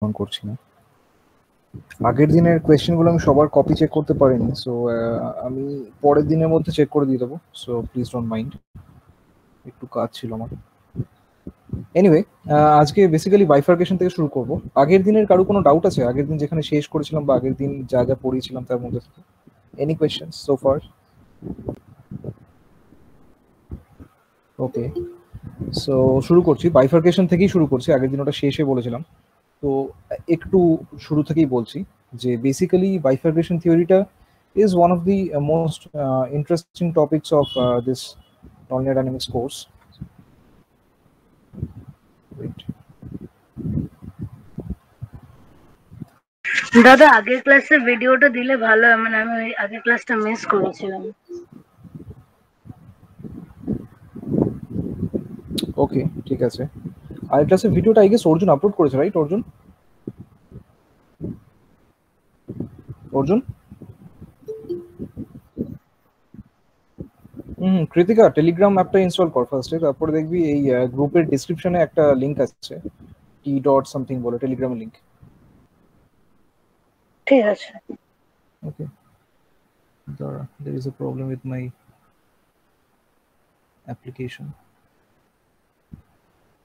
On করছি না। আগের দিনের কোয়েশ্চেনগুলো আমি সবার কপি চেক করতে পারিনি, সো আমি পরের দিনের মধ্যে চেক করে দিয়ে দেবো। সো প্লিজ ডোন্ট মাইন্ড, একটু কাজ ছিল আমার। এনিওয়ে, আজকে বেসিক্যালি বাইফার্কেশন থেকে শুরু করব। আগের দিনের কারো কোনো ডাউট আছে? আগের দিন যেখানে শেষ করেছিলাম বা আগের দিন যা যা পড়িয়েছিলাম তার মধ্যে থেকে এনি কোয়েশ্চেন সো ফার? ওকে, সো শুরু করছি, বাইফার্কেশন থেকেই শুরু করছি। আগের দিন ওটা শেষে বলেছিলাম, তো একটু শুরু থেকেই বলছি যে বেসিক্যালি বাইফার্কেশন থিওরিটা is one of the most interesting topics of this nonlinear dynamics course. Wait. দাদা আগের ক্লাসে ভিডিওটা দিলে ভালো হয়, মানে আমি ওই আগের ক্লাসটা মিস করেছিলাম। ওকে, ঠিক আছে। আগের ক্লাসের ভিডিওটা আই গেস অর্জুন আপলোড করেছে, রাইট? অর্জুন কৃতিকা, টেলিগ্রাম অ্যাপটা ইনস্টল কর ফার্স্টে, তারপরে দেখবি এই গ্রুপের ডিসক্রিপশনে একটা লিংক আছে, টি ডট সামথিং বলে, টেলিগ্রামের লিংক। ঠিক আছে। ওকে, there is a problem with my application.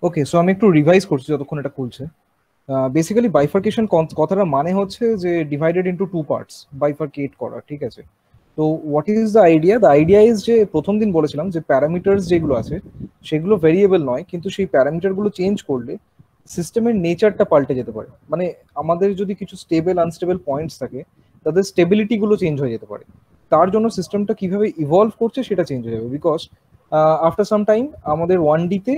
Okay, so আমি একটু রিভাইজ করছি যতক্ষণ এটা খুলছে। বেসিক্যালি বাইফার্কেশন কথাটা মানে হচ্ছে যে divided into two parts, bifurcate করা, ঠিক আছে? তো what is the idea? The idea is যে প্রথম দিন বলেছিলাম যে প্যারামিটার্স যেগুলো আছে সেগুলো ভেরিয়েবল নয়, কিন্তু সেই প্যারামিটারগুলো চেঞ্জ করলে সিস্টেমের নেচারটা পাল্টে যেতে পারে। মানে আমাদের যদি কিছু স্টেবল আনস্টেবল পয়েন্টস থাকে, তাদের স্টেবিলিটিগুলো চেঞ্জ হয়ে যেতে পারে। তার জন্য সিস্টেমটা কিভাবে ইভলভ করছে সেটা চেঞ্জ হয়ে যাবে, বিকজ আফটার সাম টাইম আমাদের 1D-তে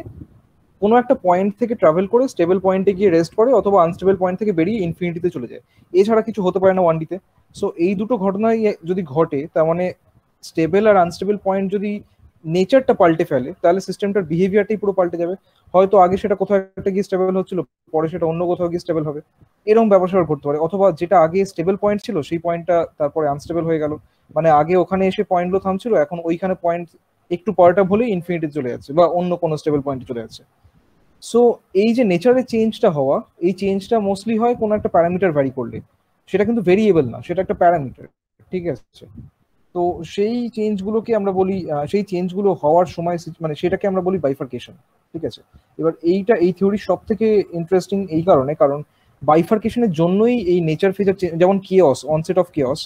কোনো একটা পয়েন্ট থেকে ট্রাভেল করে স্টেবল পয়েন্টে গিয়ে রেস্ট করে, অথবা আনস্টেবল পয়েন্ট থেকে বেরিয়ে ইনফিনিটিতে চলে যায়। এছাড়া কিছু হতে পারে না 1D-তে। সো এই দুটো ঘটনাই যদি ঘটে, তার মানে স্টেবল আর আনস্টেবল পয়েন্ট যদি নেচারটা পাল্টে ফেলে, তাহলে সিস্টেমটার বিহেভিয়ারটাই পুরো পাল্টে যাবে। হয়তো আগে সেটা কোথাও একটা গিয়ে স্টেবল হচ্ছিল, পরে সেটা অন্য কোথাও গিয়ে স্টেবল হবে, এরকম ব্যবসা ঘটতে পারে। অথবা যেটা আগে স্টেবল পয়েন্ট ছিল সেই পয়েন্টটা তারপরে আনস্টেবল হয়ে গেল, মানে আগে ওখানে এসে পয়েন্টগুলো থামছিল, এখন ওইখানে পয়েন্ট একটু পাল্টাপ হলেই ইনফিনিটি চলে যাচ্ছে বা অন্য কোনো স্টেবল পয়েন্টে চলে যাচ্ছে। সো এই যে নেচারের চেঞ্জটা হওয়া, এই চেঞ্জটা মোস্টলি হয় কোনো একটা প্যারামিটার ভ্যারি করলে। সেটা কিন্তু ভেরিয়েবল না, সেটা একটা প্যারামিটার, ঠিক আছে? তো সেই চেঞ্জগুলোকে আমরা বলি, সেই চেঞ্জগুলো হওয়ার সময় মানে সেটাকে আমরা বলি বাইফার্কেশন, ঠিক আছে? এবার এই থিওরি সব থেকে ইন্টারেস্টিং এই কারণে, কারণ বাইফার্কেশনের জন্যই এই নেচার ফিচার, যেমন কেওস, অনসেট অফ কেওস,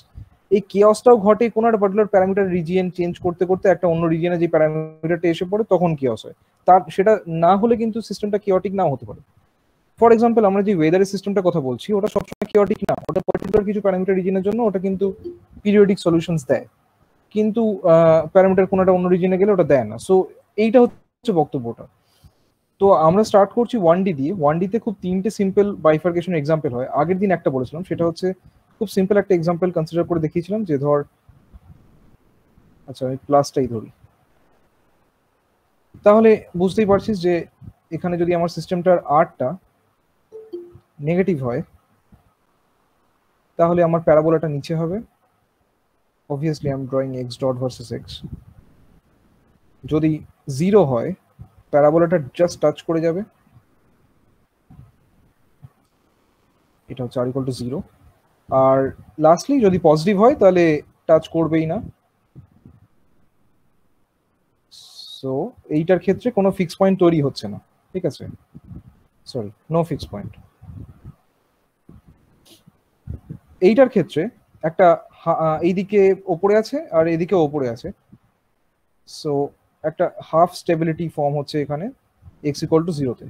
এই কেওসটাও ঘটে কোনো একটা পার্টিকুলার প্যারামিটার রিজিয়ন চেঞ্জ করতে করতে একটা অন্য রিজিয়নে যে প্যারামিটারটা এসে পড়ে তখন কেওস হয়। তার সেটা না হলে কিন্তু সিস্টেমটা কেওটিক নাও হতে পারে। ফর এক্সাম্পল, আমরা যে ওয়েদারের সিস্টেমটা কথা বলছি, ওটা সবসময় কেওটিক না, ওটা পার্টিকুলার কিছু প্যারামিটার রিজিয়নের জন্য ওটা কিন্তু পিরিয়ডিক সলিউশনস দেয়, কিন্তু প্যারামিটার কোনটা অন্য রিজিয়নে গেলে ওটা দেয় না। সো এইটা হচ্ছে বক্তব্যটা। তো আমরা স্টার্ট করছি 1D দিয়ে। 1D-তে খুব তিনটে সিম্পল বাইফার্কেশন এক্সাম্পল হয়। আগের দিন একটা বলেছিলাম, সেটা হচ্ছে খুব সিম্পল একটা এক্সাম্পল কনসিডার করে দেখিয়েছিলাম, যে ধর, আচ্ছা আমি প্লাসটাই ধরি, তাহলে বুঝতেই পারছিস যে এখানে যদি আমার সিস্টেমটার আরটা নেগেটিভ হয়, তাহলে আমার প্যারাবোলাটা নিচে হবে। Obviously I am drawing x dot versus x. যদি 0 হয়, প্যারাবোলাটা জাস্ট টাচ করে যাবে, এটা হচ্ছে আর ইকুয়াল টু 0। আর লাস্টলি যদি পজিটিভ হয় তাহলে টাচ করবেই না। সো এইটার ক্ষেত্রে কোনো ফিক্স পয়েন্ট তৈরি হচ্ছে না, ঠিক আছে? Sorry, no fix point. এইটার ক্ষেত্রে একটা এইদিকে ওপরে আছে আর এইদিকে ওপরে আছে, সো একটা হাফ স্টেবিলিটি ফর্ম হচ্ছে এখানে এক্স ইকুয়াল টু 0-তে।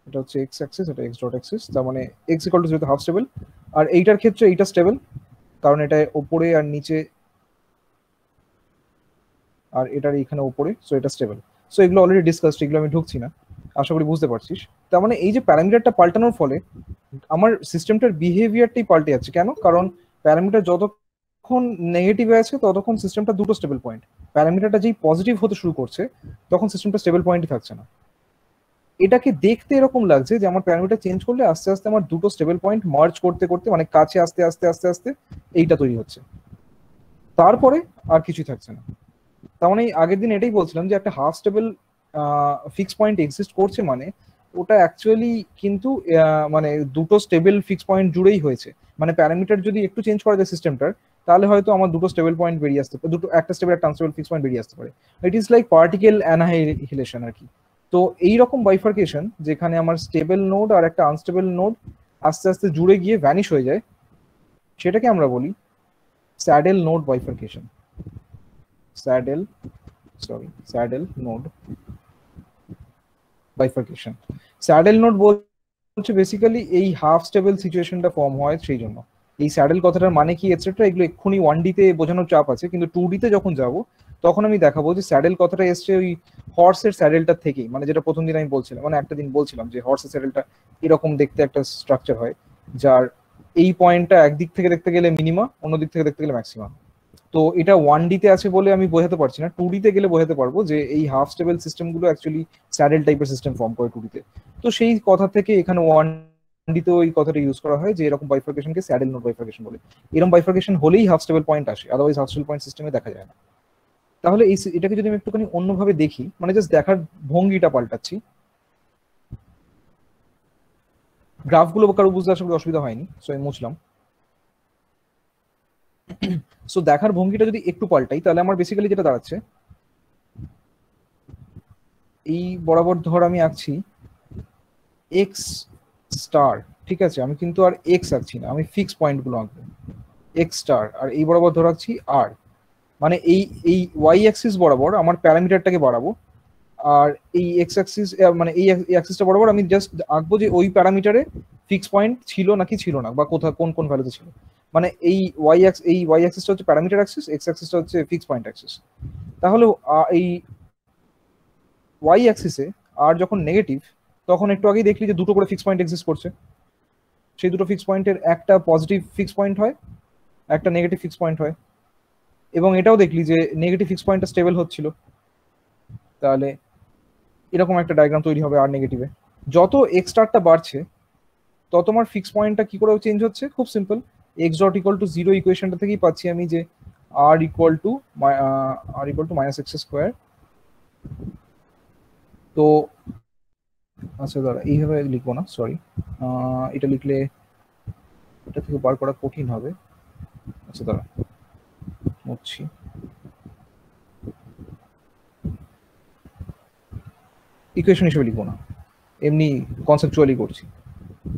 এটা হচ্ছে এক্স অ্যাক্সিস, এটা এক্স ডট অ্যাক্সিস, তার মানে এক্স ইকুয়াল টু 0-তে হাফ স্টেবল। আর এইটার ক্ষেত্রে এইটা স্টেবল, কারণ এটা ওপরে আর নিচে, আর এটার এইখানে ওপরে, সো এটা স্টেবল। সো এগুলো অলরেডি ডিসকাসড, এগুলো আমি ঢুকছি না, আশা করি বুঝতে পারছিস। তার মানে এই যে প্যারামিটারটা পাল্টানোর ফলে আমার সিস্টেমটার বিহেভিয়ারটাই পাল্টে যাচ্ছে। কেন? কারণ প্যারামিটার যতক্ষণ নেগেটিভে আছে ততক্ষণ সিস্টেমটা দুটো স্টেবল পয়েন্ট, প্যারামিটারটা যেই পজিটিভ হতে শুরু করছে তখন সিস্টেমটা স্টেবল পয়েন্টই থাকছে না। এটাকে দেখতে এরকম লাগছে যে আমার প্যারামিটার চেঞ্জ করলে আস্তে আস্তে আমার দুটো স্টেবল পয়েন্ট মার্জ করতে করতে, মানে কাছে আস্তে আস্তে আস্তে আস্তে এইটা তৈরি হচ্ছে, তারপরে আর কিছুই থাকছে না। তার মানে আগের দিন এটাই বলছিলাম যে একটা half stable fix point exist করছে, মানে ওটা অ্যাকচুয়ালি কিন্তু মানে দুটো স্টেবল ফিক্স পয়েন্ট জুড়েই হয়েছে। মানে প্যারামিটার যদি একটু চেঞ্জ করা যায় সিস্টেমটার, তাহলে হয়তো আমার দুটো স্টেবল পয়েন্ট বেরিয়ে আসতে পারে, দুটো একটা স্টেবল একটা আনস্টেবল ফিক্স পয়েন্ট বেরিয়ে আসতে পারে। It is like particle annihilation আর কি। তো এইরকম বাইফার্কেশন যেখানে আমার স্টেবল নোড আর একটা আনস্টেবল নোড আস্তে আস্তে জুড়ে গিয়ে ভ্যানিশ হয়ে যায়, সেটাকে আমরা বলি saddle node bifurcation. Saddle node bifurcation. Saddle node বলছে বেসিক্যালি এই হাফ স্টেবল সিচুয়েশনটা ফর্ম হয় সেই জন্য। এই স্যাডেল কথাটার মানে কি এটসেট্রা এগুলো এক্ষুনি 1D তে বোঝানোর চাপ আছে, কিন্তু 2D তে যখন যাব তখন আমি দেখাবো যে স্যাডেল কথাটা এসছে ওই হর্সের স্যাডেলটার থেকেই। মানে যেটা প্রথম দিন আমি বলছিলাম, মানে একটা দিন বলছিলাম যে হর্সের স্যাডেলটা এরকম দেখতে একটা স্ট্রাকচার হয়, যার এই পয়েন্টটা একদিক থেকে দেখতে গেলে মিনিমা, অন্য দিক থেকে দেখতে গেলে ম্যাক্সিমাম। তো এটা 1D তে আছে বলে আমি বোঝাতে পারছি না, 2D তে গেলে বোঝাতে পারবো যে এই হাফ স্টেবল সিস্টেমগুলো অ্যাকচুয়ালি স্যাডেল টাইপের সিস্টেম ফর্ম করে 2D তে। তো সেই কথা থেকে এখানে 1D তে ওই কথাটা ইউজ করা হয় যে এরকম বাইফার্কেশনকে স্যাডেল নোড বাইফার্কেশন বলে। এরকম বাইফার্কেশন হলেই হাফ স্টেবল পয়েন্ট আসে, আদারওয়াইজ হাফ স্টেবল পয়েন্ট সিস্টেমে দেখা যায় না। তাহলে এটাকে যদি আমি একটুখানি অন্যভাবে দেখি, মানে জাস্ট দেখার ভঙ্গিটা পাল্টাচ্ছি, গ্রাফগুলো কারো বুঝতে আশা করি অসুবিধা হয়নি, সো আমি মুছলাম। সো দেখার ভঙ্গিটা যদি একটু পাল্টাই, তাহলে আমার বেসিক্যালি যেটা দাঁড়াচ্ছে, এই বরাবর ধর আমি আঁকছি এক্স স্টার, ঠিক আছে? আমি কিন্তু আর এক্স আঁকছি না, আমি ফিক্স পয়েন্টগুলো আঁকবো এক্স স্টার, আর এই বরাবর ধর আঁকছি আর। মানে এই এই ওয়াই অ্যাক্সিস বরাবর আমার প্যারামিটারটাকে বাড়াবো, আর এই এক্স অ্যাক্সিস মানে এই অ্যাক্সিসটা বরাবর আমি জাস্ট আঁকবো যে ওই প্যারামিটারে ফিক্স পয়েন্ট ছিল নাকি ছিল না, বা কোথাও কোন কোন ভ্যালুতে ছিল। মানে এই ওয়াই অ্যাক্সিসটা হচ্ছে প্যারামিটার অ্যাক্সিস, এক্স অ্যাক্সিসটা হচ্ছে ফিক্স পয়েন্ট অ্যাক্সিস। তাহলে এই ওয়াই অ্যাক্সিসে আর যখন নেগেটিভ, তখন একটু আগেই দেখলি যে দুটো করে ফিক্স পয়েন্ট এক্সিস্ট করছে। সেই দুটো ফিক্স পয়েন্টের একটা পজিটিভ ফিক্স পয়েন্ট হয়, একটা নেগেটিভ ফিক্স পয়েন্ট হয়, এবং এটাও দেখলি যে নেগেটিভ ফিক্স পয়েন্টটা স্টেবল হচ্ছিল। তাহলে এরকম একটা ডায়াগ্রাম তৈরি হবে আর নেগেটিভে। যত এক্স স্টারটা বাড়ছে তত আমার ফিক্স পয়েন্টটা কি করে চেঞ্জ হচ্ছে, খুব simple, x dot equal to zero ইকুয়েশনটা থেকেই পাচ্ছি আমি যে r equal to minus x square. তো আচ্ছা দাঁড়া, এইভাবে লিখবো না, সরি, এটা লিখলে এটা থেকে বার করা কঠিন হবে। আচ্ছা দাঁড়া, মুছছি। ইকুয়েশন হিসেবে লিখবো না, এমনি কনসেপচুয়ালি করছি,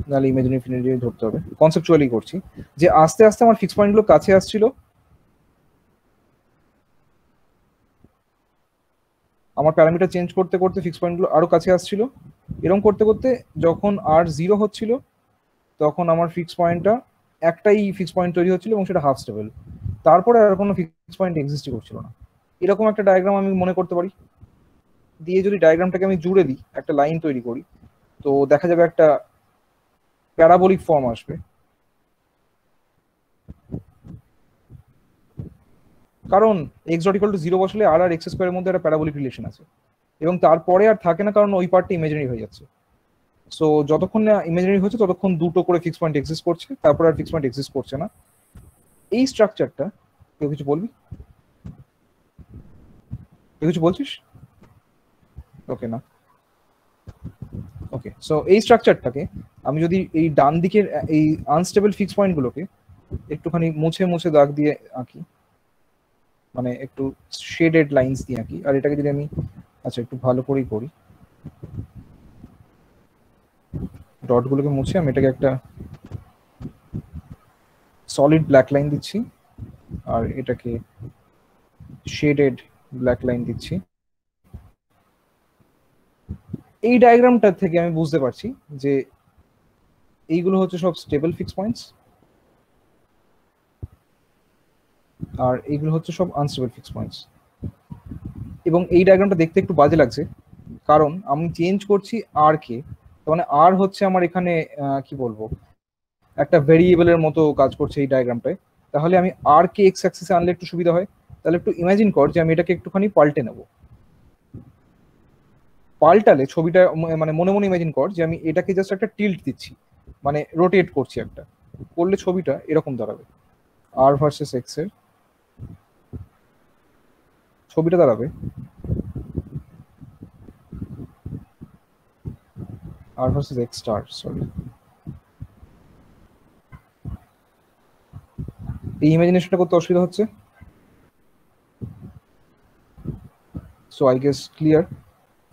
নাহলে ইমাজিনারি ইনফিনিটি ধরতে হবে। কনসেপচুয়ালি করছি যে আস্তে আস্তে আমার ফিক্স পয়েন্টগুলো কাছে আসছিল, আমার প্যারামিটার চেঞ্জ করতে করতে ফিক্স পয়েন্টগুলো আরো কাছে আসছিল। এরকম করতে করতে যখন আর জিরো হচ্ছিল, তখন আমার ফিক্স পয়েন্টটা একটাই ফিক্স পয়েন্ট তৈরি হচ্ছিল, এবং সেটা হাফ স্টেবল। তারপরে আর কোনো ফিক্স পয়েন্ট এক্সিস্টই করছিল না। এরকম একটা ডায়াগ্রাম আমি মনে করতে পারি। দিয়ে যদি ডায়াগ্রামটাকে আমি জুড়ে দিই, একটা লাইন তৈরি করি, তো দেখা যাবে একটা প্যারাবোলিক ফর্ম আসবে। কারণ x dot equal to zero বসলে আর এক্স স্কোয়ারের মধ্যে একটা প্যারাবোলিক রিলেশন আছে, এবং তারপরে আর থাকে না, কারণ ওই পার্টটা ইমাজিনারি হয়ে যাচ্ছে। সো যতক্ষণ না ইমাজিনারি হচ্ছে ততক্ষণ দুটো করে ফিক্স পয়েন্ট এক্সিস্ট করছে, তারপর আর ফিক্স পয়েন্ট এক্সিস্ট করছে না। এই স্ট্রাকচারটা, কেউ কিছু বলবি? কেউ কিছু বলছিস? ওকে না, ওকে। সো এই স্ট্রাকচারটাকে আমি যদি এই ডান দিকের এই আনস্টেবল ফিক্স পয়েন্টগুলোকে একটুখানি মুছে মুছে দাগ দিয়ে আঁকি, মানে একটু শেডেড লাইন্স দিয়ে আঁকি, আর এটাকে যদি আমি আচ্ছা একটু ভালো করেই করি, ডটগুলোকে মুছে আমি এটাকে একটা সলিড ব্ল্যাক লাইন দিচ্ছি, আর এটাকে শেডেড ব্ল্যাক লাইন দিচ্ছি। এই ডায়াগ্রামটা থেকে আমি বুঝতে পারছি যে এইগুলো হচ্ছে সব স্টেবল ফিক্স পয়েন্টস, আর এইগুলো হচ্ছে সব আনস্টেবল ফিক্স পয়েন্টস। এবং এই ডায়াগ্রামটা দেখতে একটু বাজে লাগছে, কারণ আমি চেঞ্জ করছি আর কে, মানে আর হচ্ছে আমার এখানে কি বলবো, একটা ভেরিয়েবলের মতো কাজ করছে এই ডায়াগ্রামটায়। তাহলে আমি আর কে এক্স অ্যাক্সিসে আনলে একটু সুবিধা হয়। তাহলে একটু ইমাজিন কর যে আমি এটাকে একটুখানি পাল্টে নেব। পাল্টালে ছবিটা মানে মনে মনে ইমাজিন কর যে আমি এটাকে জাস্ট একটা টিল্ট দিচ্ছি, মানে রোটেট করছি একটা, করলে ছবিটা এরকম দাঁড়াবে। আর ভার্সেস এক্স এর ছবিটা দাঁড়াবে আর ভার্সেস এক্স স্টার, সরি। এই ইমাজিনেশনটা করতে অসুবিধা হচ্ছে? So I guess clear.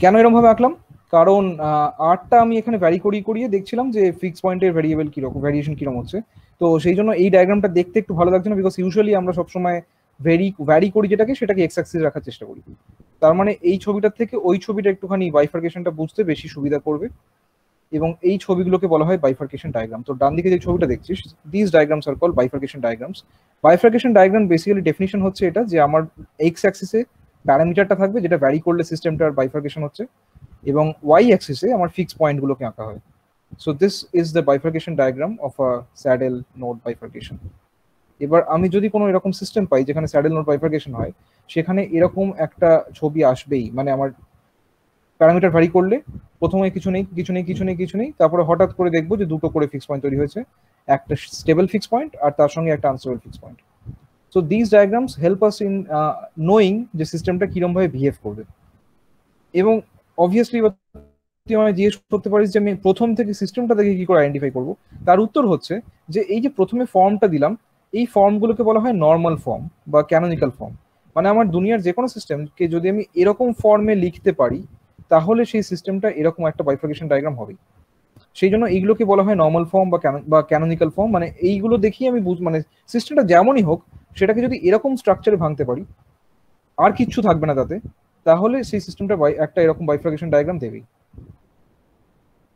কেন এরকম ভাবে আঁকলাম? কারণ আরটা আমি এখানে ভ্যারি করিয়ে দেখছিলাম যে ফিক্স পয়েন্টের ভ্যারিয়েবল কিরকম, ভ্যারিয়েশন কিরকম হচ্ছে। তো সেই জন্য এই ডায়াগ্রামটা দেখতে একটু ভালো লাগছে না, বিকজ ইউজুয়ালি আমরা সবসময় ভ্যারি করি যেটাকে, সেটাকে এক্স অ্যাক্সিস রাখার চেষ্টা করি। তার মানে এই ছবিটার থেকে ওই ছবিটা একটুখানি বাইফার্কেশনটা বুঝতে বেশি সুবিধা করবে, এবং এই ছবিগুলোকে বলা হয় বাইফার্কেশন ডায়াগ্রাম। তো ডান দিকে যে ছবিটা দেখছিস, this diagrams are call bifurcation diagrams. Bifurcation diagram basically definition হচ্ছে এটা, যে আমার এক্স অ্যাক্সিসে প্যারামিটারটা থাকবে যেটা ভ্যারি করলে সিস্টেমটার বাইফার্কেশন হচ্ছে, এবং ওয়াই অ্যাক্সিসে আমার ফিক্স পয়েন্টগুলোকে আঁকা হয়। So this is the bifurcation diagram of a saddle node bifurcation. এবার আমি যদি কোনো এরকম সিস্টেম পাই যেখানে স্যাডেল নোড বাইফার্কেশন হয়, সেখানে এরকম একটা ছবি আসবেই। মানে আমার প্যারামিটার ভ্যারি করলে প্রথমে কিছু নেই কিছু নেই কিছু নেই কিছু নেই, তারপরে হঠাৎ করে দেখবো যে দুটো করে ফিক্স পয়েন্ট তৈরি হয়েছে, একটা স্টেবল ফিক্স পয়েন্ট আর তার সঙ্গে একটা unstable fix point. So this diagrams help us in knowing যে সিস্টেমটা কিরকম ভাবে বিহেভ করবে। এবং অবভিয়াসলি তুই আমায় জিজ্ঞেস করতে পারিস যে আমি প্রথম থেকে সিস্টেমটা দেখে কি করে আইডেন্টিফাই করবো। তার উত্তর হচ্ছে যে এই যে প্রথমে ফর্মটা দিলাম, এই ফর্মগুলোকে বলা হয় নর্মাল ফর্ম বা ক্যানোনিক্যাল ফর্ম। মানে আমার দুনিয়ার যে কোনো সিস্টেমকে যদি আমি এরকম ফর্মে লিখতে পারি, তাহলে সেই সিস্টেমটা এরকম একটা বাইফার্কেশন ডায়াগ্রাম হবে। সেই জন্য এইগুলোকে বলা হয় নর্মাল ফর্ম বা ক্যানোনিক্যাল ফর্ম। মানে এইগুলো দেখি আমি মানে সিস্টেমটা যেমনই হোক, সেটাকে যদি এরকম স্ট্রাকচারে ভাঙতে পারি, আর কিচ্ছু থাকবে না তাতে, তাহলে সেই সিস্টেমটা একটা এরকম বাইফার্কেশন ডায়াগ্রাম দেবেই।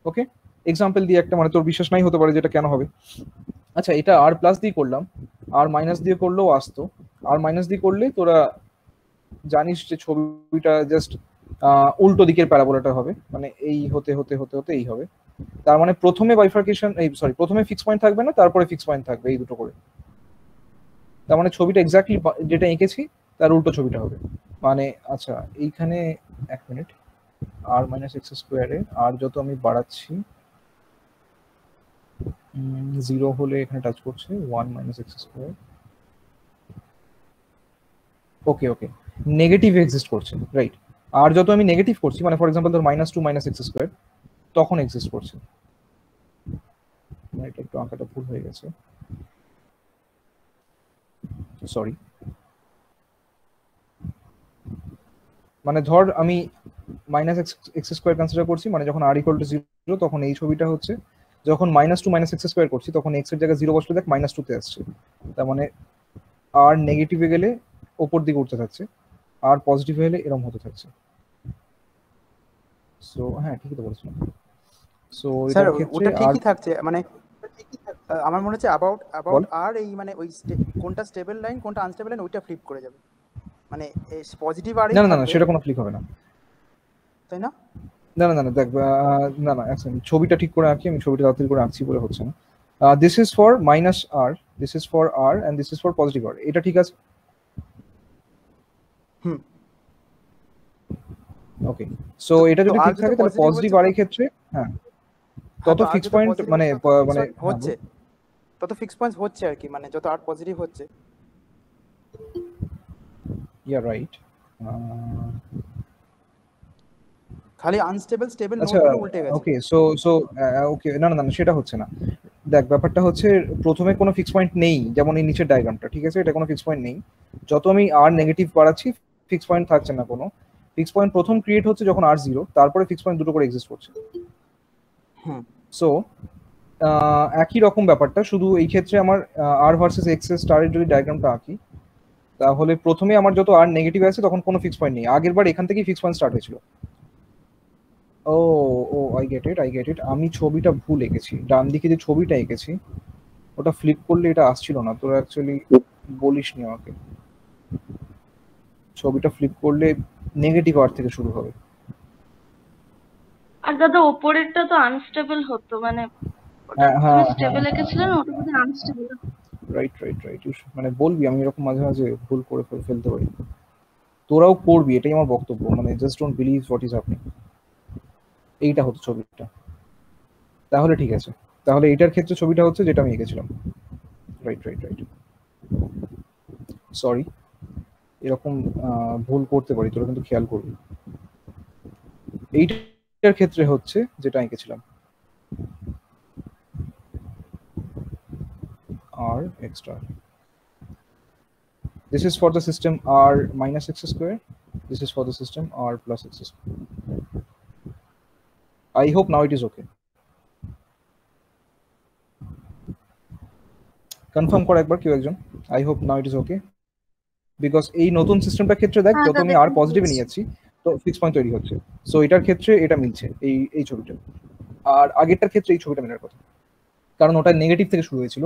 ওকে, এক্সাম্পল দিয়ে একটা, মানে তোর বিশ্বাস নাই হতে পারে যেটা কেন হবে। আচ্ছা, এটা আর প্লাস দিয়ে করলাম, আর মাইনাস দিয়ে করলেও আসতো। আর মাইনাস দিয়ে করলে তোরা জানিস যে ছবিটা জাস্ট উল্টো দিকের প্যারাবোলাটা হবে, মানে এই হতে হতে হতে হতে এই হবে। তার মানে প্রথমে বাইফার্কেশন, এই সরি, প্রথমে ফিক্স পয়েন্ট থাকবে না, তারপরে ফিক্স পয়েন্ট থাকবে, এই দুটো করে। তার মানে ছবিটা এক্স্যাক্টলি যেটা এঁকেছি তার উল্টো ছবিটা হবে। মানে আচ্ছা, এইখানে এক মিনিট, আর মাইনাস এক্স স্কোয়ারে আর যত আমি বাড়াচ্ছি, 0 হলে এখানে টাচ করছে 1 মাইনাস এক্স স্কোয়ার। ওকে ওকে, নেগেটিভ এক্সিস্ট করছে, রাইট। আর যত আমি নেগেটিভ করছি, মানে ফর এক্সাম্পল ধর -2 মাইনাস এক্স স্কোয়ার, তখন এক্সিস্ট করছে। এটা একটু আঁকাটা ভুল হয়ে গেছে, সরি। মানে ধর আমি মাইনাস এক্স স্কোয়ার কনসিডার করছি, মানে যখন আর ইকুয়াল টু 0 তখন এই ছবিটা হচ্ছে। যখন -2 মাইনাস এক্স স্কোয়ার করছি, তখন এক্স এর জায়গায় 0 বসলে দেখ -2 তে আসছে। তার মানে আর নেগেটিভে গেলে ওপর দিকে উঠতে থাকছে, আর পজিটিভ হলে এরকম হতে থাকছে। সো হ্যাঁ, ঠিকই তো বলেছিলাম। সো স্যার এটার ক্ষেত্রে ওটা আর ঠিকই থাকছে, মানে আমার মনে হচ্ছে অ্যাবাউট আর এই মানে ওই কোনটা স্টেবল লাইন কোনটা আনস্টেবল লাইন ওইটা ফ্লিপ করে যাবে, মানে পজিটিভ আর না না না, সেটা কোনো ক্লিক হবে না, তাই না? না না না, দেখ না না, এক সেকেন্ড, ছবিটা ঠিক করে আঁকি আমি, ছবিটা তাড়াতাড়ি করে আঁকছি বলে হচ্ছে না। This is for minus r, this is for r, and this is for positive r. এটা ঠিক আছে? হুম, ওকে। সো এটা যদি ঠিক থাকে তাহলে পজিটিভ আর এর ক্ষেত্রে হ্যাঁ তত ফিক্স পয়েন্ট মানে মানে হচ্ছে, তত ফিক্স পয়েন্টস হচ্ছে আর কি, মানে যত আর পজিটিভ হচ্ছে। Yeah right. খালি আনস্টেবল স্টেবল আচ্ছা, নোডগুলো উল্টে গেছে। ওকে। সো সো ওকে, না না না, সেটা হচ্ছে না। দেখ, ব্যাপারটা হচ্ছে প্রথমে কোনো ফিক্স পয়েন্ট নেই, যেমন এই নিচের ডায়াগ্রামটা, ঠিক আছে, এটা কোনো ফিক্স পয়েন্ট নেই। যত আমি আর নেগেটিভ বাড়াচ্ছি, ফিক্স পয়েন্ট থাকছে না কোনো। ফিক্স পয়েন্ট প্রথম ক্রিয়েট হচ্ছে যখন আর 0, তারপরে ফিক্স পয়েন্ট দুটো করে এক্সিস্ট করছে। সো একই রকম ব্যাপারটা, শুধু এই ক্ষেত্রে আমার আর ভার্সেস এক্স এর স্টারের যদি ডায়াগ্রামটা আঁকি, তাহলে প্রথমে আমার যত আর নেগেটিভ আছে তখন কোনো ফিক্স পয়েন্ট নেই, আগের বার এখান থেকেই ফিক্স পয়েন্ট স্টার্ট হয়েছিল। Oh oh, I get it, I get it. আমি ছবিটা ভুল এঁকেছি, ডান দিকে যে ছবিটা এঁকেছি ওটা ফ্লিপ করলে এটা আসছিল না, তোরা অ্যাকচুয়ালি বলিসনি আমাকে। ছবিটা ফ্লিপ করলে নেগেটিভ আর থেকে শুরু হবে। আর দাদা ওপরেরটা তো আনস্টেবল হতো, মানে তুমি স্টেবল এঁকেছিলে না, ওটা যদি আনস্টেবল। রাইট রাইট রাইট, মানে বলবি, আমি এরকম মাঝে মাঝে ভুল করে ফেলতে পারি, তোরাও করবি, এটাই আমার বক্তব্য। মানে just don't believe what is happening. এইটা হতো ছবিটা, তাহলে ঠিক আছে। তাহলে এটার ক্ষেত্রে ছবিটা হচ্ছে যেটা আমি এঁকেছিলাম। রাইট রাইট রাইট, সরি, এরকম ভুল করতে পারি, তোরা কিন্তু খেয়াল করবি। এইটার ক্ষেত্রে হচ্ছে যেটা এঁকেছিলাম। r x star. This is for the system r minus x square. This is for the system r plus x square. I hope now it is okay. Confirm কর একবার কেউ একজন। I hope now it is okay, because এই নতুন সিস্টেমটার ক্ষেত্রে দেখ যত আমি আর পজিটিভে নিয়ে যাচ্ছি তো ফিক্স পয়েন্ট তৈরি হচ্ছে। সো এটার ক্ষেত্রে এটা মিলছে, এই ছবিটা। আর আগেরটার ক্ষেত্রে এই ছবিটা মেলার কথা, কারণ ওটা নেগেটিভ থেকে শুরু হয়েছিল,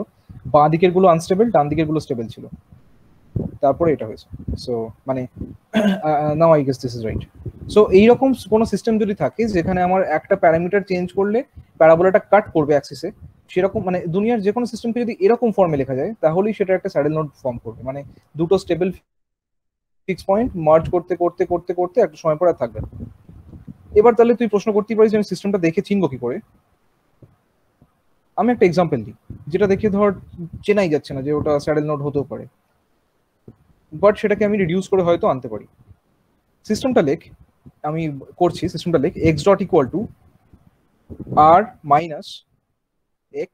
বাঁ দিকের গুলো আনস্টেবল, ডান দিকের গুলো স্টেবল ছিল, তারপরে এটা হয়েছে। সো মানে now I guess this is right. So এইরকম কোনো সিস্টেম যদি থাকে যেখানে আমার একটা প্যারামিটার চেঞ্জ করলে প্যারাবোলাটা কাট করবে অ্যাক্সিসে, সেরকম মানে দুনিয়ার যে কোনো সিস্টেমকে যদি এরকম ফর্মে লেখা যায় তাহলেই সেটা একটা স্যাডেল নোড ফর্ম করবে। মানে দুটো স্টেবল ফিক্স পয়েন্ট মার্জ করতে করতে করতে করতে একটা সময় পর আর থাকবে না। এবার তাহলে তুই প্রশ্ন করতেই পারিস আমি সিস্টেমটা দেখে চিনবো কি করে। আমি একটা এক্সাম্পল দিই যেটা দেখে ধর চেনাই যাচ্ছে না যে ওটা স্যাডেল নোড হতেও পারে, বাট সেটাকে আমি রিডিউস করে হয়তো আনতে পারি। সিস্টেমটা লেখ, আমি করছি, সিস্টেমটা লেখ x dot equal two r minus x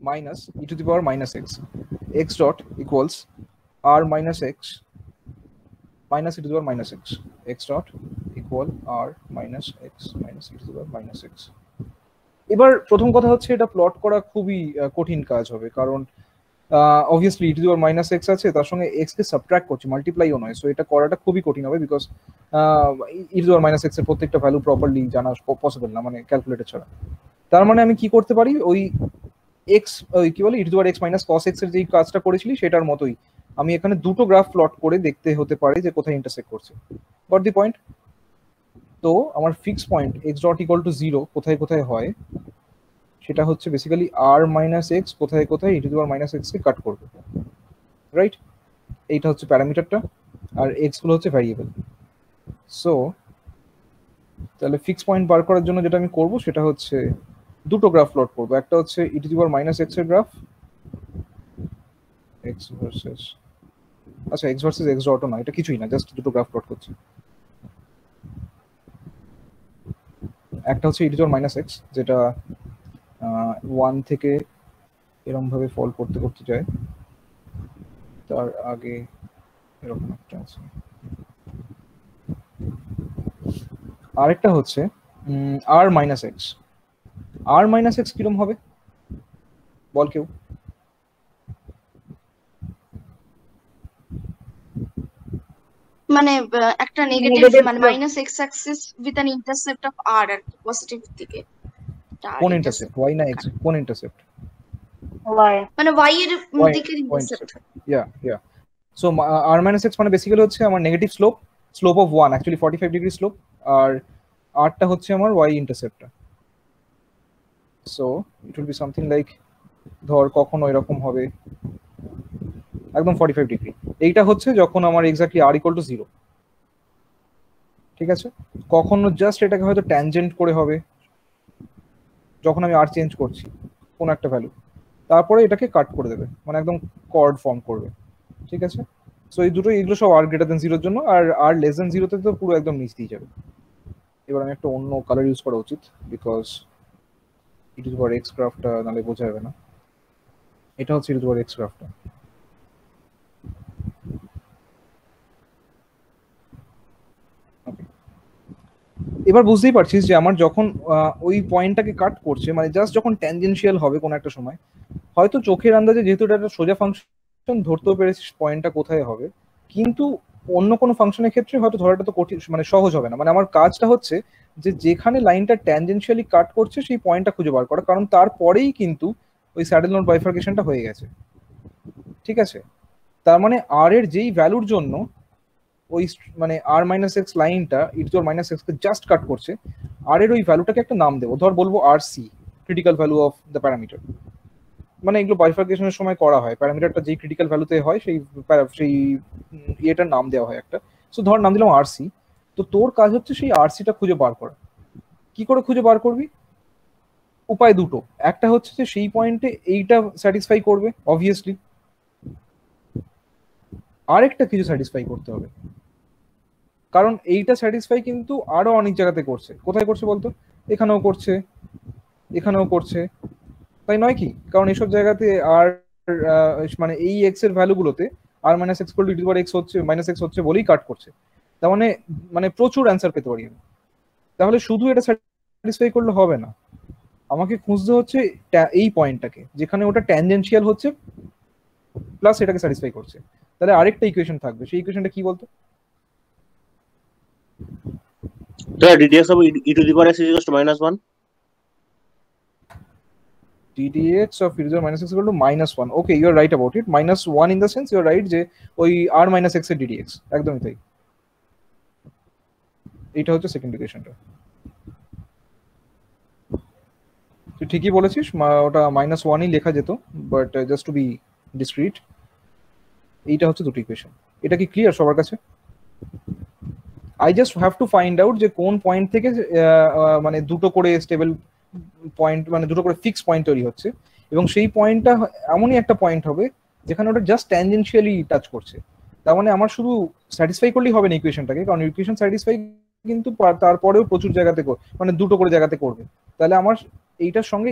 minus e to the power minus x, x dot equals r minus x minus e to the power minus x, x dot equal r minus x minus e to the power minus x. এবার প্রথম কথা হচ্ছে এটা plot করা খুবই কঠিন কাজ হবে, কারণ obviously e to the power minus x আছে, তার সঙ্গে x কে সাবট্রাক্ট করছি, মাল্টিপ্লাইও নয়। সো এটা করাটা খুবই কঠিন হবে, because e to the power minus x এর প্রত্যেকটা ভ্যালু প্রপারলি জানা পসিবল না, মানে ক্যালকুলেটর ছাড়া। তার মানে আমি কি করতে পারি, ওই এক্স কি বলে e to the power x minus cos x এর যেই কাজটা করেছিলি সেটার মতোই আমি এখানে দুটো গ্রাফ প্লট করে দেখতে হতে পারে যে কোথায় ইন্টারসেক্ট করছে। Goat the point? তো আমার fix point x dot equal to 0 কোথায় কোথায় হয় সেটা হচ্ছে বেসিক্যালি r মাইনাস x কোথায় কোথায় e to the power minus x কে কাট করবে, রাইট? এইটা হচ্ছে প্যারামিটারটা, আর x গুলো হচ্ছে ভ্যারিয়েবল। সো তাহলে ফিক্স পয়েন্ট বার করার জন্য যেটা আমি করব সেটা হচ্ছে দুটো গ্রাফ প্লট করব। একটা হচ্ছে e to the power minus x এর গ্রাফ, x ভার্সেস, আচ্ছা x ভার্সেস x ডট না, এটা কিছুই না, জাস্ট দুটো গ্রাফ প্লট করছি। একটা হচ্ছে e to the power minus x যেটা 1 থেকে এরকম ভাবে ফল করতে করতে যায়, তার আগে এরকম একটা আছে। আরেকটা হচ্ছে r minus x, r minus x কিরকম হবে বল কেউ? মানে একটা নেগেটিভ মানে minus x axis with an intercept of r আর পজিটিভ দিকে। কোন ইন্টারসেপ্ট? y না x? কোন ইন্টারসেপ্ট? y, মানে y এর দিকের intercept. Yeah so r minus x মানে বেসিক্যালি হচ্ছে আমার negative slope of 1, actually 45 degree slope, আর r টা হচ্ছে আমার y ইন্টারসেপ্টটা। So it will be something like, ধর কখনো এরকম হবে একদম 45 ডিগ্রি। এইটা হচ্ছে যখন আমার এক্স্যাক্টলি r ইকুয়াল টু 0, ঠিক আছে? কখনো জাস্ট এটাকে হয়তো ট্যানজেন্ট করে হবে যখন আমি r চেঞ্জ করছি কোন একটা ভ্যালু, তারপরে এটাকে কাট করে দেবে, মানে একদম কর্ড ফর্ম করবে, ঠিক আছে? সো এই দুটো, এগুলো সব r গ্রেটার দেন 0 এর জন্য, আর r লেস দেন 0 তে তো পুরো একদম নিচ দিয়ে যাবে। এবার আমি একটা অন্য কালার ইউজ করা উচিত, because e to the power x গ্রাফটা নালে বোঝা যাবে না। এটা হচ্ছে e to the power x গ্রাফটা। এবার বুঝতেই পারছিস যে আমার যখন ওই পয়েন্টটাকে কাট করছে, মানে জাস্ট যখন ট্যানজেনশিয়াল হবে কোনো একটা সময়, হয়তো চোখের আন্দাজে যেহেতু এটা একটা সোজা ফাংশন ধরতেও পেরেছিস পয়েন্টটা কোথায় হবে, কিন্তু অন্য কোনো ফাংশনের ক্ষেত্রে হয়তো ধরাটা তো কঠিন, মানে সহজ হবে না। মানে আমার কাজটা হচ্ছে যে যেখানে লাইনটা ট্যানজেনশিয়ালি কাট করছে সেই পয়েন্টটা খুঁজে বার করা, কারণ তারপরেই কিন্তু ওই স্যাডেল নোড বাইফার্কেশনটা হয়ে গেছে, ঠিক আছে? তার মানে আর এর যেই ভ্যালুর জন্য ওই মানে r মাইনাস এক্স লাইনটা e to the power minus x কে জাস্ট কাট করছে, r এর ওই ভ্যালুটাকে একটা নাম দেবো, ধর বলবো rc, critical value of the parameter. মানে এগুলো বাইফার্কেশনের সময় করা হয়, প্যারামিটারটা যেই ক্রিটিক্যাল ভ্যালুতে হয় সেই ইয়েটার নাম দেওয়া হয় একটা। সো ধর নাম দিলাম rc। তো তোর কাজ হচ্ছে সেই rcটা খুঁজে বার করা। কি করে খুঁজে বার করবি? উপায় দুটো, একটা হচ্ছে যে সেই পয়েন্টে এইটা স্যাটিসফাই করবে অবভিয়াসলি, আরেকটা কিছু স্যাটিসফাই করতে হবে, কারণ এইটা স্যাটিসফাই কিন্তু আরো অনেক জায়গাতে করছে। কোথায় করছে বলতো? এখানেও করছে, এখানেও করছে, তাই নয় কি? কারণ এসব জায়গাতে আর মানে এই এক্স এর ভ্যালুগুলোতে r minus x equal to e x হচ্ছে মাইনাস এক্স হচ্ছে বলেই কাট করছে। তার মানে মানে প্রচুর অ্যান্সার পেতে পারি আমি। তাহলে শুধু এটা স্যাটিসফাই করলে হবে না, আমাকে খুঁজতে হচ্ছে এই পয়েন্টটাকে যেখানে ওটা ট্যানজেনশিয়াল হচ্ছে প্লাস এটাকে স্যাটিসফাই করছে। তাহলে আরেকটা ইকুয়েশন থাকবে, সেই ইকুয়েশনটা কি বলতো? ddx of e to the power x is equals to -1. ddx of e to the minus x equal to -1. Okay, you are right about it. -1 in the sense you are right যে ওই r minus x এর ddx একদমই তাই। এটা হচ্ছে second ইকুয়েশনটা। তুই ঠিকই বলেছিস, ওটা -1ই লেখা যেত, but just to be discrete এইটা হচ্ছে দুটো ইকুয়েশন। এটা কি ক্লিয়ার সবার কাছে? I just have to find out যে কোন পয়েন্ট থেকে মানে দুটো করে স্টেবল পয়েন্ট, মানে দুটো করে ফিক্স পয়েন্ট তৈরি হচ্ছে, এবং সেই পয়েন্টটা এমনই একটা পয়েন্ট হবে যেখানে ওটা জাস্ট ট্যানজেনশিয়ালি টাচ করছে। তার মানে আমার শুধু স্যাটিসফাই করলেই হবে না ইকুয়েশনটাকে, কারণ ইকুয়েশন স্যাটিসফাই কিন্তু তারপরেও প্রচুর জায়গাতে মানে দুটো করে জায়গাতে করবে। তাহলে আমার এইটার সঙ্গে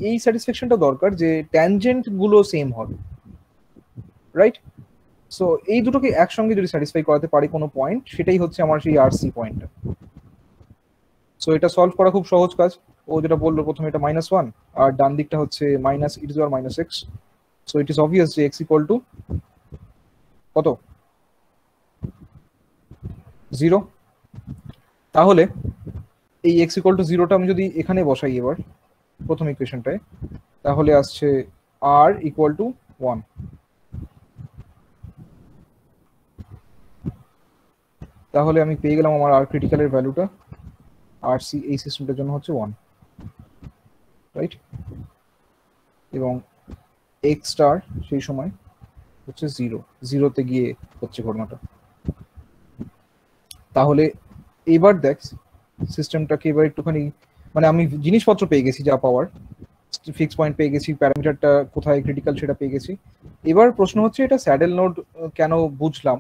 এই স্যাটিসফ্যাকশনটা দরকার যে ট্যানজেন্ট গুলো সেম হবে, রাইট? সো এই দুটোকে একসঙ্গে যদি স্যাটিসফাই করাতে পারি কোনো পয়েন্ট, সেটাই হচ্ছে আমার সেই আরসি পয়েন্টটা। সো এটা সলভ করা খুব সহজ কাজ। ও যেটা বললো প্রথমে এটা -1 আর ডান দিকটা হচ্ছে minus e to the power -x। So it is obvious যে x ইকুয়াল টু কত? 0। তাহলে এই x ইকুয়াল টু 0টা আমি যদি এখানে বসাই এবার প্রথম ইকুয়েশনটায়, তাহলে আসছে r ইকুয়াল টু 1। তাহলে আমি পেয়ে গেলাম আমার আর ক্রিটিক্যালের ভ্যালুটা, আর সি এই সিস্টেমটার জন্য হচ্ছে 1, রাইট? এবং এক্স স্টার সেই সময় হচ্ছে 0তে গিয়ে হচ্ছে ঘটনাটা। তাহলে এবার দেখ সিস্টেমটাকে এবার একটুখানি, মানে আমি জিনিসপত্র পেয়ে গেছি যা পাওয়ার, ফিক্স পয়েন্ট পেয়ে গেছি, প্যারামিটারটা কোথায় ক্রিটিক্যাল সেটা পেয়ে গেছি। এবার প্রশ্ন হচ্ছে এটা স্যাডেল নোড কেন বুঝলাম?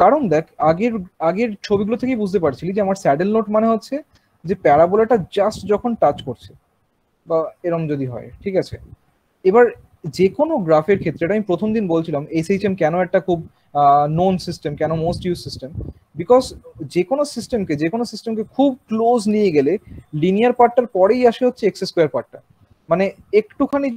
কারণ দেখ আগের ছবিগুলো থেকেই বুঝতে পারছিলি যে আমার স্যাডেল নোট মানে হচ্ছে যে প্যারাবোলাটা জাস্ট যখন টাচ করছে বা এরম যদি হয়, ঠিক আছে? এবার যে কোনো গ্রাফের ক্ষেত্রে, এটা আমি প্রথম দিন বলছিলাম এসএইচএম কেন একটা খুব নোন সিস্টেম, কেন মোস্ট ইউজ সিস্টেম, বিকজ যে কোনো সিস্টেমকে খুব ক্লোজ নিয়ে গেলে লিনিয়ার পার্টটার পরেই আসে হচ্ছে এক্স স্কোয়ার পার্টটা। মানে একটুখানি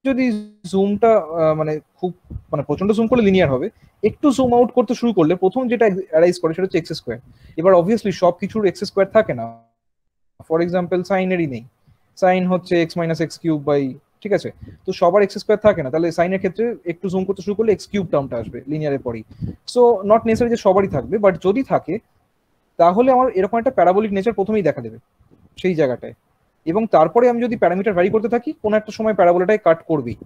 যদি জুমটা মানে খুব মানে প্রচন্ড জুম করলে লিনিয়ার হবে, একটু জুম আউট করতে শুরু করলে প্রথম যেটা অ্যারাইজ করে সেটা হচ্ছে এক্স স্কোয়ার। এবার অবভিয়াসলি সব কিছুর এক্স স্কোয়ার থাকে না, ফর এক্সাম্পল সাইনেরই নেই, সাইন হচ্ছে x minus x cube by, ঠিক আছে? তো সবার এক্স স্কোয়ার থাকে না, তাহলে সাইনের ক্ষেত্রে একটু জুম করতে শুরু করলে এক্স কিউব টার্মটা আসবে লিনিয়ারের পরেই। সো নট নেসেসারি যে সবারই থাকবে, বাট যদি থাকে তাহলে আমার এরকম একটা প্যারাবোলিক নেচার প্রথমেই দেখা দেবে সেই জায়গাটায়, এবং তারপরে আমি যদি প্যারামিটার ভ্যারি করতে থাকি কোনো একটা সময় প্যারাবোলাটাই কাট করবেই,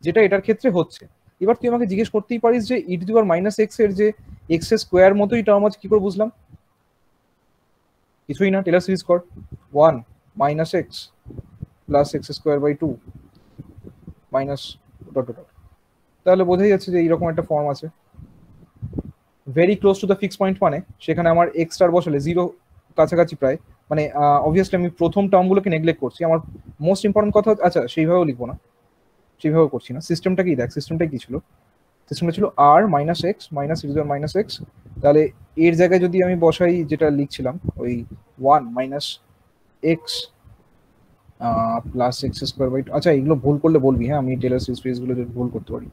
যেটা এটার ক্ষেত্রে হচ্ছে। এবার তুই আমাকে জিজ্ঞেস করতেই পারিস যে e to the power minus x এর যে এক্স স্কোয়ার মতোই টার্ম আছে, কি করে বুঝলাম? কিছুই না, টেলর সিরিজ কর, 1 minus x plus x square by 2 minus dot dot. তাহলে বোঝাই যাচ্ছে যে এইরকম একটা ফর্ম আছে very close to the fix point, মানে সেখানে আমার এক্স স্টার বসালে 0 কাছাকাছি প্রায়, মানে অবভিয়াসলি আমি প্রথম টার্মগুলোকে নেগলেক্ট করছি। আমার মোস্ট ইম্পর্টেন্ট কথা, আচ্ছা সেইভাবেও লিখবো না, সেইভাবেও করছি না, সিস্টেমটাকেই দেখ, সিস্টেমটা কি ছিল? সিস্টেমটা ছিল r minus x minus e to the power minus x. তাহলে এর জায়গায় যদি আমি বসাই যেটা লিখছিলাম ওই 1 minus x plus x square by 2। আচ্ছা এগুলো ভুল করলে বলবি, হ্যাঁ? আমি টেলর সিরিজ গুলো যদি ভুল করতে পারি,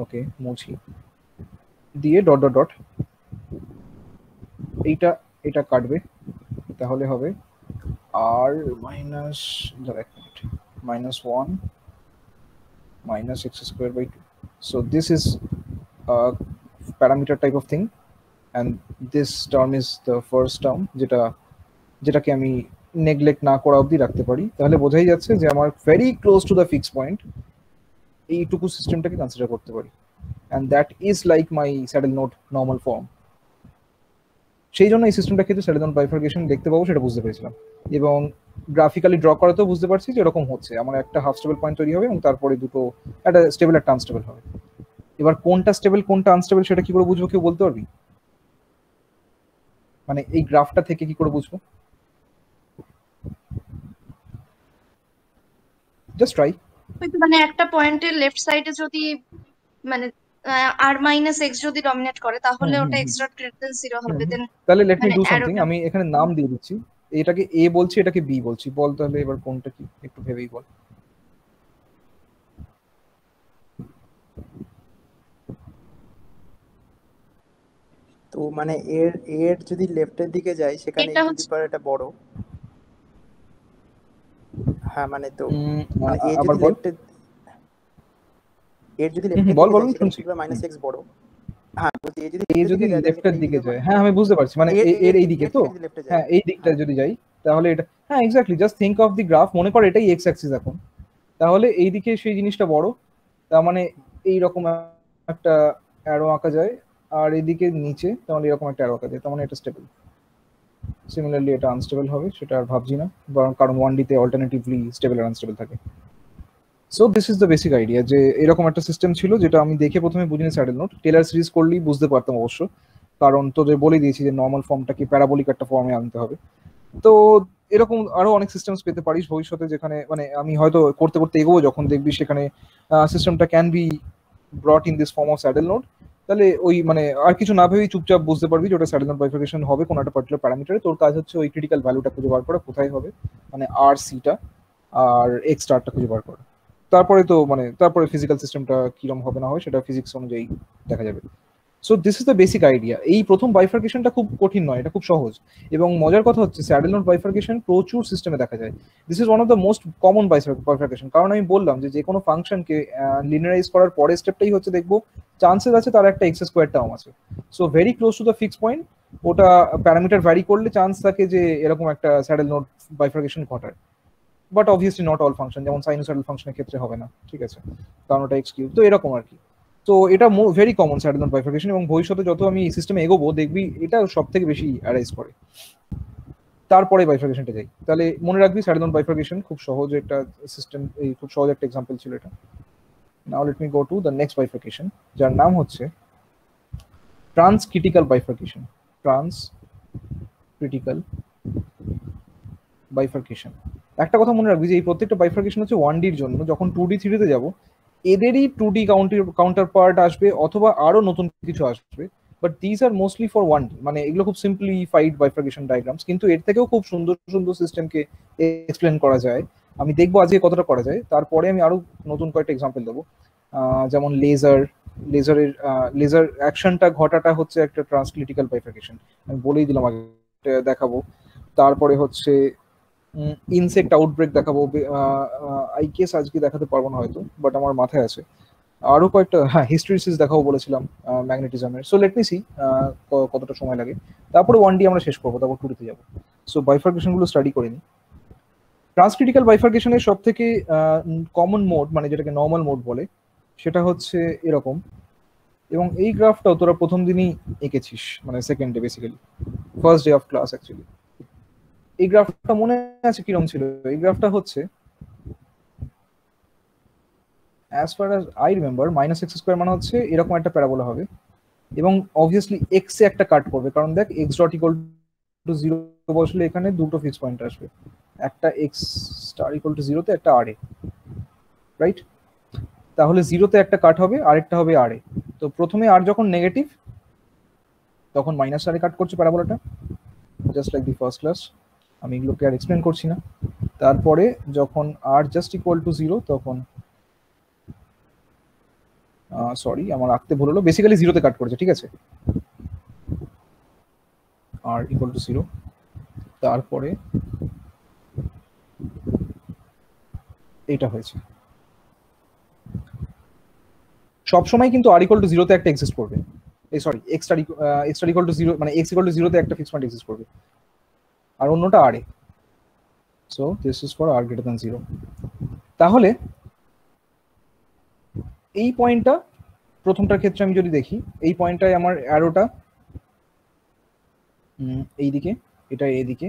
ওকে মুছি দিয়ে ডট ডট ডট, এইটা এটা কাটবে, তাহলে হবে আর minus minus 1 minus x square by 2. So this is a parameter type of thing, and this term is the first term যেটাকে আমি নেগলেক্ট না করা অবধি রাখতে পারি। তাহলে বোঝাই যাচ্ছে যে আমার very close to the fix point এইটুকু সিস্টেমটাকে কনসিডার করতে পারি, and that is like my saddle node normal form। সেই জন্য এই সিস্টেমটা ক্ষেত্রে স্যাডেল নোড বাইফার্কেশন দেখতে পাবো সেটা বুঝতে পেরেছিলাম, এবং গ্রাফিক্যালি ড্র করাতেও বুঝতে পারছি যে এরকম হচ্ছে, আমার একটা হাফ স্টেবল পয়েন্ট তৈরি হবে এবং তারপরে দুটো, একটা স্টেবল একটা আনস্টেবল হবে। এবার কোনটা স্টেবল কোনটা আনস্টেবল সেটা কি করে বুঝবো, কেউ বলতে পারবি? মানে এই গ্রাফটা থেকে কি করে বুঝবো? Just try. মানে একটা পয়েন্টের লেফট সাইডে যদি মানে আর মাইনাস এক্স যদি ডমিনেট করে তাহলে ওটা এক্স ডট গ্রেটার দেন 0 হবে। দেন তাহলে লেট মি মানে ডু সামথিং, অ্যারোটা আমি এখানে নাম দিয়ে দিচ্ছি, এটাকে এ বলছি এটাকে বি বলছি, বল তাহলে এবার কোনটা কি একটু ভেবেই বল। তো মানে এর যদি লেফটের দিকে যায় সেখানে এটা e টু দি হচ্ছে পাওয়ার এটা বড়। হ্যাঁ মানে তো মানে এ আবার যদি বল। লেফটের এর যদি লেফটের বল দিকে বল যায় সেখানে শুনছি। e to the minus x বড়। হ্যাঁ বলছি এ যদি এ লেফটের যদি দিকে যায় তাহলে লেফটের সেখানে e টু দিকে দি যায়, হ্যাঁ আমি বুঝতে পারছি, মানে এর এই দিকে এর তো, থেকে যদি লেফটে যায়। হ্যাঁ এই দিকটা হ্যাঁ যদি যাই তাহলে এটা, হ্যাঁ exactly, just think of the graph, মনে কর এটাই এক্স অ্যাক্সিস এখন, তাহলে এই দিকে সেই জিনিসটা বড়, তার মানে এইরকম একটা অ্যারো আঁকা যায়, আর এদিকে নিচে তাহলে এরকম একটা অ্যারো আঁকা যায়, তার মানে এটা স্টেবল। সিমিলারলি এটা আনস্টেবল হবে, সেটা আর ভাবছি না, কারণ 1D তে অল্টারনেটিভলি স্টেবল আর আনস্টেবল থাকে। So this is the basic idea, যে এরকম একটা সিস্টেম ছিল যেটা আমি দেখে প্রথমে বুঝিনি স্যাডেল নোট, টেলার সিরিজ করলেই বুঝতে পারতাম অবশ্য, কারণ তোদের বলে দিয়েছি যে নর্মাল ফর্মটাকে প্যারাবোলিক একটা ফর্মে আনতে হবে। তো এরকম আরো অনেক সিস্টেমস পেতে পারিস ভবিষ্যতে, যেখানে মানে আমি হয়তো করতে করতে এগোবো, যখন দেখবি সেখানে সিস্টেমটা can be ব্রট in this form of saddle note, তাহলে ওই মানে আর কিছু না ভেবেই চুপচাপ বুঝতে পারবি যে ওটা স্যাডেল নোট বাইফিকেশন হবে কোনো একটা পার্টিকুলার প্যারামিটারে। তোর কাজ হচ্ছে ওই ক্রিটিক্যাল ভ্যালুটা খুঁজে বার করা কোথায় হবে, মানে আর সিটা আর এক্স স্টারটা খুঁজে বার করা। তারপরে তো মানে তারপরে ফিজিক্যাল সিস্টেমটা কিরম হবে না হয় সেটা ফিজিক্স অনুযায়ী দেখা যাবে। So this is the basic idea. এই প্রথম বাইফার্কেশনটা খুব কঠিন নয়, এটা খুব সহজ। এবং মজার কথা হচ্ছে স্যাডেল নোট বাইফার্কেশন প্রচুর সিস্টেমে দেখা যায়। This is one of the most common bifurcation, কারণ আমি বললাম যে কোনো ফাংশনকে লিনিয়ারাইজ করার পরের স্টেপটাই হচ্ছে দেখবো চান্সেস আছে তার একটা এক্স স্কোয়ার টার্ম আছে, so very close to the fix point, ওটা প্যারামিটার ভ্যারি করলে চান্স থাকে যে এরকম একটা স্যাডেল নোট বাইফার্কেশন ঘটায়। But obviously not all function, যেমন সাইনোসয়েডাল ফাংশনের ক্ষেত্রে হবে না, ঠিক আছে, কারণ ওটা এক্স কিউব, তো এরকম আর কি। তো এটা very common saddle note bifurcation, এবং ভবিষ্যতে যত আমি এই সিস্টেমে এগোবো দেখবি এটা সব থেকে বেশি অ্যারাইজ করে। তারপরে বাইফার্কেশনটা যাই, তাহলে মনে রাখবি স্যাডেল নোট বাইফার্কেশন খুব সহজ একটা সিস্টেম, এই খুব সহজ একটা এক্সাম্পল ছিল এটা। Now let me go to the next bifurcation, যার নাম হচ্ছে trans critical bifurcation. Trans critical bifurcation. একটা কথা মনে রাখবি যে এই প্রত্যেকটা বাইফার্কেশন হচ্ছে 1D এর জন্য, যখন 2D 3D যাব এদেরই 2D কাউন্টার পার্ট আসবে অথবা আরো নতুন কিছু আসবে, but this are mostly for 1D, মানে এগুলো খুব সিম্পলিফাইড বাইফার্কেশন ডায়াগ্রামস, কিন্তু এর থেকেও খুব সুন্দর সুন্দর সিস্টেমকে এক্সপ্লেন করা যায়। আমি দেখবো আজকে কতটা করা যায়, তারপরে আমি আরো নতুন কয়েকটা এক্সাম্পল দেবো। যেমন লেজার অ্যাকশনটা ঘটাটা হচ্ছে একটা ট্রান্সক্রিটিক্যাল বাইফার্কেশন, আমি বলেই দিলাম আগে, দেখাবো। তারপরে হচ্ছে ইনসেক্ট আউটব্রেক দেখাবো, আই গেস আজকে দেখাতে পারবো না হয়তো, বাট আমার মাথায় আছে। আরো কয়েকটা, হ্যাঁ হিস্ট্রিসিস দেখাবো বলেছিলাম ম্যাগনেটিজমের। সো লেট মি সি কতটা সময় লাগে, তারপরে 1D আমরা শেষ করবো, তারপর 2D তে যাবো। সো বাইফার্কেশন গুলো স্টাডি করে নিই। ট্রান্সক্রিটিক্যাল বাইফার্কেশনের সব থেকে কমন মোড, মানে যেটাকে নর্মাল মোড বলে, সেটা হচ্ছে এরকম। এবং এই গ্রাফটাও তোরা প্রথম দিনই এঁকেছিস, মানে second day basically, first day of class actually. এই গ্রাফটা মনে আছে কিরকম ছিল? এই গ্রাফটা হচ্ছে as far as I remember minus x square মানে হচ্ছে এরকম একটা প্যারাবোলা হবে, এবং অবভিয়াসলি এক্স এ একটা কাট করবে, কারণ দেখ এক্স ডট ইকুয়াল টু 0 বসলে এখানে দুটো ফিক্স পয়েন্ট আসবে, একটা এক্স স্টার ইকুয়াল টু 0 তে, একটা আর এ, রাইট? তাহলে 0 তে একটা কাট হবে, আরেকটা হবে আর এ। তো প্রথমে আর যখন নেগেটিভ তখন মাইনাস আর এ কাট করছে প্যারাবোলাটা, just like the first class. আমি এগুলোকে আর এক্সপ্লেন করছি না। তারপরে যখন আর জাস্ট ইকুয়াল টু 0 তখন, সরি আমার আঁকতে ভুল হলো, বেসিক্যালি 0 তে কাট করেছে, ঠিক আছে, আর ইকুয়াল টু 0। তারপরে এটা হয়েছে। সবসময় কিন্তু আর ইকুয়াল টু 0 তে একটা এক্সিস্ট করবে, এই sorry x star equal to 0, মানে এক্স ইকুয়াল টু 0 তে একটা ফিক্স পয়েন্ট এক্সিস্ট করবে, আর অন্যটা আর এ। So this is for r greater than 0। তাহলে এই পয়েন্টটা প্রথমটার ক্ষেত্রে আমি যদি দেখি, এই পয়েন্টটায় আমার অ্যারোটা এইদিকে, এটা এদিকে,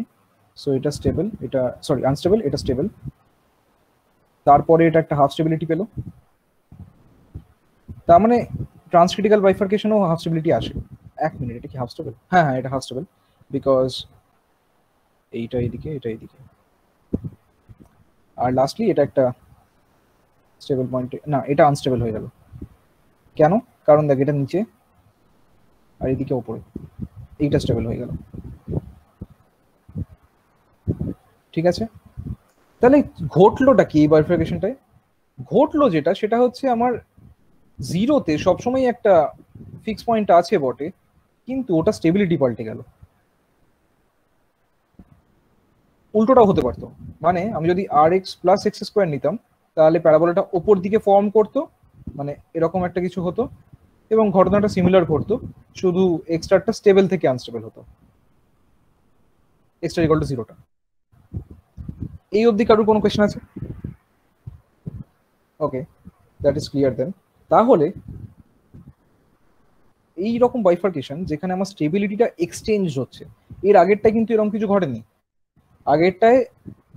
সো এটা স্টেবল, এটা সরি আনস্টেবল, এটা স্টেবল। তারপরে এটা একটা হাফ স্টেবিলিটি পেলো, তার মানে ট্রান্সক্রিটিক্যাল বাইফার্কেশনও হাফ স্টেবিলিটি আসে। এক মিনিট, এটা কি হাফ স্টেবল? হ্যাঁ হ্যাঁ এটা হাফ স্টেবল, বিকজ এইটা এইদিকে, এটা এইদিকে, আর লাস্টলি এটা একটা স্টেবল পয়েন্টে না, এটা আনস্টেবল হয়ে গেল। কেন? কারণ দেখ এটা নিচে আর এদিকে উপরে, এইটা স্টেবল হয়ে গেল। ঠিক আছে, তাহলে ঘটলোটা কি এই বাইফার্কেশনটায়? ঘটলো যেটা, সেটা হচ্ছে আমার জিরোতে সবসময় একটা ফিক্স পয়েন্ট আছে বটে, কিন্তু ওটা স্টেবিলিটি পাল্টে গেল। উল্টোটাও হতে পারতো, মানে আমি যদি আর এক্স প্লাস এক্স স্কোয়ার নিতাম তাহলে প্যারাবোলাটা ওপর দিকে ফর্ম করতো, মানে এরকম একটা কিছু হতো, এবং ঘটনাটা সিমিলার ঘটতো, শুধু এক্সট্রাটা স্টেবল থেকে আনস্টেবল হতো, এক্সট্রা ইকুয়াল টু জিরোটা। এই অবধি কারোর কোনো কোয়েশ্চেন আছে? ওকে, দ্যাট ইজ ক্লিয়ার দেন। তাহলে এই রকম বাইফার্কেশন যেখানে আমার স্টেবিলিটিটা এক্সচেঞ্জ হচ্ছে, এর আগেরটা কিন্তু এরকম কিছু ঘটেনি। আগেরটায়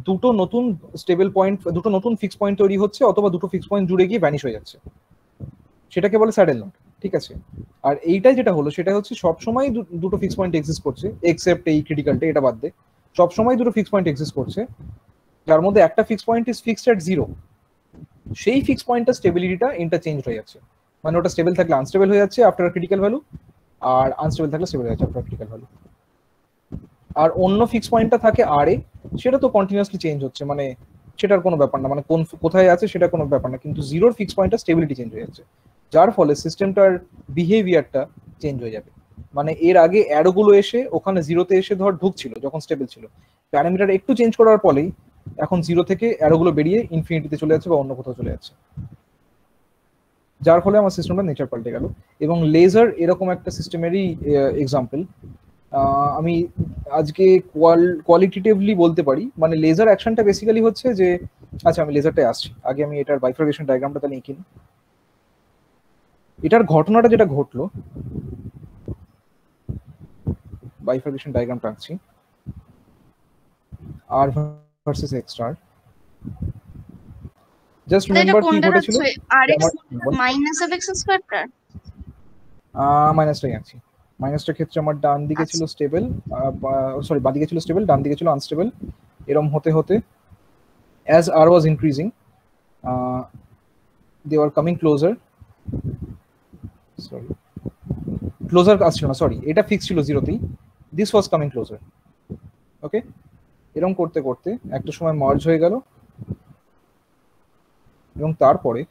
দুটো নতুন স্টেবল পয়েন্ট, দুটো নতুন ফিক্স পয়েন্ট তৈরি হচ্ছে, অথবা দুটো ফিক্স পয়েন্ট জুড়ে গিয়ে ভ্যানিশ হয়ে যাচ্ছে, সেটাকে বলে স্যাডেল নোড। ঠিক আছে, আর এইটাই যেটা হলো সেটা হচ্ছে সবসময় দুটো ফিক্স পয়েন্ট এক্সিস্ট করছে, এক্সেপ্ট এই ক্রিটিক্যালটা, এটা বাদ দে সবসময় দুটো ফিক্স পয়েন্ট এক্সিস্ট করছে, যার মধ্যে একটা fix point is fixed at zero. সেই ফিক্স পয়েন্টটা স্টেবিলিটিটা ইন্টারচেঞ্জ হয়ে যাচ্ছে, মানে ওটা স্টেবল থাকলে আনস্টেবল হয়ে যাচ্ছে আফটার ক্রিটিক্যাল ভ্যালু, আর আনস্টেবল থাকলে স্টেবল হয়ে যাচ্ছে আফটার ক্রিটিক্যাল ভ্যালু। আর অন্য ফিক্স পয়েন্টটা থাকে আর এ, সেটা তো কন্টিনিউয়াসলি চেঞ্জ হচ্ছে, মানে সেটার কোনো ব্যাপার না, মানে কোন কোথায় আছে সেটা কোনো ব্যাপার না, কিন্তু জিরোর ফিক্স পয়েন্টটা স্টেবিলিটি চেঞ্জ হয়ে যাচ্ছে, যার ফলে সিস্টেমটার বিহেভিয়ারটা চেঞ্জ হয়ে যাবে। মানে এর আগে অ্যারোগুলো এসে ওখানে জিরোতে এসে ধর ঢুকছিল যখন স্টেবল ছিল, প্যারামিটার একটু চেঞ্জ করার ফলেই এখন জিরো থেকে অ্যারোগুলো বেরিয়ে ইনফিনিটিতে চলে যাচ্ছে বা অন্য কোথাও চলে যাচ্ছে, যার ফলে আমার সিস্টেমটা নেচার পাল্টে গেল। এবং লেজার এরকম একটা সিস্টেমেরই এক্সাম্পল। আমি আজকে কোয়ালিটেটিভলি বলতে পারি, মানে লেজার অ্যাকশনটা বেসিক্যালি হচ্ছে যে, আচ্ছা আমি লেজারটায় আসছি, আগে আমি এটার বাইফার্কেশন ডায়াগ্রামটা তাহলে এঁকে নিই। এটার ঘটনাটা যেটা ঘটলো, বাইফার্কেশন ডায়াগ্রামটা আঁকছি, r versus x star. Just remember কি ঘটেছিল, মাইনাস অফ এক্স স্কয়ারটা মাইনাসটাই আঁকছি। মাইনাসটার ক্ষেত্রে আমার ডান দিকে ছিল স্টেবল, সরি বাঁ দিকে ছিল স্টেবল, ডান দিকে ছিল আনস্টেবল। এরম হতে হতে as r was increasing, they were coming closer, sorry closer আসছিল না, সরি এটা ফিক্স ছিল জিরোতেই, this was coming closer, ওকে। এরকম করতে করতে একটা সময় মার্জ হয়ে গেল, এবং তারপরে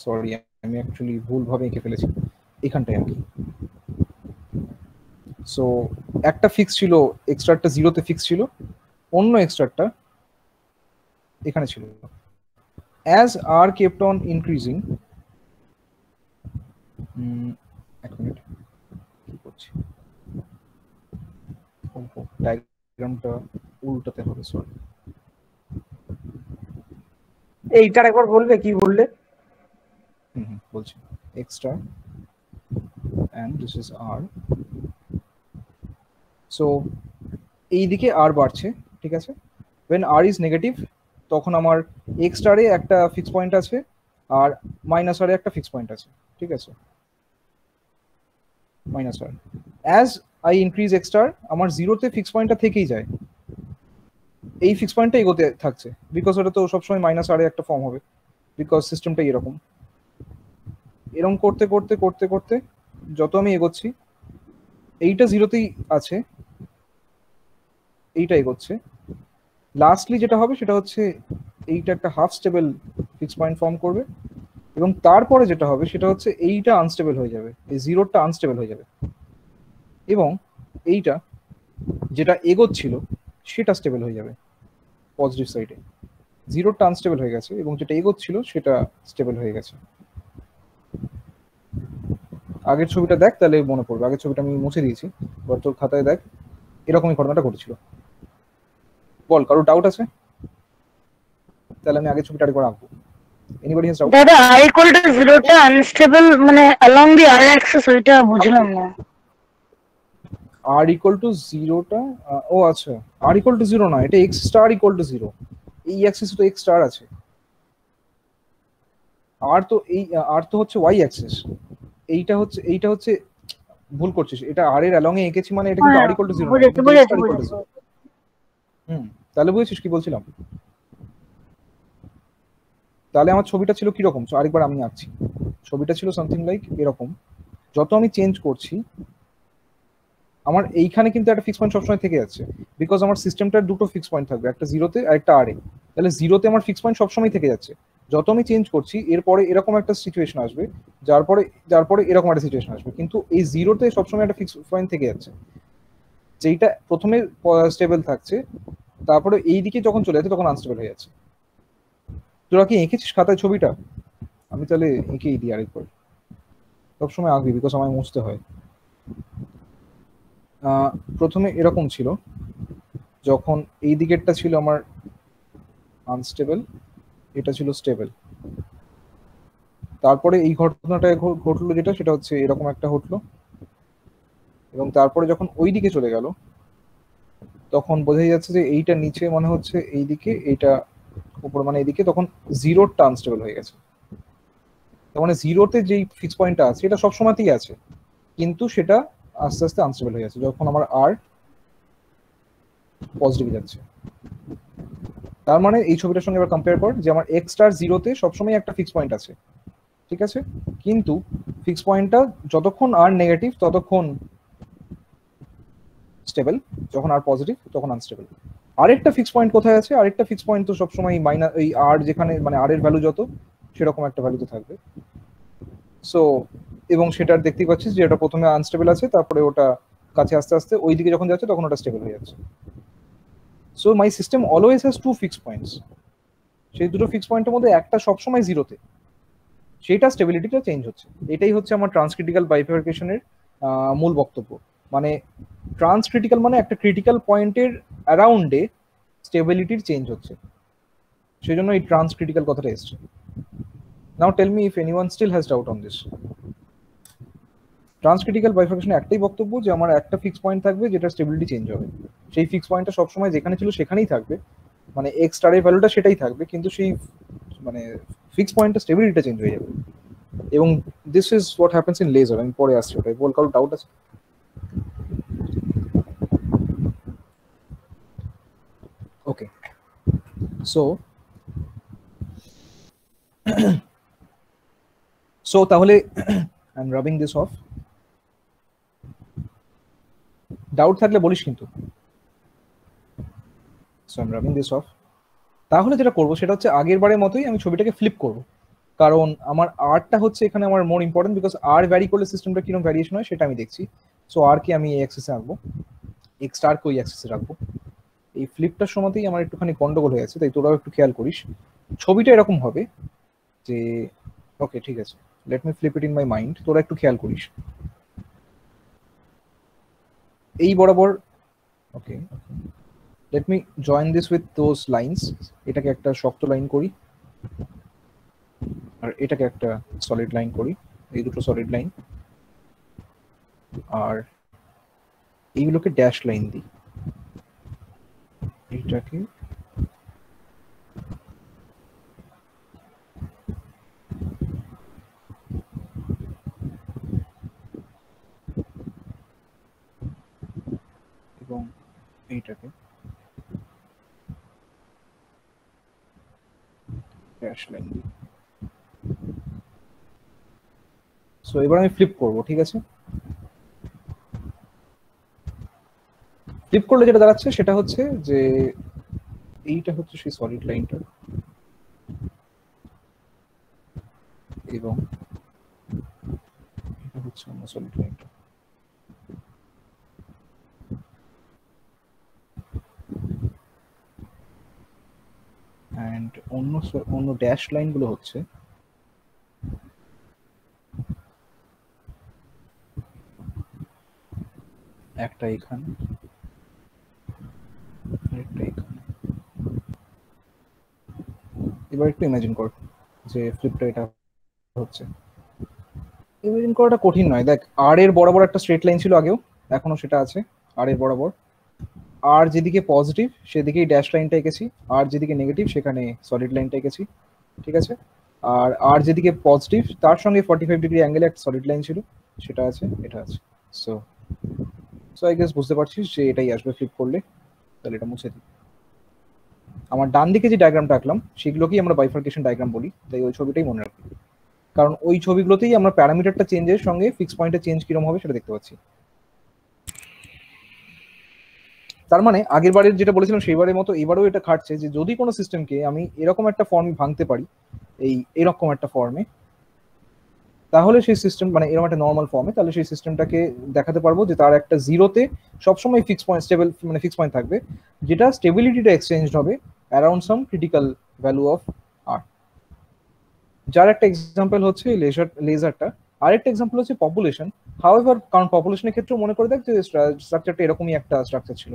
সরি আমি অ্যাকচুয়ালি ভুলভাবে এঁকে ফেলেছি, এখানটায় আর কি। সো একটা ফিক্স ছিল, এক্সট্রাটা জিরোতে ফিক্স ছিল, অন্য এক্সট্রাটা এখানে ছিল। as r kept on increasing, এক মিনিট কি করছি, ডায়াগ্রামটা উল্টাতে হবে, সরি। এইটার একবার বলবে কি বললে? বলছি extra and this is r, so এইদিকে r বাড়ছে, ঠিক আছে। when r is negative তখন আমার x স্টারে একটা ফিক্স পয়েন্ট আছে আর মাইনাস r এ একটা ফিক্স পয়েন্ট আছে, ঠিক আছে, minus r। as I increase x star আমার জিরোতে ফিক্স পয়েন্টটা থেকেই যায়, এই ফিক্স পয়েন্টটা এগোতে থাকছে, বিকজ ওটা তো সবসময় মাইনাস r এ একটা ফর্ম হবে, বিকজ সিস্টেমটা এরকম। এরকম করতে করতে করতে করতে যত আমি এগোচ্ছি, এইটা জিরোতেই আছে, এইটা এগোচ্ছে, লাস্টলি যেটা হবে সেটা হচ্ছে এইটা একটা half stable fix point form করবে, এবং তারপরে যেটা হবে সেটা হচ্ছে এইটা আনস্টেবল হয়ে যাবে, এই জিরোটা আনস্টেবল হয়ে যাবে, এবং এইটা যেটা এগোচ্ছিল সেটা স্টেবল হয়ে যাবে পজিটিভ সাইডে। জিরোটা আনস্টেবল হয়ে গেছে এবং যেটা এগোচ্ছিল সেটা স্টেবল হয়ে গেছে। আগের ছবিটা দেখ তাহলে মনে পড়বে, আগের ছবিটা আমি মুছে দিয়েছি, এবার তোর খাতায় দেখ, এরকমই ঘটনাটা ঘটেছিল। বল, কারো ডাউট আছে? তাহলে আমি আগের ছবিটা আরেকবার আঁকবো। Anybody has doubt? দাদা r equal to 0 টা আনস্টেবল, মানে along the r axis, ওইটা বুঝলাম না। r equal to 0 টা, ও আচ্ছা, r equal to 0 না, এটা x star equal to 0, এই অ্যাক্সিসে তো x স্টার আছে, r তো এই r তো হচ্ছে y অ্যাক্সিস, এইটা হচ্ছে ভুল করছিস, এটা r এর along এ এঁকেছি, মানে এটা কিন্তু r equal to 0 বুঝেছি। তাহলে বুঝেছিস কি বলছিলাম? তাহলে আমার ছবিটা ছিল কিরকম, আরেকবার আমি আঁকছি। ছবিটা ছিল সামথিং লাইক এরকম। যত আমি চেঞ্জ করছি আমার এইখানে কিন্তু একটা ফিক্স পয়েন্ট সবসময় থেকে যাচ্ছে, বিকজ আমার সিস্টেমটার দুটো ফিক্স পয়েন্ট থাকবে, একটা জিরোতে আর একটা আরে। তাহলে জিরোতে আমার ফিক্স পয়েন্ট সবসময় থেকে যাচ্ছে। যত আমি চেঞ্জ করছি এরপরে এরকম একটা সিচুয়েশন আসবে, যার পরে এরকম একটা সিচুয়েশন আসবে, কিন্তু এই জিরোতে সবসময় একটা ফিক্স পয়েন্ট থেকে যাচ্ছে, যেইটা প্রথমে স্টেবল থাকছে, তারপরে এই দিকে যখন চলে যাচ্ছে তখন আনস্টেবল হয়ে যাচ্ছে। তোরা কি এঁকেছিস খাতায় ছবিটা? আমি তাহলে এঁকেই দিই আরেকবার, সবসময় আঁকবি বিকজ আমায় মুছতে হয়। প্রথমে এরকম ছিল, যখন এই দিকেরটা ছিল আমার আনস্টেবল, এটা ছিল স্টেবল। তারপরে এই ঘটনাটা ঘটলো যেটা, সেটা হচ্ছে এরকম একটা ঘটলো, এবং তারপরে যখন ওই দিকে চলে গেল তখন বোঝাই যাচ্ছে যে এইটা নিচে মনে হচ্ছে এই দিকে, এইটা উপর মানে এইদিকে, তখন জিরোটা আনস্টেবল হয়ে গেছে। তার মানে জিরোতে যেই ফিক্স পয়েন্টটা আছে এটা সবসময়তেই আছে, কিন্তু সেটা আস্তে আস্তে আনস্টেবল হয়ে যাচ্ছে যখন আমার আর পজিটিভে যাচ্ছে। তার মানে এই ছবিটার সঙ্গে এবার কম্পেয়ার কর, যে আমার এক্স স্টার জিরোতে সবসময় একটা ফিক্স পয়েন্ট আছে, ঠিক আছে, কিন্তু ফিক্স পয়েন্টটা যতক্ষণ আর নেগেটিভ ততক্ষণ স্টেবল, যখন আর পজিটিভ তখন আনস্টেবল। আরেকটা ফিক্স পয়েন্ট কোথায় আছে? আরেকটা ফিক্স পয়েন্ট তো সবসময় মাইনাস, এই আর যেখানে মানে আর এর ভ্যালু যত সেরকম একটা ভ্যালুতে থাকবে। সো এবং সেটার দেখতেই পাচ্ছিস যে এটা প্রথমে আনস্টেবল আছে, তারপরে ওটা কাছে আস্তে আস্তে ওই দিকে যখন যাচ্ছে তখন ওটা স্টেবল হয়ে যাচ্ছে। So my system always has to fix points. সেই দুটো ফিক্স পয়েন্টের মধ্যে একটা সবসময় জিরোতে, সেইটা স্টেবিলিটিটা চেঞ্জ হচ্ছে। এটাই হচ্ছে আমার ট্রান্সক্রিটিক্যাল বাইফার্কেশনের মূল বক্তব্য। মানে ট্রান্সক্রিটিক্যাল মানে একটা ক্রিটিক্যাল পয়েন্টের অ্যারাউন্ডে স্টেবিলিটির চেঞ্জ হচ্ছে, সেই জন্য এই ট্রান্সক্রিটিক্যাল কথাটা এসছে। Now tell me if anyone still has doubt on this. Transcritical বাইফার্কেশনে একটাই বক্তব্য, যে আমার একটা ফিক্স পয়েন্ট থাকবে যেটা স্টেবিলিটি চেঞ্জ হবে, সেই ফিক্স পয়েন্টটা সবসময় যেখানে ছিল সেখানেই থাকবে, মানে এক্স স্টারের ভ্যালুটা সেটাই থাকবে, কিন্তু সেই মানে ফিক্স পয়েন্টটা স্টেবিলিটিটা চেঞ্জ হয়ে যাবে। এবং this is what happens in laser. আমি পরে আসছি ওটাই, বল কারো ডাউট আছে? ওকে, সো তাহলে I am rubbing this off. Doubt থাকলে বলিস কিন্তু। So I am rubbing this off. তাহলে যেটা করবো সেটা হচ্ছে আগের বারের মতোই আমি ছবিটাকে ফ্লিপ করব, কারণ আমার আরটা হচ্ছে এখানে আমার more important, because r vary করলে সিস্টেমটা কিরকম ভ্যারিয়েশন হয় সেটা আমি দেখছি। সো আর কি আমি এই অ্যাক্সেসে আঁকবো, এক্স স্টারকে ওই অ্যাক্সেসে রাখবো। এই ফ্লিপটার সময়তেই আমার একটুখানি গন্ডগোল হয়ে আছে, তাই তোরাও একটু খেয়াল করিস। ছবিটা এরকম হবে যে, ওকে ঠিক আছে, let me flip it in my mind, তোরা একটু খেয়াল করিস এই বরাবর। Okay, let me join this with those lines. এটাকে একটা শক্ত লাইন করি, আর এটাকে একটা সলিড লাইন করি, এই দুটো সলিড লাইন, আর এইগুলোকে ড্যাশ লাইন দিই। এইটাকে এবং এইটাকে ড্যাশ লাইন দিই। সো এবার আমি ফ্লিপ করব, ঠিক আছে। ফ্লিপ করলে যেটা দাঁড়াচ্ছে সেটা হচ্ছে যে এইটা হচ্ছে সেই সলিড লাইনটা, এবং এটা হচ্ছে অন্য সলিড লাইনটা। অ্যান্ড অন্য ড্যাশ লাইনগুলো হচ্ছে একটা এখানে, একটা এখানে। এবার একটু ইমাজিন কর যে ফ্লিপটা এটা হচ্ছে। ইমাজিন করাটা কঠিন নয়, দেখ আর এর বরাবর একটা স্ট্রেট লাইন ছিল আগেও, এখনো সেটা আছে। আর এর বরাবর আর যেদিকে পজিটিভ সেদিকেই ড্যাশ লাইনটা এঁকেছি, আর যেদিকে নেগেটিভ সেখানে সলিড লাইনটা এঁকেছি, ঠিক আছে। আর যেদিকে পজিটিভ তার সঙ্গে 45 ডিগ্রি অ্যাঙ্গেলে একটা সলিড লাইন ছিল, সেটা আছে, এটা আছে। সো আই গেস বুঝতে পারছিস যে এটাই আসবে ফ্লিপ করলে। তাহলে এটা মুছে দিই। আমার ডান দিকে যে ডায়াগ্রামটা আঁকলাম সেগুলোকেই আমরা বাইফার্কেশন ডায়াগ্রাম বলি, তাই ওই ছবিটাই মনে রাখি, কারণ ওই ছবিগুলোতেই আমরা প্যারামিটারটা চেঞ্জের সঙ্গে ফিক্স পয়েন্টের চেঞ্জ কিরকম হবে সেটা দেখতে পাচ্ছি। তার মানে আগের বারের যেটা বলেছিলাম সেইবারের মতো এবারেও এটা খাটছে যে যদি কোনো সিস্টেমকে আমি এরকম একটা ফর্মে ভাঙতে পারি, এরকম একটা ফর্মে, তাহলে সেই সিস্টেম মানে এরকম একটা নর্মাল ফর্মে, তাহলে সেই সিস্টেমটাকে দেখাতে পারবো যে তার একটা জিরোতে সবসময় ফিক্স পয়েন্ট স্টেবল মানে ফিক্স পয়েন্ট থাকবে, যেটা স্টেবিলিটিটা এক্সচেঞ্জ হবে around some critical value of r. যার একটা এক্সাম্পল হচ্ছে লেজারটা, আরেকটা এক্সাম্পল হচ্ছে পপুলেশন। হাউএভার, কারণ পপুলেশনের ক্ষেত্রে মনে করে দেখ যে স্ট্রাকচারটা এরকমই একটা স্ট্রাকচার ছিল।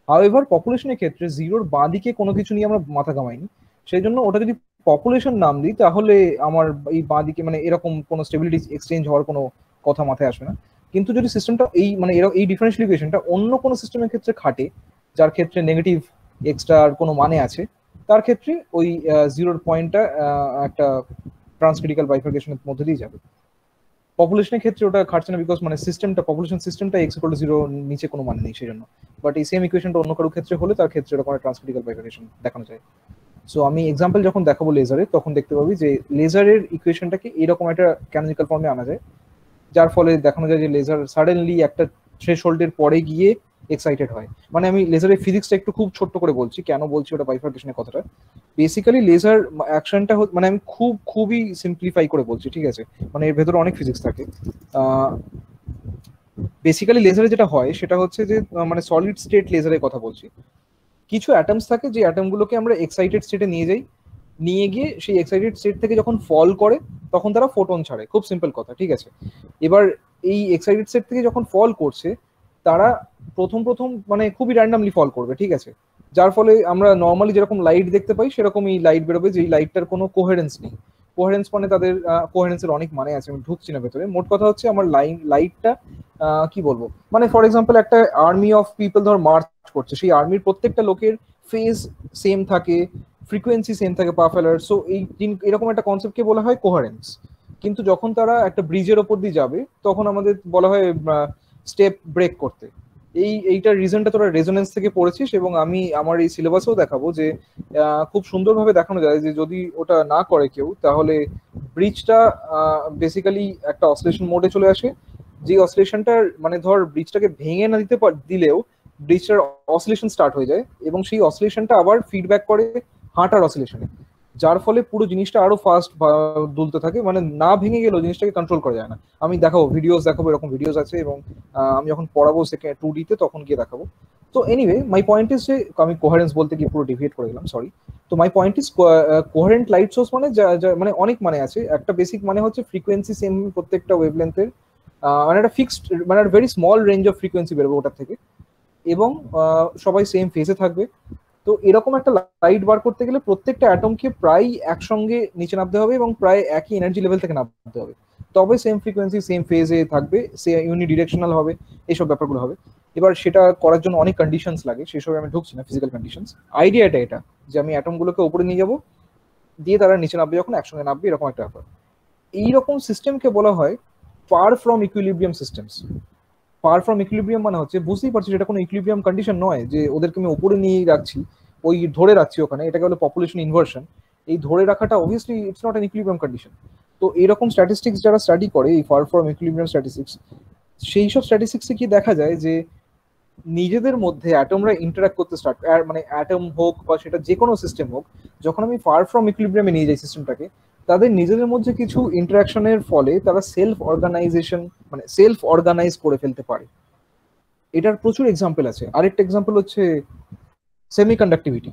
হাউএভার পপুলেশনের ক্ষেত্রে জিরোর বাঁ দিকে কোনো কিছু নিয়ে আমরা মাথা ঘামাইনি, সেই জন্য ওটা যদি পপুলেশন নাম দিই তাহলে আমার এই বাঁ দিকে মানে এরকম কোনো স্টেবিলিটি এক্সচেঞ্জ হওয়ার কোনো কথা মাথায় আসবে না। কিন্তু যদি সিস্টেমটা এই মানে এই ডিফারেন্সিয়াল ইকুয়েশনটা অন্য কোনো সিস্টেমের ক্ষেত্রে খাটে, যার ক্ষেত্রে নেগেটিভ এক্সটার কোনো মানে আছে, তার ক্ষেত্রে ওই জিরোর পয়েন্টটা একটা ট্রান্সক্রিটিক্যাল বাইফার্কেশনের মধ্যে দিয়ে যাবে। পপুলেশনের ক্ষেত্রে ওটা খাটছে না, বিকজ মানে সিস্টেমটা পপুলেশন সিস্টেমটা এক্স ইকুয়াল টু 0 নিচে কোনো মানে নেই সেই জন্য। বাট এই সেম ইকুয়েশনটা অন্য কারো ক্ষেত্রে হলে তার ক্ষেত্রে এরকম একটা ট্রান্সক্রিটিক্যাল বাইফার্কেশন দেখানো যায়। সো আমি এক্সাম্পল যখন দেখাবো লেজারে, তখন দেখতে পাবি যে লেজারের ইকুয়েশনটাকে এরকম একটা ক্যানোনিক্যাল ফর্মে আনা যায়, যার ফলে দেখানো যায় যে লেজার সাডেনলি একটা থ্রেশহোল্ডের পরে গিয়ে এক্সাইটেড হয়। মানে আমি লেজারের ফিজিক্সটা একটু খুব ছোট্ট করে বলছি, কেন বলছি ওটা বাইফার্কেশনের কথাটা। বেসিক্যালি লেজার অ্যাকশনটা মানে আমি খুবই সিম্পলিফাই করে বলছি, ঠিক আছে, মানে এর ভেতরে অনেক ফিজিক্স থাকে। বেসিক্যালি লেজারে যেটা হয় সেটা হচ্ছে যে মানে সলিড স্টেট লেজারের কথা বলছি। কিছু অ্যাটমস থাকে যে অ্যাটমগুলোকে আমরা এক্সাইটেড স্টেটে নিয়ে গিয়ে সেই এক্সাইটেড স্টেট থেকে যখন ফল করে তখন তারা ফোটন ছাড়ে, খুব সিম্পল কথা, ঠিক আছে। এবার এই এক্সাইটেড স্টেট থেকে যখন ফল করছে তারা প্রথম মানে খুবই র্যান্ডামলি ফল করবে, ঠিক আছে, যার ফলে আমরা নর্মালি যেরকম লাইট দেখতে পাই সেরকমই লাইট বেরোবে, যে লাইটটার কোনো কোহেরেন্স নেই। কোহেরেন্স মানে তাদের কোহেরেন্সের অনেক মানে আছে, আমি ঢুকছি না ভেতরে। মোট কথা হচ্ছে আমার লাইটটা কি বলবো, মানে ফর এক্সাম্পল একটা আর্মি অফ পিপল ধর মার্চ করছে, সেই আর্মির প্রত্যেকটা লোকের ফেজ সেম থাকে, ফ্রিকোয়েন্সি সেম থাকে পা ফেলার। সো এরকম একটা কনসেপ্টকে বলা হয় কোহারেন্স। কিন্তু যখন তারা একটা ব্রিজের ওপর দিয়ে যাবে তখন আমাদের বলা হয় স্টেপ ব্রেক করতে। এইটার রিজনটা তোরা রেজোনেন্স থেকে পড়েছিস, এবং আমি আমার এই সিলেবাসেও দেখাবো যে খুব সুন্দরভাবে দেখানো যায় যে যদি ওটা না করে কেউ তাহলে ব্রিজটা বেসিক্যালি একটা অসিলেশন মোডে চলে আসে, যে অসিলেশনটার মানে ধর ব্রিজটাকে ভেঙে না দিলেও ব্রিজটার অসিলেশন স্টার্ট হয়ে যায়, এবং সেই অসিলেশনটা আবার ফিডব্যাক করে হাঁটার অসিলেশনে, যার ফলে পুরো জিনিসটা আরো ফাস্ট দুলতে থাকে, মানে না ভেঙে গেলেও জিনিসটাকে কন্ট্রোল করা যায় না। আমি দেখাবো ভিডিওস দেখাবো, এরকম ভিডিওস আছে, এবং আমি যখন পড়াবো 2D তে তখন গিয়ে দেখাবো। তো এনিওয়ে মাই পয়েন্ট ইজ যে আমি কোহারেন্স বলতে গিয়ে পুরো ডিভিয়েট করে গেলাম, সরি। তো my point is কোহারেন্ট light source মানে মানে অনেক মানে আছে। একটা বেসিক মানে হচ্ছে ফ্রিকোয়েন্সি সেম প্রত্যেকটা ওয়েভলেন্থের, মানে একটা ফিক্সড মানে একটা very small range of frequency বেরোবে ওটার থেকে, এবং সবাই সেম ফেজে থাকবে। তো এরকম একটা লাইট বার করতে গেলে প্রত্যেকটা অ্যাটমকে প্রায় একসঙ্গে নিচে নামতে হবে এবং প্রায় একই এনার্জি লেভেল থেকে নামতে হবে, তবে সেম ফ্রিকোয়েন্সি সেম ফেজে থাকবে, সে ইউনিডিরেকশনাল হবে, এইসব ব্যাপারগুলো হবে। এবার সেটা করার জন্য অনেক কন্ডিশনস লাগে, সেসব আমি ঢুকছি না, ফিজিক্যাল কন্ডিশনস। আইডিয়াটা এটা যে আমি অ্যাটমগুলোকে উপরে নিয়ে যাবো, দিয়ে তারা নিচে নামবে, যখন একসঙ্গে নামবে, এরকম একটা ব্যাপার। এইরকম সিস্টেমকে বলা হয় fur from equilibrium systems. Fur from equilibrium মানে হচ্ছে, বুঝতেই পারছি এটা কোনো ইকুইলিব্রিয়াম কন্ডিশন নয় যে ওদেরকে আমি উপরে নিয়ে রাখছি, ওই ধরে রাখছি ওখানে, এটাকে বলে পপুলেশন ইনভার্সন। এই ধরে রাখাটা obviously it's not an equilibrium condition. তো এরকম স্ট্যাটিস্টিক্স যারা স্টাডি করে, এই ফার ফ্রম ইকুইলিব্রিয়াম স্ট্যাটিস্টিক্স, সেই সব স্ট্যাটিস্টিক্সে কি দেখা যায় যে নিজেদের মধ্যে অ্যাটমরা ইন্টারঅ্যাক্ট করতে স্টার্ট, মানে অ্যাটম হোক বা সেটা যে কোনো সিস্টেম হোক, যখন আমি ফার ফ্রম ইকুইলিব্রিয়ামে নিয়ে যাই সিস্টেমটাকে, তাদের নিজেদের মধ্যে কিছু ইন্টারাকশনের ফলে তারা সেলফ অর্গানাইজ করে ফেলতে পারে। এটার প্রচুর এক্সাম্পল আছে। আরেকটা এক্সাম্পল হচ্ছে সেমিকন্ডাক্টিভিটি।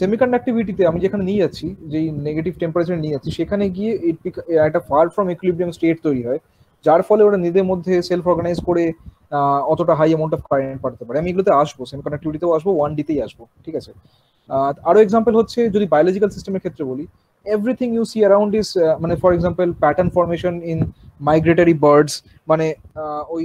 সেমিকন্ডাক্টিভিটিতে আমি যেখানে নিয়ে যাচ্ছি, যেই নেগেটিভ টেম্পারেচার নিয়ে যাচ্ছি, সেখানে গিয়ে একটা ফার ফ্রম ইকুইলিব্রিয়াম স্টেট তৈরি হয়, যার ফলে ওরা নিজেদের মধ্যে সেলফ অর্গানাইজ করে অতটা হাই অ্যামাউন্ট অফ কারেন্ট পাঠাতে পারে। আমি এগুলোতে আসবো, সেমিকন্ডাক্টিভিটিতেও আসবো, 1D তেই আসবো, ঠিক আছে। আরো এক্সাম্পল হচ্ছে যদি বায়োলজিক্যাল সিস্টেমের ক্ষেত্রে বলি, everything you see around is মানে for example pattern formation in migratory birds, মানে ওই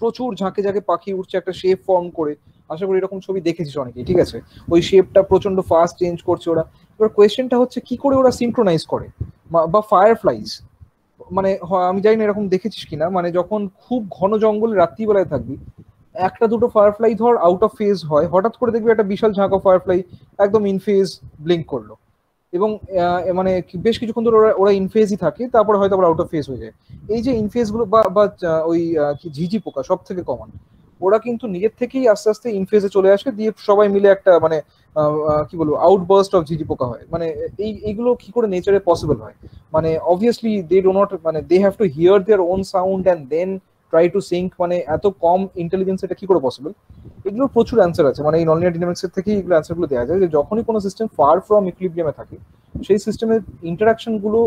প্রচুর ঝাঁকে ঝাঁকে পাখি উঠছে একটা শেপ ফর্ম করে, আশা করি এরকম ছবি দেখেছিস অনেকেই, ঠিক আছে। ওই শেপটা প্রচন্ড ফাস্ট চেঞ্জ করছে ওরা। এবার কোয়েশ্চেনটা হচ্ছে কি করে ওরা সিনক্রোনাইজ করে, বা ফায়ারফ্লাইজ, মানে আমি জানি না এরকম দেখেছিস কিনা, মানে যখন খুব ঘন জঙ্গলে রাত্রিবেলায় থাকবি, একটা দুটো ফায়ারফ্লাই ধর আউট অফ ফেজ হয়, হঠাৎ করে দেখবি একটা বিশাল ঝাঁক অফ ফায়ারফ্লাই একদম ইন ফেজ ব্লিঙ্ক করলো, এবং মানে বেশ কিছুক্ষণ ধরে ওরা ওরা ইনফেজই থাকে, তারপরে হয়তো আবার আউট অফ ফেজ হয়ে যায়। এই যে ইনফেজ গুলো বা ওই কি ঝিঝি পোকা সব থেকে কমন, ওরা কিন্তু নিজের থেকেই আস্তে আস্তে ইনফেজে চলে আসে, দিয়ে সবাই মিলে একটা মানে কি বলবো আউটবার্স্ট অফ ঝিঝি পোকা হয়। মানে এইগুলো কি করে নেচারে পসিবল হয়? মানে অবভিয়াসলি দে ডো নট, মানে they have to hear their own sound and then try to sync. মানে এত কম ইন্টেলিজেন্স এটা কি করে পসিবল? এগুলোর প্রচুর অ্যান্সার আছে, মানে এই ননলিনিয়ার ডাইনামিক্স এর থেকেই এগুলো অ্যান্সার গুলো দেওয়া যায় যে যখনই কোনো সিস্টেম ফার ফ্রম ইকুইলিব্রিয়ামে থাকে, সেই সিস্টেমের ইন্টারাকশন গুলো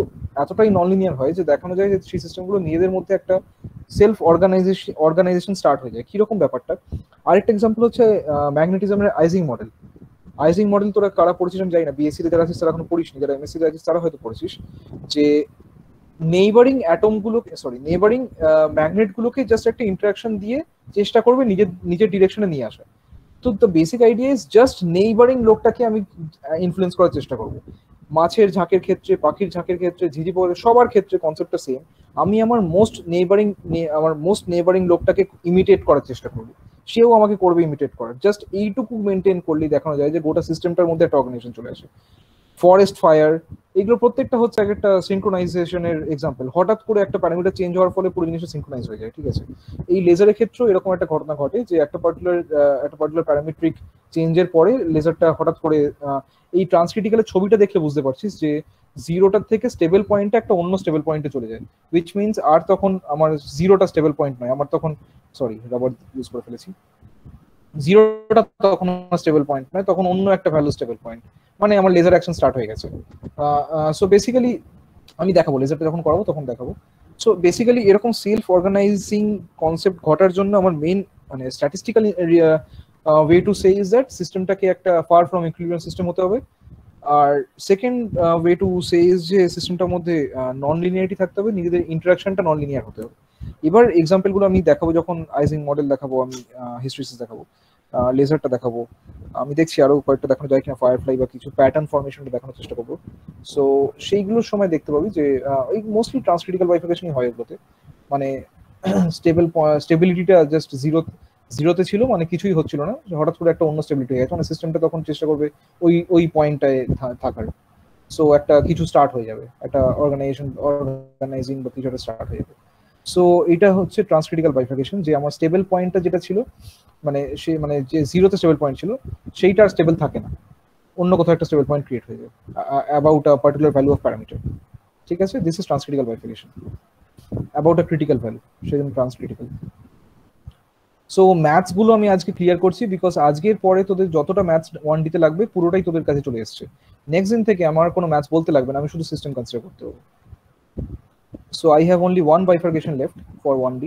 এতটাই ননলিনিয়ার হয় যে দেখানো যায় যে সেই সিস্টেমগুলো নিজেদের মধ্যে একটা সেলফ অর্গানাইজেশন স্টার্ট হয়ে যায়। কিরকম ব্যাপারটা? আরেকটা এক্সাম্পল হচ্ছে ম্যাগনেটিজমের আইজিং মডেল। আইজিং মডেল তোরা কারা পড়েছিস আমি জানি না, বিএসসি তে যারা আছিস তারা এখনো পড়িসনি, যারা এমএসসি তে আছিস তারা হয়তো পড়েছিস, যে নেইবারিং অ্যাটম গুলোকে নেইবারিং ম্যাগনেট গুলোকে জাস্ট একটা ইন্টারাকশন দিয়ে চেষ্টা করবে নিজের নিজের ডিরেকশনে নিয়ে আসা। তো the basic idea is just neighbouring লোকটাকে আমি ইনফ্লুয়েন্স করার চেষ্টা করবো। মাছের ঝাঁকের ক্ষেত্রে, পাখির ঝাঁকের ক্ষেত্রে, ঝিঝি পোকার, সবার ক্ষেত্রে কনসেপ্টটা সেম। আমি আমার মোস্ট নেইবারিং লোকটাকে ইমিটেট করার চেষ্টা করবো, সেও আমাকে করবে ইমিটেট করার। জাস্ট এইটুকু মেনটেন করলেই দেখানো যায় যে গোটা সিস্টেমটার মধ্যে একটা অর্গানাইজেশন চলে আসে। ফরেস্ট ফায়ার, এগুলো প্রত্যেকটা হচ্ছে একটা সিনক্রোনাইজেশনের এক্সাম্পল। হঠাৎ করে একটা প্যারামিটার চেঞ্জ হওয়ার ফলে পুরো জিনিসটা সিনক্রোনাইজ হয়ে যায়, ঠিক আছে? এই লেজারের ক্ষেত্রেও এরকম একটা ঘটনা ঘটে যে একটা পার্টিকুলার প্যারামেট্রিক চেঞ্জের পরে লেজারটা হঠাৎ করে এই ট্রান্সক্রিটিক্যালের ছবিটা দেখলে বুঝতে পারছিস যে জিরোটার থেকে স্টেবল পয়েন্টে একটা অন্য স্টেবল পয়েন্টে চলে যায়, উইচ মিনস আর তখন আমার জিরোটা স্টেবল পয়েন্ট নয়, আমার তখন রাবার ইউজ করে ফেলেছি, জিরোটা তখন স্টেবল পয়েন্ট নয়, তখন অন্য একটা ভ্যালু স্টেবল পয়েন্ট, মানে আমার লেজার অ্যাকশন স্টার্ট হয়ে গেছে। সো বেসিক্যালি আমি দেখাবো, লেজারটা যখন করাবো তখন দেখাবো। সো বেসিক্যালি এরকম সেলফ অর্গানাইজিং কনসেপ্ট ঘটার জন্য আমার মেইন মানে statistical way to say is that সিস্টেমটাকে একটা ফার ফ্রম ইকুইলিব্রিয়াম সিস্টেম হতে হবে। আর second way to say is যে সিস্টেমটার মধ্যে নন লিনিয়ারিটি থাকতে হবে, নিজেদের ইন্টারাকশনটা নন লিনিয়ার হতে হবে। এবার এক্সাম্পল গুলো আমি দেখাবো, যখন আইজিং মডেল দেখাবো, আমি হিস্ট্রিসিস দেখাবো, লেজারটা দেখাবো, আমি দেখছি আরো কয়েকটা দেখানো যায় কিনা, ফায়ারফ্লাই বা কিছু প্যাটার্ন ফরমেশনটা দেখানোর চেষ্টা করবো। সো সেইগুলোর সময় দেখতে পাবি যে এই মোস্টলি ট্রান্সক্রিটিক্যাল বাইফিকেশনই হয় এগুলোতে। মানে স্টেবিলিটিটা জাস্ট জিরোতে ছিল, মানে কিছুই হচ্ছিল না, হঠাৎ করে একটা অন্য স্টেবিলিটি হয়ে গেছে, মানে সিস্টেমটা তখন চেষ্টা করবে ওই পয়েন্টটায় থাকার। সো একটা কিছু স্টার্ট হয়ে যাবে, একটা অর্গানাইজিং বা কিছু একটা স্টার্ট হয়ে যাবে। সো এটা হচ্ছে ট্রান্সক্রিটিক্যাল বাইফিকেশন, যে আমার স্টেবল পয়েন্টটা যেটা ছিল, মানে যে জিরোতে স্টেবল পয়েন্ট ছিল সেইটা আর স্টেবল থাকে না, অন্য কোথাও একটা স্টেবল পয়েন্ট ক্রিয়েট হয়ে যায় about a particular value of parameter, ঠিক আছে? This is transcritical bifurcation about a critical value, সেজন্য ট্রান্সক্রিটিক্যাল। সো ম্যাথস গুলো আমি আজকে ক্লিয়ার করছি, বিকজ আজকের পরে তোদের যতটা ম্যাথস 1D তে লাগবে পুরোটাই তোদের কাছে চলে এসছে। নেক্সট দিন থেকে আমার কোনো ম্যাথস বলতে লাগবে না, আমি শুধু সিস্টেম কনসিডার করতে হবে। So I have only one bifurcation left for 1D.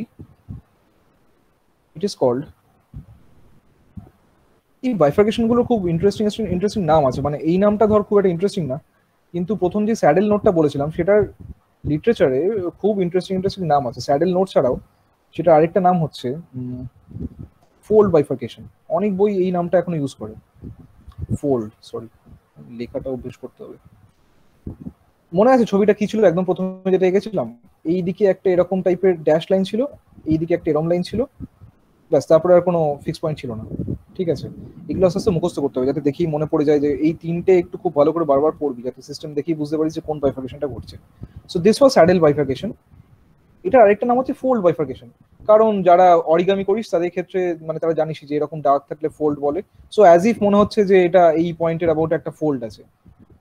It is called, এই বাইফার্কেশন গুলো খুব ইন্টারেস্টিং নাম আছে, মানে এই নামটা ধর খুব একটা ইন্টারেস্টিং না, কিন্তু প্রথম যে স্যাডেল নোটটা বলেছিলাম সেটার লিটারেচারে খুব ইন্টারেস্টিং নাম আছে। স্যাডেল নোট ছাড়াও সেটা আরেকটা নাম হচ্ছে ফোল্ড বাইফার্কেশন। অনেক বই এই নামটা এখন ইউজ করে, ফোল্ড, লেখাটা অভ্যেস করতে হবে। মনে আছে ছবিটা কি ছিল একদম প্রথমে যেটা এঁকেছিলাম? এইদিকে একটা এরকম টাইপের ড্যাশ লাইন ছিল, এইদিকে একটা এরম লাইন ছিল, ব্যাস, তারপরে আর কোনো ফিক্স পয়েন্ট ছিল না, ঠিক আছে? এগুলো আস্তে আস্তে মুখস্থ করতে হবে, যাতে দেখেই মনে পড়ে যায়, যে এই তিনটে একটু খুব ভালো করে বারবার পড়বি, যাতে সিস্টেম দেখেই বুঝতে পারিস যে কোন বাইফার্কেশনটা ঘটছে। So this was saddle bifurcation. এটা আরেকটা নাম হচ্ছে ফোল্ড বাইফার্কেশন, কারণ যারা অরিগামি করিস তাদের ক্ষেত্রে মানে তারা জানিস যে এরকম ডার্ক থাকলে ফোল্ড বলে। সো অ্যাজ ইফ মনে হচ্ছে যে এটা এই পয়েন্টের অ্যাবাউট একটা ফোল্ড আছে,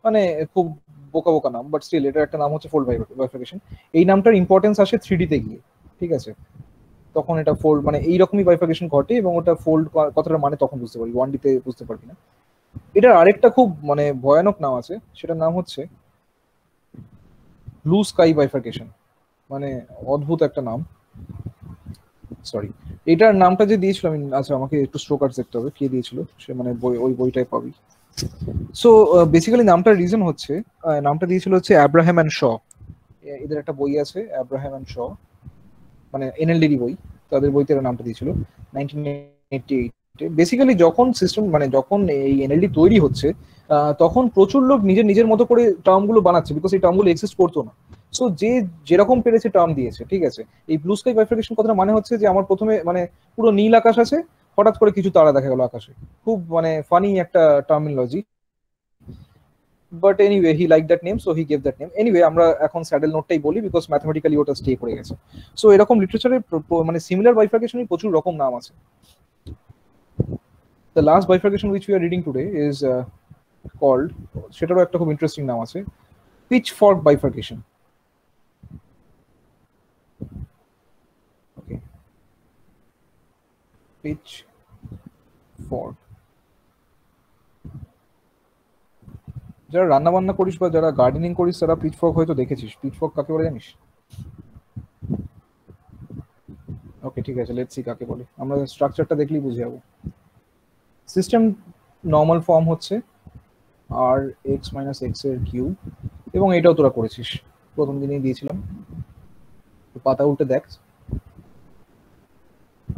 মানে খুব বোকা নাম, বাট স্টিল এটা একটা নাম হচ্ছে ফোল্ড বাইফার্কেশন। এই নামটার ইম্পর্টেন্স আসে 3D তে গিয়ে, ঠিক আছে? তখন এটা ফোল্ড মানে এইরকমই বাইফার্কেশন ঘটে, এবং ওটা ফোল্ড কথাটা মানে তখন বুঝতে পারবি, 1D তে বুঝতে পারবি না। এটার আরেকটা খুব মানে ভয়ানক নাম আছে, সেটার নাম হচ্ছে ব্লু স্কাই বাইফার্কেশন, মানে অদ্ভুত একটা নাম। এটার নামটা যে দিয়েছিল আমি, আচ্ছা আমাকে একটু স্ট্রোকার্স দেখতে হবে কে দিয়েছিল, সে মানে ওই বইটাই পাবি। সো বেসিক্যালি নামটার রিজন হচ্ছে, নামটা দিয়েছিল হচ্ছে অ্যাব্রাহাম অ্যান্ড শ। এদের একটা বই আছে অ্যাব্রাহাম অ্যান্ড শ, মানে এনএলডি বই, তাদের বইতে নামটা দিয়েছিল 1988। বেসিক্যালি যখন সিস্টেম মানে যখন এই এনএলডি তৈরি হচ্ছে তখন প্রচুর লোক নিজের মতো করে টার্মগুলো বানাচ্ছে, বিকজ এই টার্মগুলো এক্সিস্ট করতো না। সো যে যেরকম পেরেছে টার্ম দিয়েছে, ঠিক আছে। এই ব্লু স্কাই বাইফার্কেশন কথাটা মানে হচ্ছে যে আমার প্রথমে মানে পুরো নীল আকাশ আছে, হঠাৎ করে কিছু তারা দেখা গেল আকাশে। খুব মানে ফানি একটা terminology, but anyway he like that name, so he gave that name. Anyway আমরা এখন স্যাডেল নোটটাই বলি, বিকজ ম্যাথমেটিক্যালি ওটা স্টে করে গেছে। সো এরকম লিটারেচারে মানে সিমিলার বাইফার্কেশনের প্রচুর রকম নাম আছে। The last bifurcation which we are reading today is called, সেটারও একটা খুব ইন্টারেস্টিং নাম আছে, pitchfork bifurcation. Okay, pitchfork. যারা রান্না বান্না করিস বা যারা গার্ডেনিং করিস তারা পিচফর্ক হয়তো দেখেছিস। পিচফর্ক কাকে বলে জানিস? ওকে, ঠিক আছে, লেটস সি কাকে বলে। আমরা স্ট্রাকচারটা দেখলেই বুঝে যাবো। সিস্টেম নর্মাল ফর্ম হচ্ছে আর এক্স মাইনাস এক্স এর কিউব, এবং এটাও তোরা করেছিস, প্রথম দিনেই দিয়েছিলাম। পাতা উল্টে দেখ।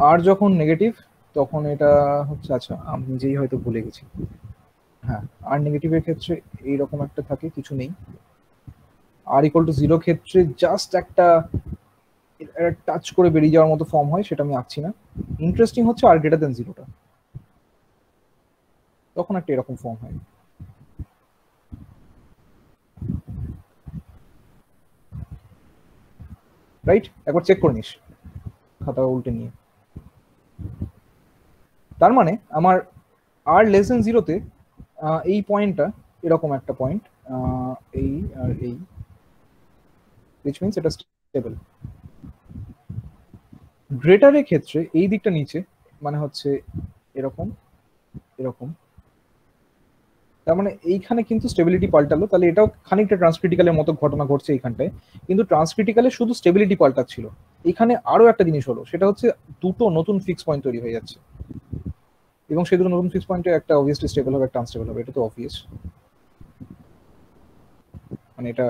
আর যখন নেগেটিভ তখন এটা হচ্ছে, আচ্ছা আমি নিজেই হয়তো ভুলে গেছি, হ্যাঁ, আর নেগেটিভের ক্ষেত্রে এইরকম একটা থাকে, কিছু নেই। আর ইকুয়াল টু 0 ক্ষেত্রে জাস্ট একটা টাচ করে বেরিয়ে যাওয়ার মতো ফর্ম হয়, সেটা আমি আঁকছি না। ইন্টারেস্টিং হচ্ছে আর গ্রেটার দেন 0টা, তখন একটা এরকম ফর্ম হয়। রাইট, একবার চেক করে নিস খাতা উল্টে নিয়ে। তার মানে আমার আর লেস দেন 0তে এই পয়েন্টটা এরকম একটা পয়েন্ট, এই আর এই, which means এটা স্টেবল। গ্রেটারের ক্ষেত্রে এই দিকটা নিচে, মানে হচ্ছে এরকম এরকম, তার মানে এইখানে কিন্তু স্টেবিলিটি পাল্টালো, তাহলে এটাও খানিকটা ট্রান্সক্রিটিক্যালের মতো ঘটনা ঘটছে এইখানটায়। কিন্তু ট্রান্সক্রিটিক্যালে শুধু স্টেবিলিটি পাল্টাচ্ছিল, এখানে আরো একটা জিনিস হলো, সেটা হচ্ছে দুটো নতুন ফিক্স পয়েন্ট তৈরি হয়ে যাচ্ছে, এবং সেই দুটো নতুন ফিক্স পয়েন্টে একটা অবভিয়াসলি স্টেবল হবে, একটা আনস্টেবল হবে। এটা তো অবভিয়াস, মানে এটা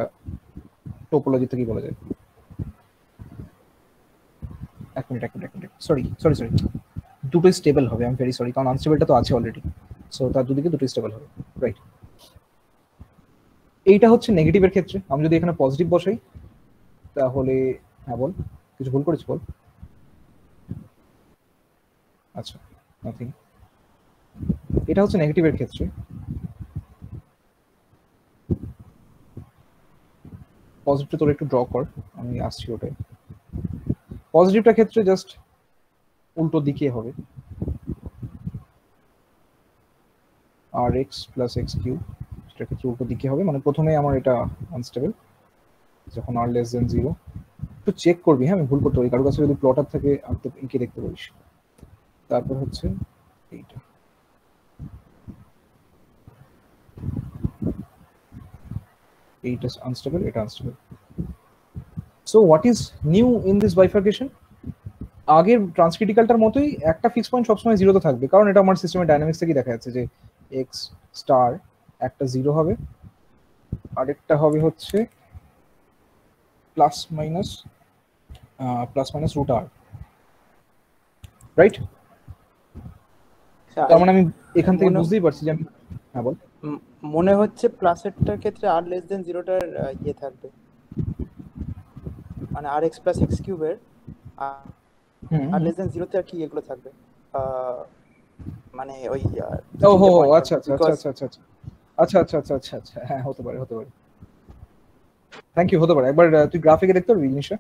টোপোলজি থেকেই বলা যায়। এক মিনিট, সরি, দুটোই স্টেবল হবে। আই এম ভেরি সরি, কারণ আনস্টেবলটা তো আছে অলরেডি, সো তার দুদিকে দুটোই স্টেবল হবে। রাইট, এইটা হচ্ছে নেগেটিভের ক্ষেত্রে। আমি যদি এখানে পজিটিভ বসাই তাহলে, হ্যাঁ বল, কিছু ভুল করেছি বল। আচ্ছা, নাথিং। এটা হচ্ছে নেগেটিভের ক্ষেত্রে। পজিটিভটা তোর একটু ড্র কর, আমি আসছি ওটাই। পজিটিভটার ক্ষেত্রে জাস্ট উল্টো দিকে হবে, r x plus x cube, সেটার ক্ষেত্রে উল্টো দিকে হবে। মানে প্রথমে আমার এটা আনস্টেবল, যখন আর লেস দেন 0। একটু চেক করবি, হ্যাঁ, আমি ভুল করতে পারি, কারোর কাছে যদি প্লটার থাকে এঁকে দেখতে পারিস। তারপর হচ্ছে এইটা, এইটা আনস্টেবল, এটা unstable. So what is new in this bifurcation? আগের ট্রান্সক্রিটিক্যালটার মতোই একটা ফিক্স পয়েন্ট সবসময় 0তে থাকবে, কারণ এটা আমার সিস্টেমের ডাইনামিক্স থেকেই দেখা যাচ্ছে যে এক্স স্টার একটা 0 হবে, আরেকটা হবে হচ্ছে প্লাস মাইনাস রুট আর। রাইট, তার মানে আমি এখান থেকে বুঝতেই পারছি যে আমি, হ্যাঁ বল। মনে হচ্ছে প্লাসেরটার ক্ষেত্রে আর লেস দেন 0টার ইয়ে থাকবে, মানে আর এক্স প্লাস এক্স কিউবের আর লেস দেন 0তে আর কি এগুলো থাকবে, মানে ওই ওহো, আচ্ছা, হ্যাঁ, হতে পারে। থ্যাংক ইউ, হতে পারে। একবার তুই গ্রাফিকে দেখতে পারবি জিনিসটা?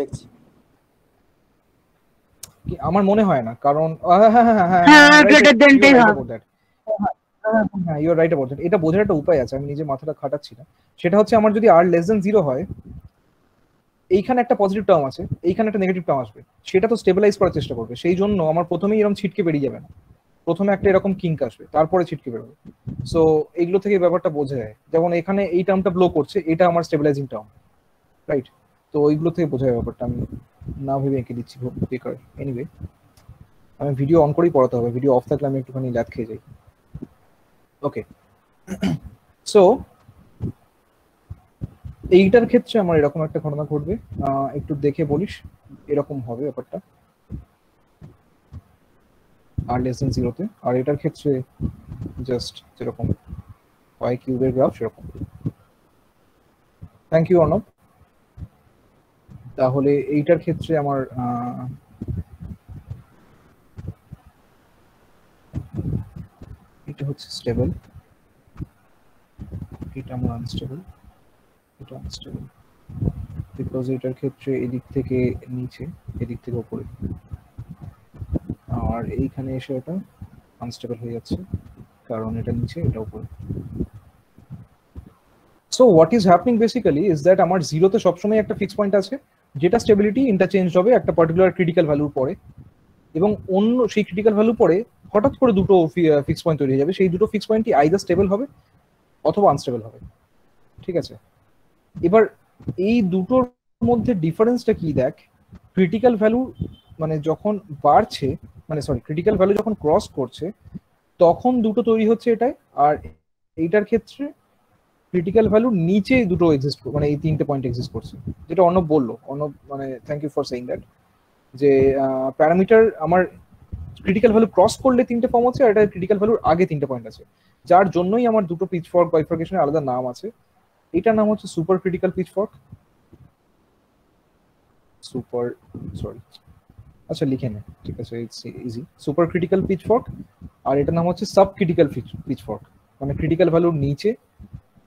দেখছি। আমার মনে হয় না, কারণ you are right about that. এটা বোঝার একটা উপায় আছে, আমি নিজে মাথাটা খাটাচ্ছি না। সেটা হচ্ছে আমার যদি আর লেস দেন 0 হয়, এইখানে একটা পজিটিভ টার্ম আছে, এইখানে একটা নেগেটিভ টার্ম আসবে, সেটা তো স্টেবিলাইজ করার চেষ্টা করবে। সেই জন্য আমার প্রথমেই এরকম ছিটকে বেরিয়ে যাবে না, প্রথমে একটা এরকম কিঙ্ক আসবে, তারপরে ছিটকে বেরোবে। সো এইগুলো থেকে ব্যাপারটা বোঝা যায়। যেমন এখানে এই টার্মটা ব্লো করছে, এটা আমার স্টেবিলাইজিং টার্ম, রাইট? তো ওইগুলো থেকে বোঝা যায় ব্যাপারটা। আমি না ভেবে এঁকে দিচ্ছি বেকার। এনিওয়ে, আমি ভিডিও অন করেই পড়াতে হবে, ভিডিও অফ থাকলে আমি একটুখানি ল্যাদ খেয়ে যাই। ওকে, সো এইটার ক্ষেত্রে আমার এরকম একটা ঘটনা ঘটবে, একটু দেখে বলিস। এরকম হবে ব্যাপারটা আর লেস দেন 0তে। আর এটার ক্ষেত্রে জাস্ট যেরকম y কিউবের গ্রাফ সেরকম। Thank you Arnab. তাহলে এইটার ক্ষেত্রে আমার এটা হচ্ছে স্টেবল, এটা আমার আনস্টেবল, এটা আনস্টেবল, বিকজ এটার ক্ষেত্রে এদিক থেকে নিচে, এদিক থেকে উপরে, আর এইখানে এসে এটা আনস্টেবল হয়ে যাচ্ছে কারণ এটা নিচে এটা উপরে। So what is happening basically is that আমার জিরোতে সবসময় একটা ফিক্স পয়েন্ট আছে যেটা স্টেবিলিটি ইন্টারচেঞ্জ হবে একটা পার্টিকুলার ক্রিটিক্যাল ভ্যালুর পরে, এবং অন্য সেই ক্রিটিক্যাল ভ্যালু পরে হঠাৎ করে দুটো ফিক্স পয়েন্ট তৈরি হয়ে যাবে। সেই দুটো ফিক্স পয়েন্টই আইদার স্টেবল হবে অথবা আনস্টেবল হবে, ঠিক আছে? এবার এই দুটোর মধ্যে ডিফারেন্সটা কি দেখ, ক্রিটিক্যাল ভ্যালু মানে যখন বাড়ছে, মানে সরি ক্রিটিক্যাল ভ্যালু যখন ক্রস করছে তখন দুটো তৈরি হচ্ছে এটাই, আর এইটার ক্ষেত্রে ক্রিটিক্যাল ভ্যালু নিচে দুটো এক্সিস্ট, মানে এই তিনটে পয়েন্ট এক্সিস্ট করছে, যেটা অর্ণব বললো। অর্ণব মানে thank you for saying that, যে প্যারামিটার আমার ক্রিটিক্যাল ভ্যালু ক্রস করলে তিনটে ফর্ম হচ্ছে, আর এটা ক্রিটিক্যাল ভ্যালুর আগে তিনটে পয়েন্ট আছে, যার জন্যই আমার দুটো পিচফর্ক বাইফার্কেশনের আলাদা নাম আছে। এটার নাম হচ্ছে super critical pitchfork, super sorry আচ্ছা লিখে নে, ঠিক আছে, it's easy, super critical pitchfork. আর এটার নাম হচ্ছে সাব ক্রিটিক্যাল পিচফর্ক, মানে ক্রিটিক্যাল ভ্যালুর নিচে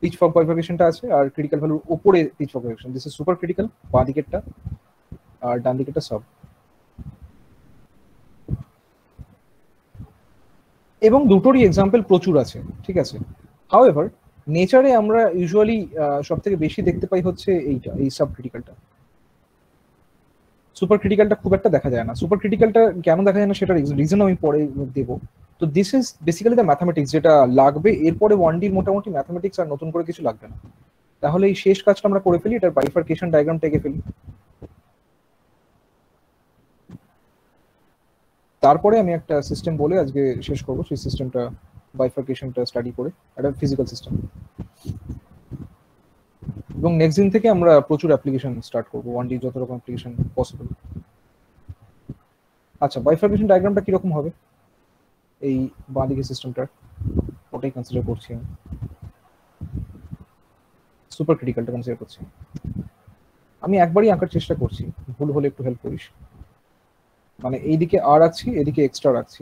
পিচফর্ক বাইফার্কেশনটা আছে আর ক্রিটিক্যাল ভ্যালুর উপরে pitchfork bifurcation. This is super critical বাঁ দিকেরটা, আর ডান দিকেরটা সাব। এবং দুটোরই এক্সাম্পল প্রচুর আছে, ঠিক আছে? হাউএভার নেচারে আমরা ইউজুয়ালি সব থেকে বেশি দেখতে পাই হচ্ছে এইটা, এই সাব ক্রিটিক্যালটা। সুপার ক্রিটিক্যালটা খুব একটা দেখা যায় না। সুপার ক্রিটিক্যালটা কেন দেখা যায় না সেটার রিজন আমি পরে দেব। তো this is basically the mathematics যেটা লাগবে, এরপরে 1D মোটামুটি ম্যাথামেটিক্স আর নতুন করে কিছু লাগবে না। তাহলে এই শেষ কাজটা আমরা করে ফেলি, এটার বাইফার্কেশন ডায়াগ্রামটা এঁকে ফেলি, তারপরে আমি একটা সিস্টেম বলে আজকে শেষ করবো। সেই সিস্টেমটা বাইফার্কেশনটা স্টাডি করে একটা ফিজিক্যাল সিস্টেম, এবং নেক্সট দিন থেকে আমরা প্রচুর অ্যাপ্লিকেশন স্টার্ট করবো, 1D যত রকম অ্যাপ্লিকেশন পসিবল। আচ্ছা, বাইফার্কেশন ডায়াগ্রামটা কিরকম হবে এই বাঁ দিকের সিস্টেমটার, ওটাই কনসিডার করছি আমি, সুপার ক্রিটিক্যালটা কনসিডার করছি আমি। একবারই আঁকার চেষ্টা করছি, ভুল হলে একটু হেল্প করিস। মানে এইদিকে আর রাখছি, এদিকে এক্সট্রা রাখছি।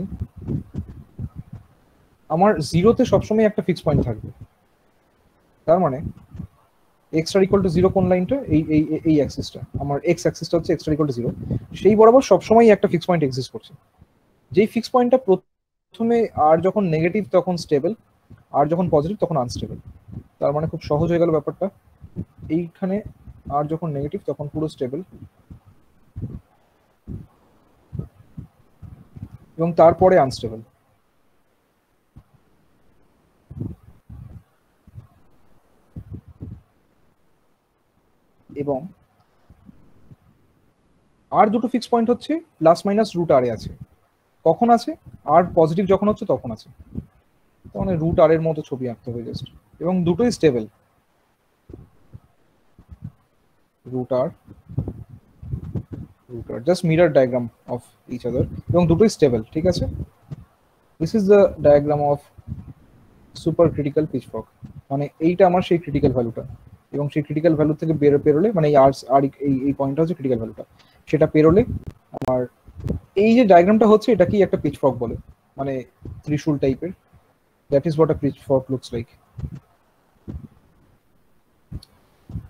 আমার জিরোতে সবসময় একটা ফিক্স পয়েন্ট থাকবে, তার মানে এক্সট্রা ইকুয়াল টু জিরো কোন লাইনটা, এই অ্যাক্সিসটা, আমার এক্স অ্যাক্সিসটা হচ্ছে এক্সট্রা ইকুয়াল টু জিরো, সেই বরাবর সবসময় একটা ফিক্স পয়েন্ট এক্সিস্ট করছে। যেই ফিক্স পয়েন্টটা প্রথমে আর যখন নেগেটিভ তখন স্টেবল, আর যখন পজিটিভ তখন আনস্টেবল। তার মানে খুব সহজ হয়ে গেল ব্যাপারটা, এইখানে আর যখন নেগেটিভ তখন পুরো স্টেবল, এবং তারপরে আনস্টেবল। এবং আর দুটো ফিক্স পয়েন্ট হচ্ছে প্লাস মাইনাস রুট আর এ আছে। কখন আছে? আর পজিটিভ যখন হচ্ছে তখন আছে, মানে রুট আর এর মতো ছবি আঁকতে হবে জাস্ট। এবং দুটোই stable, root are just mirror diagram of each other, এবং দুটোই স্টেবল, ঠিক আছে? This is the diagram of super critical pitchfork. মানে এইটা আমার সেই ক্রিটিক্যাল ভ্যালুটা, এবং সেই ক্রিটিক্যাল ভ্যালু থেকে পেরোলে, মানে এই আর এই পয়েন্টটা হচ্ছে ক্রিটিক্যাল ভ্যালুটা, সেটা পেরোলে আমার এই যে ডায়াগ্রামটা হচ্ছে এটা কি একটা পিচফর্ক বলে, মানে ত্রিশূল টাইপের। That is what a Pitchfork looks like.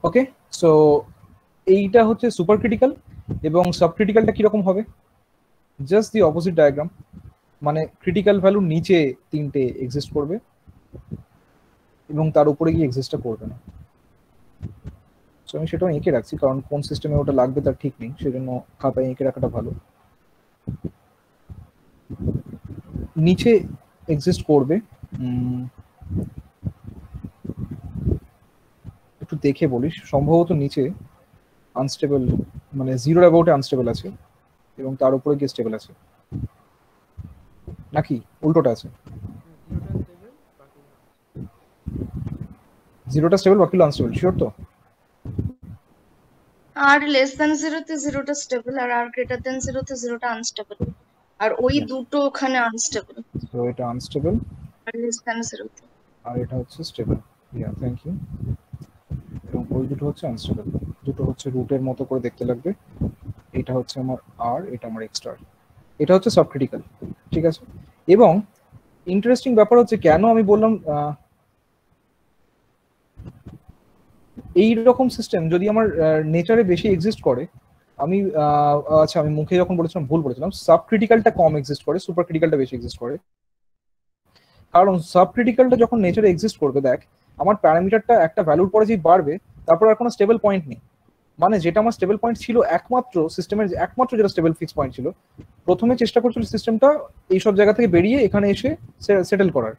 Okay, so এইটা হচ্ছে সুপার ক্রিটিক্যাল। এবং সাব ক্রিটিক্যালটা কিরকম হবে? জাস্ট দি অপোজিট ডায়াগ্রাম, মানে ক্রিটিক্যাল ভ্যালুর নিচে তিনটে এক্সিস্ট করবে এবং তার উপরে গিয়ে এক্সিস্টটা করবে না। সো আমি সেটাও এঁকে রাখছি, কারণ কোন সিস্টেমে ওটা লাগবে তার ঠিক নেই, সেজন্য খাতায় এঁকে রাখাটা ভালো। নিচে এক্সিস্ট করবে, একটু দেখে বলিস, সম্ভবত নিচে আনস্টেবল, মানে জিরোর অ্যাবাউটে আনস্টেবল আছে এবং তার উপরে গিয়ে স্টেবল আছে, নাকি উল্টোটা আছে? জিরোটা স্টেবল বাকিগুলো আনস্টেবল, শিওর তো? আর লেস দ্যান জিরোতে জিরোটা স্টেবল, আর আর গ্রেটার দ্যান জিরোতে জিরোটা আনস্টেবল, আর ওই দুটো ওখানে আনস্টেবল। সো এটা আনস্টেবল আর লেস দ্যান জিরোতে, আর এটা হচ্ছে স্টেবল। Yeah thank you. এবং ওই দুটো হচ্ছে আনস্টেবল, দুটো হচ্ছে রুটের মতো করে দেখতে লাগবে। এটা হচ্ছে আমার আর, এটা আমার এক্স স্টার, এটা হচ্ছে সাবক্রিটিক্যাল, ঠিক আছে। এবং ইন্টারেস্টিং ব্যাপার হচ্ছে কেন আমি বললাম এই রকম সিস্টেম যদি আমার নেচারে বেশি এক্সিস্ট করে, আমি আচ্ছা আমি মুখে যখন বলেছিলাম ভুল বলেছিলাম, সাবক্রিটিক্যালটা কম এক্সিস্ট করে, সুপার ক্রিটিক্যালটা বেশি এক্সিস্ট করে। কারণ সাবক্রিটিক্যালটা যখন নেচারে এক্সিস্ট করবে, দেখ আমার প্যারামিটারটা একটা ভ্যালুর পরে যেই বাড়বে তারপর আর কোনো স্টেবল পয়েন্ট নেই। মানে যেটা আমার স্টেবল পয়েন্ট ছিল, একমাত্র সিস্টেমের একমাত্র যেটা স্টেবল ফিক্স পয়েন্ট ছিল, প্রথমে চেষ্টা করছিল সিস্টেমটা এইসব জায়গা থেকে বেরিয়ে এখানে এসে সেটেল করার,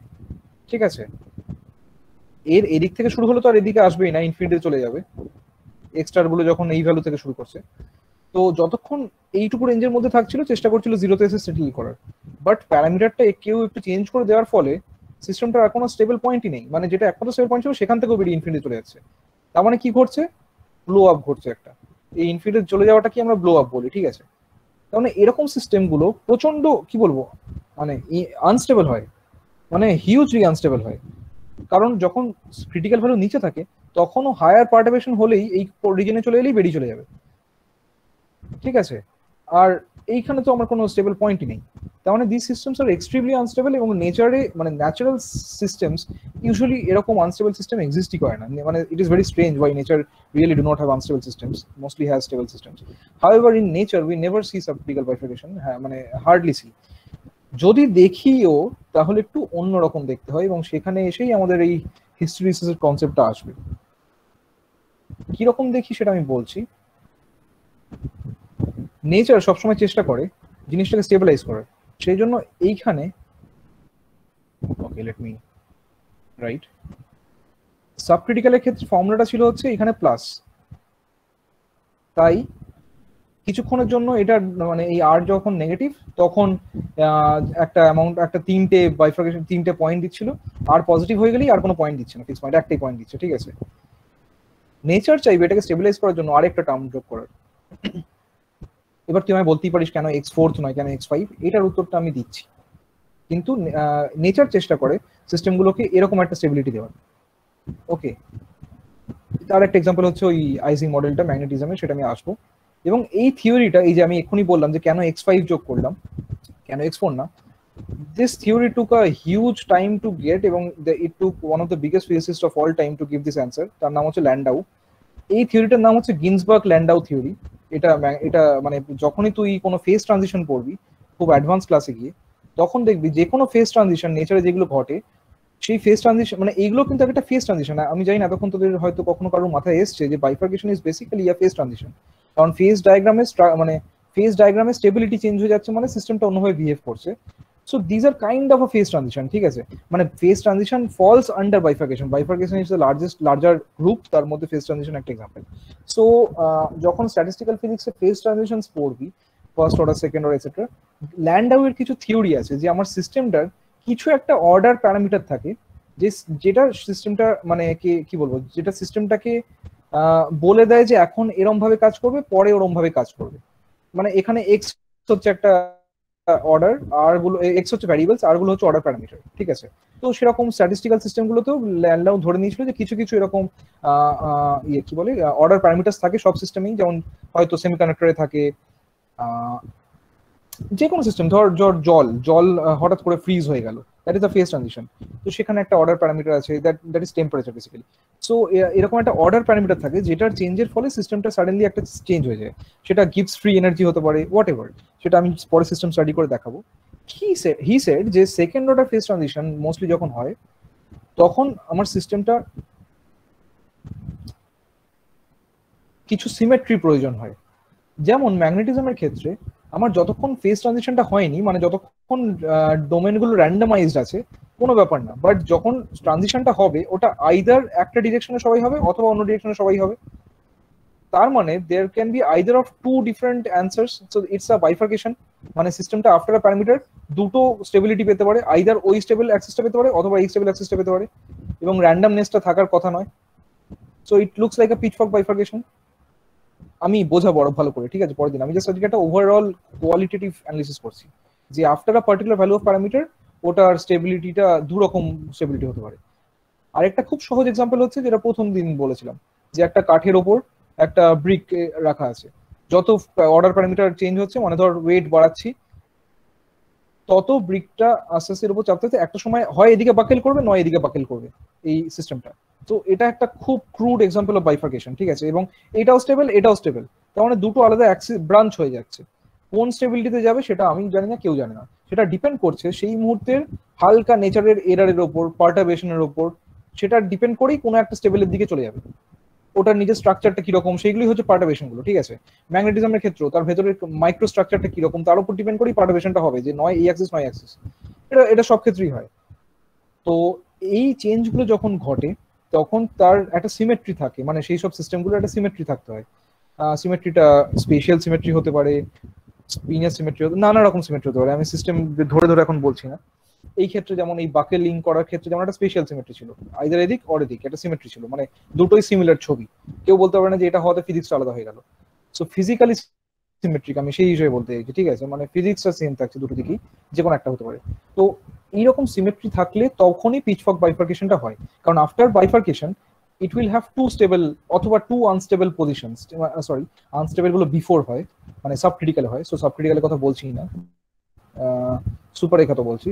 ঠিক আছে। এর এদিক থেকে শুরু হলো তো আর এদিকে আসবেই না, ইনফিনিটি চলে যাবে এক্সট্রার গুলো যখন এই ভ্যালু থেকে শুরু করছে। তো যতক্ষণ এইটুকু রেঞ্জের মধ্যে থাকছিল চেষ্টা করছিল জিরোতে এসে সেটেল করার। বাট প্যারামিটারটা কেউ একটু চেঞ্জ করে দেওয়ার ফলে সিস্টেমটার আর কোনো স্টেবল পয়েন্টই নেই, মানে যেটা একমাত্র স্টেবল পয়েন্ট ছিল সেখান থেকেও বেরিয়ে ইনফিনিটি চলে যাচ্ছে। তার মানে কি ঘটছে, ব্লো আপ ঘটছে একটা। এই ইনফিনিটি চলে যাওয়াটা কি আমরা ব্লো আপ বলি, ঠিক আছে। তার মানে এরকম সিস্টেমগুলো প্রচন্ড কি বলবো মানে আনস্টেবল হয়, মানে হিউজলি আনস্টেবল হয়। কারণ যখন ক্রিটিক্যাল ভ্যালু নিচে থাকে তখনও হায়ার পার্টিবেশন হলেই এই রিজনে চলে এলেই বেরিয়ে চলে যাবে, ঠিক আছে। আর এইখানে তো আমার কোনো স্টেবল পয়েন্টই নেই। তার মানে this systems are extremely unstable, এবং নেচারে মানে ন্যাচারাল সিস্টেমস ইউজুয়ালি এরকম আনস্টেবল সিস্টেম এক্সিস্টই করে না। মানে it is very strange why nature really do not have unstable systems, mostly has stable systems. However in nature we never see subcritical bifurcation, হ্যাঁ মানে হার্ডলি সি। যদি দেখিও তাহলে একটু অন্যরকম দেখতে হয়, এবং সেখানে এসেই আমাদের এই হিস্টেরিসিসের কনসেপ্টটা আসবে। কিরকম দেখি সেটা আমি বলছি। নেচার সবসময় চেষ্টা করে জিনিসটাকে স্টেবিলাইজ করার, সেই জন্য এইখানে ওকে লেট মি রাইট, সাবক্রিটিক্যালের ক্ষেত্রে ফর্মুলাটা ছিল হচ্ছে এখানে প্লাস, তাই কিছুক্ষণের জন্য এটা মানে এই আর যখন নেগেটিভ তখন একটা অ্যামাউন্ট, একটা তিনটে বাইফার্কেশন, তিনটে পয়েন্ট দিচ্ছিল। আর পজিটিভ হয়ে গেলেই আর কোনো পয়েন্ট দিচ্ছে না, ফিক্স পয়েন্ট একটাই পয়েন্ট দিচ্ছে, ঠিক আছে। নেচার চাইবে এটাকে স্টেবিলাইজ করার জন্য আরেকটা টার্ম যোগ করার। এবার তুই আমায় বলতেই পারিস কেন x4 নয়, কেন x5, এটার উত্তরটা আমি দিচ্ছি। কিন্তু নেচার চেষ্টা করে সিস্টেমগুলোকে এরকম একটা স্টেবিলিটি দেওয়ার, ওকে। তার একটা এক্সাম্পল হচ্ছে ওই আইজিং মডেলটা ম্যাগনেটিজমের, সেটা আমি আসবো। এবং এই থিওরিটা, এই যে আমি এক্ষুনি বললাম যে কেন x5 যোগ করলাম, কেন x4 না, this theory took a huge time to get, এবং it took one of the biggest physicists of all time to give this answer. তার নাম হচ্ছে ল্যান্ডাউ। এই থিওরিটার নাম হচ্ছে গিন্সবার্গ ল্যান্ডাউ থিওরি। এটা মানে যখনই তুই কোনো ফেজ ট্রানজিশন পড়বি খুব অ্যাডভান্স ক্লাসে গিয়ে, তখন দেখবি যে কোনো ফেজ ট্রানজিশন নেচারে যেগুলো ঘটে, সেই ফেজ ট্রানজিশন মানে এইগুলো কিন্তু একটা ফেজ ট্রানজিশন। আমি জানি না এতক্ষণ তোদের হয়তো কখনো কারোর মাথায় এসছে যে bifurcation is basically a phase transition. কারণ ফেজ ডায়াগ্রামে স্টেবিলিটি চেঞ্জ হয়ে যাচ্ছে, মানে সিস্টেমটা অন্যভাবে বিহেভ করছে। So these are kind of a phase transition, ঠিক আছে। মানে phase transition falls under bifurcation. Bifurcation is the larger group, তার মধ্যে phase transition একটা এক্সাম্পল। সো যখন স্ট্যাটিস্টিক্যাল ফিজিক্সে phase transitions পড়বি, first order, second order etcetera, Landau এর কিছু থিওরি আছে যে আমার সিস্টেমটার কিছু একটা অর্ডার প্যারামিটার থাকে, যেটা সিস্টেমটা মানে কি বলবো, যেটা সিস্টেমটাকে বলে দেয় যে এখন এরম ভাবে কাজ করবে, পরে ওরম ভাবে কাজ করবে। মানে এখানে এক্স হচ্ছে একটা অর্ডার, আর গুলো এক্স হচ্ছে ভ্যারিয়েবলস, আর গুলো হচ্ছে অর্ডার প্যারামিটার, ঠিক আছে। তো সেরকম স্ট্যাটিস্টিক্যাল সিস্টেম গুলোতেও ল্যান্ডাউ ধরে নিয়েছিল যে কিছু কিছু এরকম কি বলে অর্ডার প্যারামিটার্স থাকে সব সিস্টেমেই। যেমন হয়তো সেমিকন্ডাক্টরে থাকে, যে কোনো সিস্টেম, ধর জল হঠাৎ করে ফ্রিজ হয়ে গেল, that is a phase transition. তো সেখানে একটা অর্ডার প্যারামিটার আছে, that is temperature basically. So এরকম একটা অর্ডার প্যারামিটার থাকে যেটার চেঞ্জের ফলে সিস্টেমটা সাডেনলি একটা চেঞ্জ হয়ে যায়। সেটা গিভস ফ্রি এনার্জি হতে পারে, হোয়াট এভার, সেটা আমি পরে সিস্টেম স্টাডি করে দেখাবো। হি সেড যে second order phase transition mostly যখন হয় তখন আমার সিস্টেমটা কিছু সিমেট্রি প্রয়োজন হয়। যেমন ম্যাগনেটিজমের ক্ষেত্রে আমার যতক্ষণ ফেজ ট্রানজিশনটা হয়নি, মানে যতক্ষণ ডোমেনগুলো র্যান্ডমাইজড আছে কোনো ব্যাপার না, বাট যখন ট্রানজিশনটা হবে ওটা আইদার একটা ডিরেকশনে সবাই হবে অথবা অন্য ডিরেকশনে সবাই হবে। তার মানে there can be either of two different answers, so it's a bifurcation. মানে সিস্টেমটা আফটার আ প্যারামিটার দুটো স্টেবিলিটি পেতে পারে, আইদার ওই স্টেবল অ্যাক্সিসটা পেতে পারে অথবা এই স্টেবল অ্যাক্সিসটা পেতে পারে, এবং র্যান্ডমনেসটা থাকার কথা নয়। So it looks like a Pitchfork bifurcation. আমি বোঝাবো আরো ভালো করে, ঠিক আছে, পরের দিন। আমি জাস্ট আজকে একটা ওভারঅল কোয়ালিটেটিভ অ্যানালিসিস করছি যে after a particular value of parameter ওটার স্টেবিলিটিটা দু রকম স্টেবিলিটি হতে পারে। আরেকটা খুব সহজ এক্সাম্পল হচ্ছে যেটা প্রথম দিন বলেছিলাম, যে একটা কাঠের ওপর একটা ব্রিক রাখা আছে, যত অর্ডার প্যারামিটার চেঞ্জ হচ্ছে, মানে ধর ওয়েট বাড়াচ্ছি, তত ব্রিকটা আস্তে আস্তে এর উপর চাপতে চাপতে একটা সময় হয় এদিকে বাকেল করবে, নয় এদিকে বাকেল করবে এই সিস্টেমটা। তো এটা একটা খুব ক্রুড এক্সাম্পল অফ বাইফার্কেশন, ঠিক আছে? এবং এটাও স্টেবল, এটাও স্টেবল, তার মানে দুটো আলাদা অ্যাক্সিস ব্রাঞ্চ হয়ে যাচ্ছে। কোন স্টেবিলিটিতে যাবে সেটা আমি জানি না, কেউ জানে না। সেটা ডিপেন্ড করছে সেই মুহূর্তের হালকা নেচারের এরারের ওপর, পার্টাবেশনের ওপর। সেটা ডিপেন্ড করেই কোনো একটা স্টেবলের দিকে চলে যাবে। ওটার নিজের স্ট্রাকচারটা কিরকম, সেইগুলোই হচ্ছে পার্টাবেশন গুলো, ঠিক আছে? ম্যাগনেটিজমের ক্ষেত্রেও তার ভেতরে মাইক্রো স্ট্রাকচারটা কিরকম তার উপর ডিপেন্ড করেই পার্টাবেশনটা হবে, যে নয় এই অ্যাক্সিস নয় অ্যাক্সিস। এটা এটা সব ক্ষেত্রেই হয়। তো এই চেঞ্জগুলো যখন ঘটে তখন তার একটা সিমেট্রি থাকে, মানে সেই সব সিস্টেমগুলো একটা সিমেট্রি থাকতে হয়। সিমেট্রিটা স্পেশাল সিমেট্রি হতে পারে, স্পিনিয়ার সিমেট্রি হতে, নানা রকম সিমেট্রি হতে পারে। আমি সিস্টেম ধরে ধরে এখন বলছি না। এই ক্ষেত্রে যেমন এই বাকেল লিঙ্ক করার ক্ষেত্রে যেমন একটা স্পেশাল সিমেট্রি ছিল, আইদার এদিক অর এদিক একটা সিমেট্রি ছিল, মানে দুটোই সিমিলার ছবি, কেউ বলতে পারে না যে এটা হওয়াতে ফিজিক্স আলাদা হয়ে গেল। সো ফিজিক্যালি সিমেট্রিক আমি সেই হিসেবে বলতে চাইছি, ঠিক আছে? মানে ফিজিক্সটা সেম থাকছে দুটো দিকেই, যে কোনো একটা হতে পারে। তো এইরকম সিমেট্রি থাকলে তখনই পিচফর্ক বাইফার্কেশনটা হয়, কারণ after bifurcation it will have two stable অথবা two unstable positions. Sorry, unstable গুলো বিফোর হয়, মানে সাব ক্রিটিক্যাল হয়। সো সাব ক্রিটিক্যালের কথা বলছি না, সুপার রেখা তো বলছি।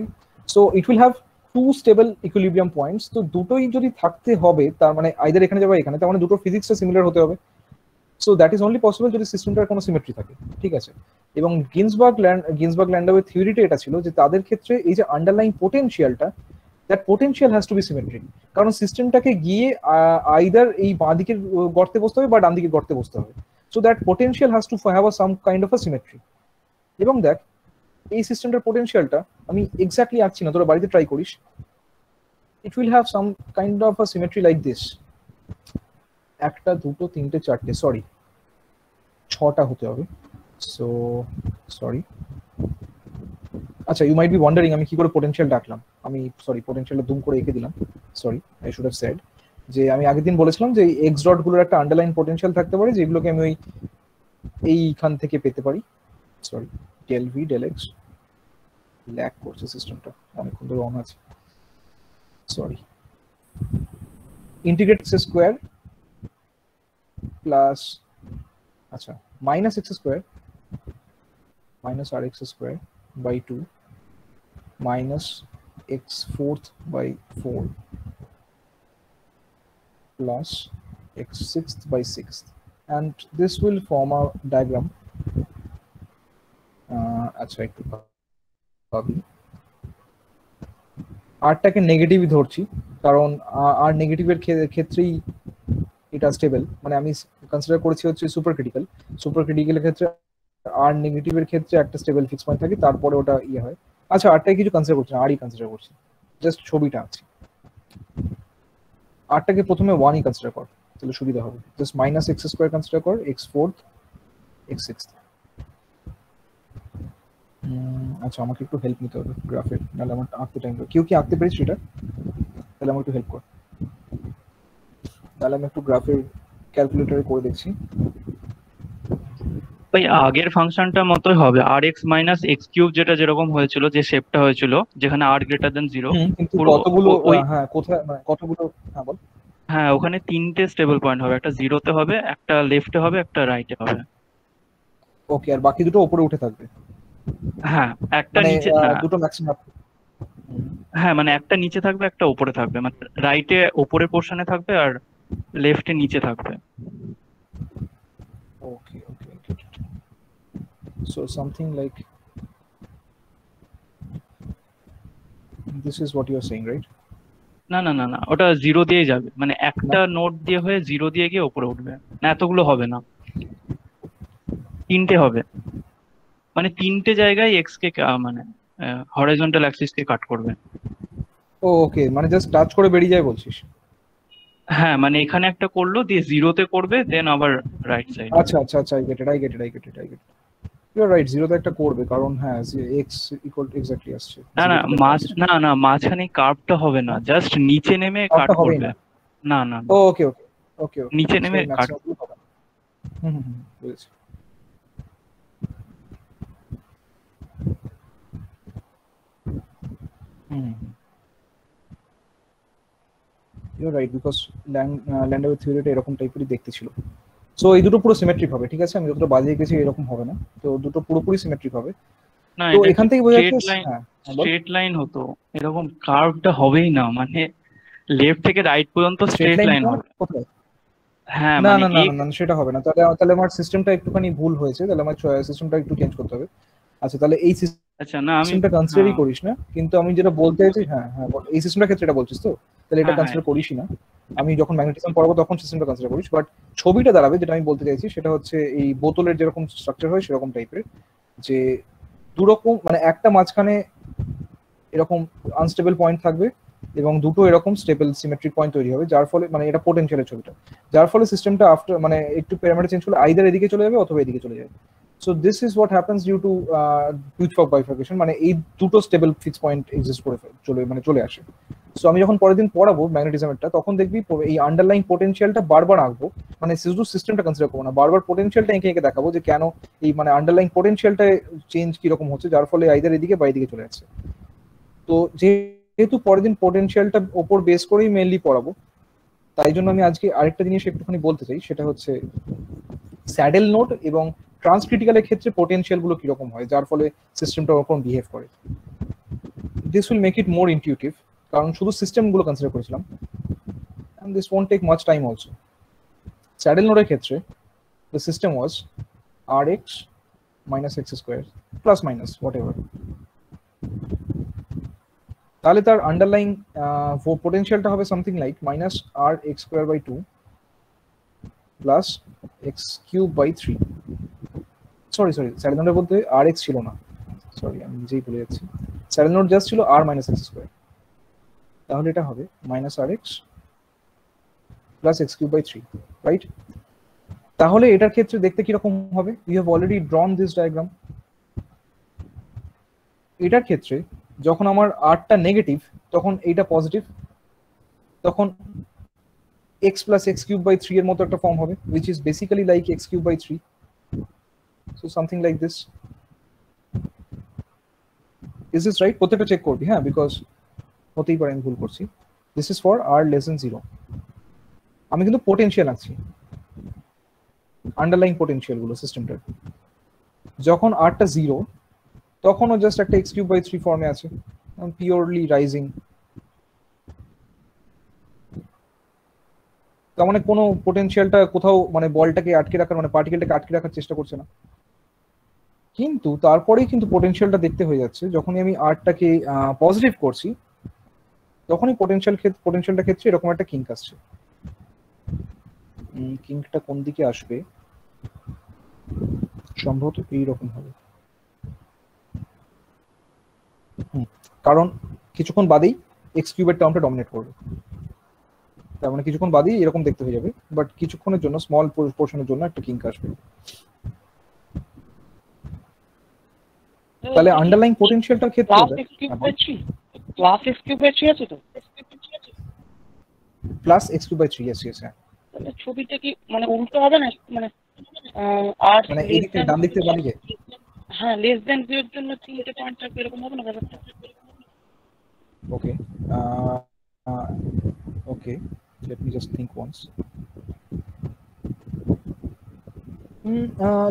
So it will have two stable equilibrium points. তো দুটোই যদি থাকতে হবে, তার মানে আইদার এখানে যাবে এখানে, তার মানে দুটো ফিজিক্সটা সিমিলার হতে হবে। So that is only possible যদি সিস্টেমটার কোনো সিমেট্রি থাকে, ঠিক আছে? এবং গিন্সবার্গ ল্যান্ডাওয়ের থিওরিটা এটা ছিল যে তাদের ক্ষেত্রে এই যে আন্ডারলাইং পোটেনশিয়ালটা, that potential has to be symmetric. কারণ সিস্টেমটাকে গিয়ে আইদার এই বাঁ দিকের গর্তে বসতে হবে বা ডান দিকের গর্তে বসতে হবে। So that potential has to have some kind of a symmetry. এবং দেখ, এই সিস্টেমটার পোটেনশিয়ালটা আমি এক্স্যাক্টলি আঁকছি না, তোরা বাড়িতে ট্রাই করিস। ইট will have some kind of a symmetry like this. একটা, দুটো, তিনটে, চারটে, সরি 6টা হতে হবে। সো সরি, আচ্ছা, ইউ মাইট বি ওয়ান্ডারিং আমি কি করে পোটেনশিয়াল ডাকলাম। আমি সরি, পোটেনশিয়ালটা দুম করে এঁকে দিলাম। Sorry, I should have said যে আমি আগের দিন বলেছিলাম যে এক্স ডট গুলোর একটা আন্ডারলাইন পোটেনশিয়াল থাকতে পারে, যেগুলোকে আমি ওই এইখান থেকে পেতে পারি। Sorry, del V del x, lag করছে সিস্টেমটা, অনেকক্ষণ ধরে অন আছে। Sorry, integrate x square plus, আচ্ছা, minus x square minus r x square by 2 minus x fourth by 4 plus x sixth by 6th, and this will form a diagram. আচ্ছা, একটু ভাবি। আরটাকে নেগেটিভই ধরছি, কারণ আর নেগেটিভের ক্ষেত্রেই এটা স্টেবল, মানে আমি কনসিডার করেছি হচ্ছে সুপার ক্রিটিক্যাল। সুপার ক্রিটিক্যালের ক্ষেত্রে আর নেগেটিভের ক্ষেত্রে একটা স্টেবল ফিক্স পয়েন্ট থাকে, তারপরে ওটা ইয়ে হয়। আচ্ছা, আরটাকে কিছু কনসিডার করছি না, আরই কনসিডার করছি, জাস্ট ছবিটা আঁকছি। আরটাকে প্রথমে 1ই কনসিডার কর, তাহলে সুবিধা হবে। Just minus x square consider কর, এক্স ফোর্থ, এক্স সিক্সথ। আচ্ছা, আমাকে একটু হেল্প নিতে হবে গ্রাফের, নাহলে আমার আঁকতে টাইম লাগে। কেউ কি আঁকতে পেরেছি এটা? তাহলে আমাকে একটু হেল্প কর। তাহলে আমি একটু গ্রাফের ক্যালকুলেটরে করে দেখছি। ভাই আগের ফাংশনটার মতোই হবে, r x minus x cube, যেটা যেরকম হয়েছিল, যে শেপটা হয়েছিল যেখানে আর গ্রেটার দেন 0, কিন্তু কতগুলো, হ্যাঁ কোথায়, মানে কতগুলো, হ্যাঁ বল। হ্যাঁ, ওখানে 3টে স্টেবল পয়েন্ট হবে, একটা 0-তে হবে, একটা লেফটে হবে, একটা রাইটে হবে। ওকে, আর বাকি দুটো উপরে উঠে থাকবে? হ্যাঁ, একটা মানে নিচে না, দুটো ম্যাক্সিমাম। হ্যাঁ মানে একটা নিচে থাকবে, একটা উপরে থাকবে, মানে রাইটে উপরে পোর্শনে থাকবে আর লেফটে নিচে থাকবে। ওকে ওকে ওকে, so something like this is what you are saying, right? না না না না, ওটা 0 দিয়েই যাবে, মানে একটা নোট দিয়ে হয়ে 0 দিয়ে গিয়ে উপরে উঠবে না, এতগুলো হবে না, 3টে হবে, মানে 3টে জায়গায় এক্স কে মানে হরাইজন্টাল অ্যাক্সিস কে কাট করবে। ওকে, মানে জাস্ট টাচ করে বেরিয়ে যায় বলছিস? হ্যাঁ, মানে এখানে একটা করলো, দিয়ে 0-তে করবে, দেন আবার রাইট সাইড। আচ্ছা আচ্ছা আচ্ছা, I get it, I get it, I get it, I get it. You are right, 0-তে একটা করবে, কারণ হ্যাঁ এক্স ইকুয়াল এক্স্যাক্টলি আসছে। না না, না মাঝখানে কার্ভটা হবে না, জাস্ট নিচে নেমে কাট করবে। না না, ওকে ওকে ওকে, নিচে নেমে কাট। হুম হুম, বুঝেছি। ইউ রাইট, বিকজ ল্যান্ডওয়েভ থিওরিটা এরকম টাইপেরই দেখতে ছিল। সো এই দুটো পুরো সিমেট্রিক হবে, ঠিক আছে? আমি যতটা বাজিয়ে গেছি এরকম হবে না, তো দুটো পুরোপুরি সিমেট্রিক হবে। না, তো এটা এখান থেকে বোঝা যাচ্ছে স্ট্রেট লাইন হতো, এরকম কার্ভটা হবেই না, মানে লেফট থেকে রাইট পর্যন্ত স্ট্রেট লাইন হবে। হ্যাঁ, না মানে না না না, সেটা হবে না। তাহলে আমার সিস্টেমটা একটুখানি ভুল হয়েছে, তাহলে আমার সিস্টেমটা একটু চেঞ্জ করতে হবে। আচ্ছা, তাহলে এই আচ্ছা, না আমি সিস্টেমটা কনসিডারই করিস না, কিন্তু আমি যেটা বলতে চাইছি, হ্যাঁ হ্যাঁ, এই সিস্টেমটার ক্ষেত্রে এটা বলছিস তো, তাহলে এটা কনসিডার করিসই না। আমি যখন ম্যাগনেটিজম পড়াবো তখন সিস্টেমটা কনসিডার করিস, বাট ছবিটা দাঁড়াবে, যেটা আমি বলতে চাইছি সেটা হচ্ছে এই বোতলের যেরকম স্ট্রাকচার হয় সেরকম টাইপের, যে দুরকম মানে একটা মাঝখানে এরকম আনস্টেবল পয়েন্ট থাকবে এবং দুটো এরকম স্টেবল সিমেট্রিক পয়েন্ট তৈরি হবে, যার ফলে মানে এটা পোটেনশিয়ালের ছবিটা, যার ফলে সিস্টেমটা আফটার মানে একটু প্যারামিটার চেঞ্জ করলে আইদার এদিকে চলে যাবে অথবা এদিকে চলে যাবে। So this is what happens due to টুইথফক বাইফার্কেশন, মানে এই দুটো স্টেবল ফিক্স পয়েন্ট এক্সিস্ট করে চলে আসে। সো আমি যখন পরের দিন পড়াবো ম্যাগনেটিজমেরটা, তখন দেখবি এই আন্ডারলাইন পোটেনশিয়ালটা বারবার আঁকবো, মানে শুধু সিস্টেমটা কনসিডার করবো না, বারবার পোটেনশিয়ালটা এঁকে এঁকে দেখাবো যে কেন এই মানে আন্ডারলাইন পোটেনশিয়ালটা চেঞ্জ কিরকম হচ্ছে, যার ফলে আইদার এদিকে বা এদিকে চলে যাচ্ছে। তো যেহেতু পরের দিন পোটেনশিয়ালটা ওপর বেস করেই মেইনলি পড়াবো, তাই জন্য আমি আজকে আরেকটা জিনিস একটুখানি বলতে চাই, সেটা হচ্ছে স্যাডেল নোড এবং ট্রান্সক্রিটিক্যালের ক্ষেত্রে পোটেনশিয়াল গুলো কিরকম হয়, যার ফলে সিস্টেমটা ওরকম বিহেভ করে। This will make it more intuitive, কারণ শুধু সিস্টেম গুলো কনসিডার করেছিলাম, and this won't take much time also. Saddle নোডের ক্ষেত্রে the system was rx minus x square plus minus whatever, তাহলে তার আন্ডারলাইং পোটেনশিয়ালটা হবে something like minus r x square by 2 plus x cube by 3। Sorry saddle নোডের মধ্যে আর x ছিল না, সরি আমি নিজেই ভুলে যাচ্ছি, স্যাডেল নোড জাস্ট ছিল আর মাইনাস এক্স স্কোয়ার, তাহলে এটা হবে minus r x plus x cube by 3, right? তাহলে এটার ক্ষেত্রে দেখতে কিরকম হবে? We have already drawn this diagram. এটার ক্ষেত্রে যখন আমার আরটা নেগেটিভ তখন এইটা পজিটিভ, তখন x plus x cube by 3 এর মতো একটা ফর্ম হবে, which is basically like x cube by 3, so something like this. Is this right? প্রত্যেকটা চেক করবি, হ্যাঁ, বিকজ হতেই পারে আমি ভুল করছি। This is for r less than 0. আমি কিন্তু পোটেনশিয়াল আছি, আন্ডারলাইং পোটেনশিয়াল গুলো সিস্টেমটার, যখন rটা 0 তখনও জাস্ট একটা x cube by 3 ফর্মে আছে, পিওরলি রাইজিং, তার মানে কোনো পোটেনশিয়ালটা কোথাও মানে বলটাকে আটকে রাখার মানে পার্টিকেলটাকে আটকে রাখার চেষ্টা করছে না। কিন্তু তারপরেই কিন্তু পোটেনশিয়ালটা দেখতে হয়ে যাচ্ছে, যখনই আমি আরটাকে পজিটিভ করছি তখনই পোটেনশিয়ালটা ক্ষেত্রে এরকম একটা কিঙ্ক আসছে। কিঙ্কটা কোন দিকে আসবে? সম্ভবত এইরকম হবে, কারণ কিছুক্ষণ বাদেই এক্স কিউবের টার্মটা ডমিনেট করবে, তার মানে কিছুক্ষণ বাদেই এরকম দেখতে হয়ে যাবে, বাট কিছুক্ষণের জন্য স্মল পোর্শনের জন্য একটা কিঙ্ক আসবে। তাহলে আন্ডারলাইং পোটেনশিয়ালটার ক্ষেত্রে প্লাস এক্স কিউব বাই 3 আছে তো, plus x cube by 3, yes yes, হ্যাঁ। তাহলে ছবিটা কি মানে উল্টো হবে না, মানে আর মানে এই দিকে ডান দিক থেকে বাম দিকে, হ্যাঁ, লেস দ্যান 0 এর জন্য 3টে পয়েন্ট থাকবে, এরকম হবে না ব্যাপারটা? Okay okay, let me just think once.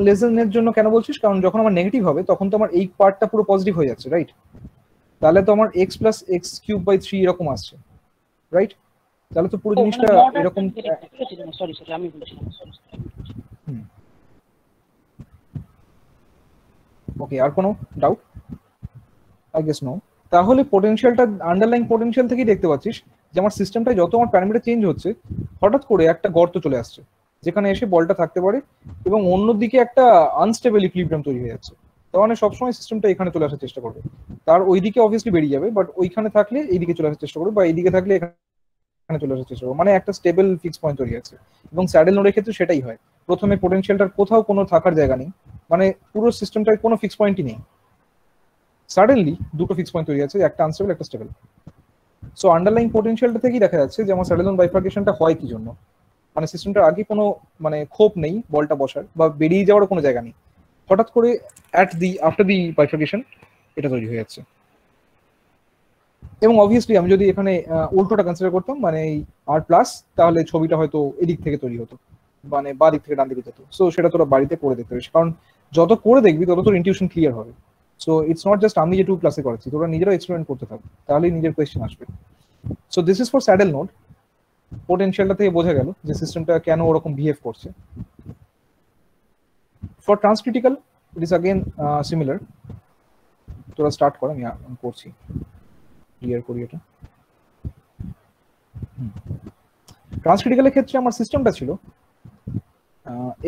Less than এর জন্য কেন বলছিস? কারণ যখন আমার নেগেটিভ হবে তখন তো আমার এই পার্টটা পুরো পজিটিভ হয়ে যাচ্ছে, রাইট? তাহলে তো আমার x plus x cube by 3 এরকম আসছে, রাইট? তাহলে তো পুরো জিনিসটা এরকম। সরি আমি বলছি। ওকে, আর কোনো ডাউট? I guess no. তাহলে পোটেনশিয়ালটা আন্ডারলাইং পোটেনশিয়াল থেকেই দেখতে পাচ্ছিস যে আমার সিস্টেমটা যত আমার প্যারামিটার চেঞ্জ হচ্ছে হঠাৎ করে একটা গর্ত চলে আসছে, যেখানে এসে বলটা থাকতে পারে এবং অন্যদিকে একটা আনস্টেবল ইকুইলিব্রিয়াম তৈরি হয়ে যাচ্ছে। তার মানে সবসময় সিস্টেমটা এখানে চলে আসার চেষ্টা করবে, তার ওইদিকে অবভিয়াসলি বেরিয়ে যাবে, বাট ওইখানে থাকলে এইদিকে চলে আসার চেষ্টা করবে, বা এইদিকে থাকলে এখানে চলে আসার চেষ্টা করবে, মানে একটা স্টেবল ফিক্স পয়েন্ট তৈরি আছে। এবং স্যাডেল নোডের ক্ষেত্রে সেটাই হয়, প্রথমে পোটেনশিয়ালটার কোথাও কোনো থাকার জায়গা নেই, মানে পুরো সিস্টেমটার কোনো ফিক্স পয়েন্টই নেই, সাডেনলি দুটো ফিক্স পয়েন্ট তৈরি আছে, একটা আনস্টেবল একটা স্টেবল। সো আন্ডারলাইং পোটেনশিয়ালটা থেকেই দেখা যাচ্ছে যে আমার স্যাডেল নোড বাইফার্কেশনটা হয় কি জন্য, মানে সিস্টেমটার আগে কোনো মানে খোপ নেই বলটা বসার বা বেরিয়ে যাওয়ার কোনো জায়গা নেই, হঠাৎ করে আফটার দি বাইফার্কেশন এটা তৈরি হয়ে যাচ্ছে। এবং অবভিয়াসলি আমি যদি এখানে উল্টোটা কনসিডার করতাম, মানে এই আর প্লাস, তাহলে ছবিটা হয়তো এদিক থেকে তৈরি হতো, মানে বা দিক থেকে ডান দিকে যেত। সো সেটা তোরা বাড়িতে করে দেখতে পারিস, কারণ যত করে দেখবি তত তোর ইনটিউশন ক্লিয়ার হবে। সো ইটস নট জাস্ট আমি যেটুকু ক্লাসে করাচ্ছি, তোরা নিজেরাও এক্সপেরিমেন্ট করতে থাকবে, তাহলেই নিজের কোয়েশ্চেন আসবে। So this is for saddle node. পোটেনশিয়ালটা থেকে বোঝা গেল যে সিস্টেমটা কেন ওরকম বিহেভ করছে। For transcritical it is again similar. তোরা স্টার্ট কর, আমি করছি, ক্লিয়ার করি এটা। ট্রান্সক্রিটিক্যালের ক্ষেত্রে আমার সিস্টেমটা ছিল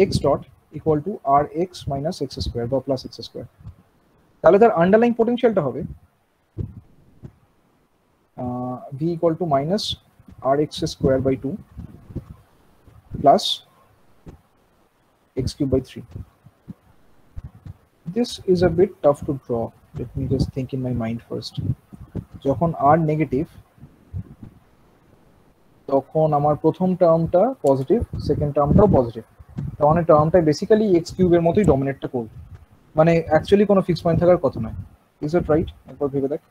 x dot equal to r x minus x square বা প্লাস এক্স স্কোয়ার। তাহলে তার আন্ডারলাইং পোটেনশিয়ালটা হবে V equal to minus r x square by 2 plus x cube by 3. This is a bit tough to draw. Let me just think in my mind first. যখন r negative তখন আমার প্রথম টার্মটা positive, second টার্মটাও positive, তার মানে টার্মটা basically x কিউবের মতোই ডমিনেটটা করবে, মানে অ্যাকচুয়ালি কোনো ফিক্স পয়েন্ট থাকার কথা নয়। Is it right? একবার ভেবে দেখ,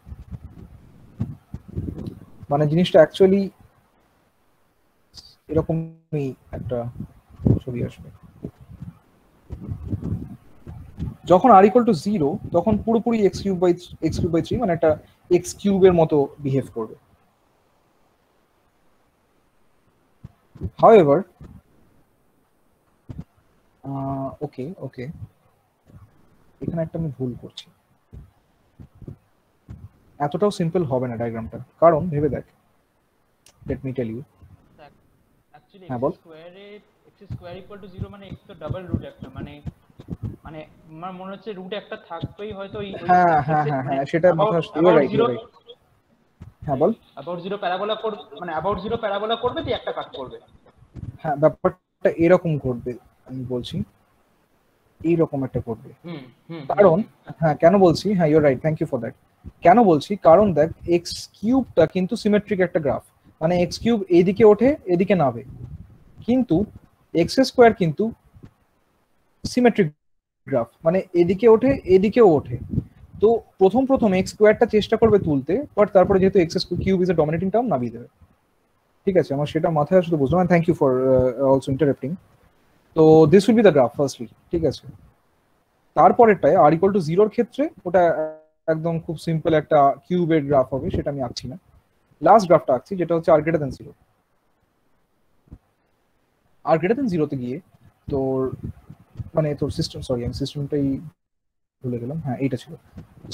মানে জিনিসটা অ্যাকচুয়ালি এরকমই একটা ছবি আসবে। যখন r ইকুয়াল টু 0 তখন পুরোপুরি x কিউব বাই 3 মানে একটা x কিউবের মতো বিহেভ করবে। However, ওকে এখানে একটা আমি ভুল করছি, এতটাও সিম্পল হবে না ডায়াগ্রামটা, কারণ ভেবে দেখ, let me tell you. Actually হ্যাঁ বল। x স্কয়ার ইকুয়াল টু 0 মানে x তো ডাবল রুট একটা, মানে আমার মনে হচ্ছে রুট একটা থাকবেই হয়তো। হ্যাঁ সেটা মাথা আসছে, ইউ রাইট। হ্যাঁ বল। অ্যাবাউট 0 প্যারাবোলা করবে, মানে অ্যাবাউট 0 প্যারাবোলা করবে দিয়ে একটা কাট করবে। হ্যাঁ ব্যাপারটা এরকম করবে, আমি বলছি এইরকম একটা করবে। কারণ হ্যাঁ কেন বলছি, হ্যাঁ you right, thank you for that. কেন বলছি, কারণ দেখ এক্স কিউবটা কিন্তু সিমেট্রিক একটা গ্রাফ, মানে এক্স কিউব এদিকে ওঠে এদিকে নামে, কিন্তু এক্স স্কোয়ার কিন্তু সিমেট্রিক গ্রাফ, মানে এদিকে ওঠে এদিকেও ওঠে। তো প্রথম এক্স স্কোয়ারটা চেষ্টা করবে তুলতে, বাট তারপরে যেহেতু x cube is a dominating term নামিয়ে দেবে। ঠিক আছে, আমার সেটা মাথায় আসলে বুঝলাম, thank you for also interrupting. তো this will be the graph firstly, ঠিক আছে। তারপরেরটায় আর ইকুয়াল টু 0 ক্ষেত্রে ওটা একদম খুব সিম্পল একটা কিউবের গ্রাফ হবে, সেটা আমি আঁকছি না। লাস্ট গ্রাফটা আঁকছি যেটা হচ্ছে আর গ্রেটার দ্যান 0। আর গ্রেটার দ্যান 0 তে গিয়ে তোর মানে তোর সিস্টেম, সরি আমি সিস্টেমটাই ভুলে গেলাম, হ্যাঁ এইটা ছিল।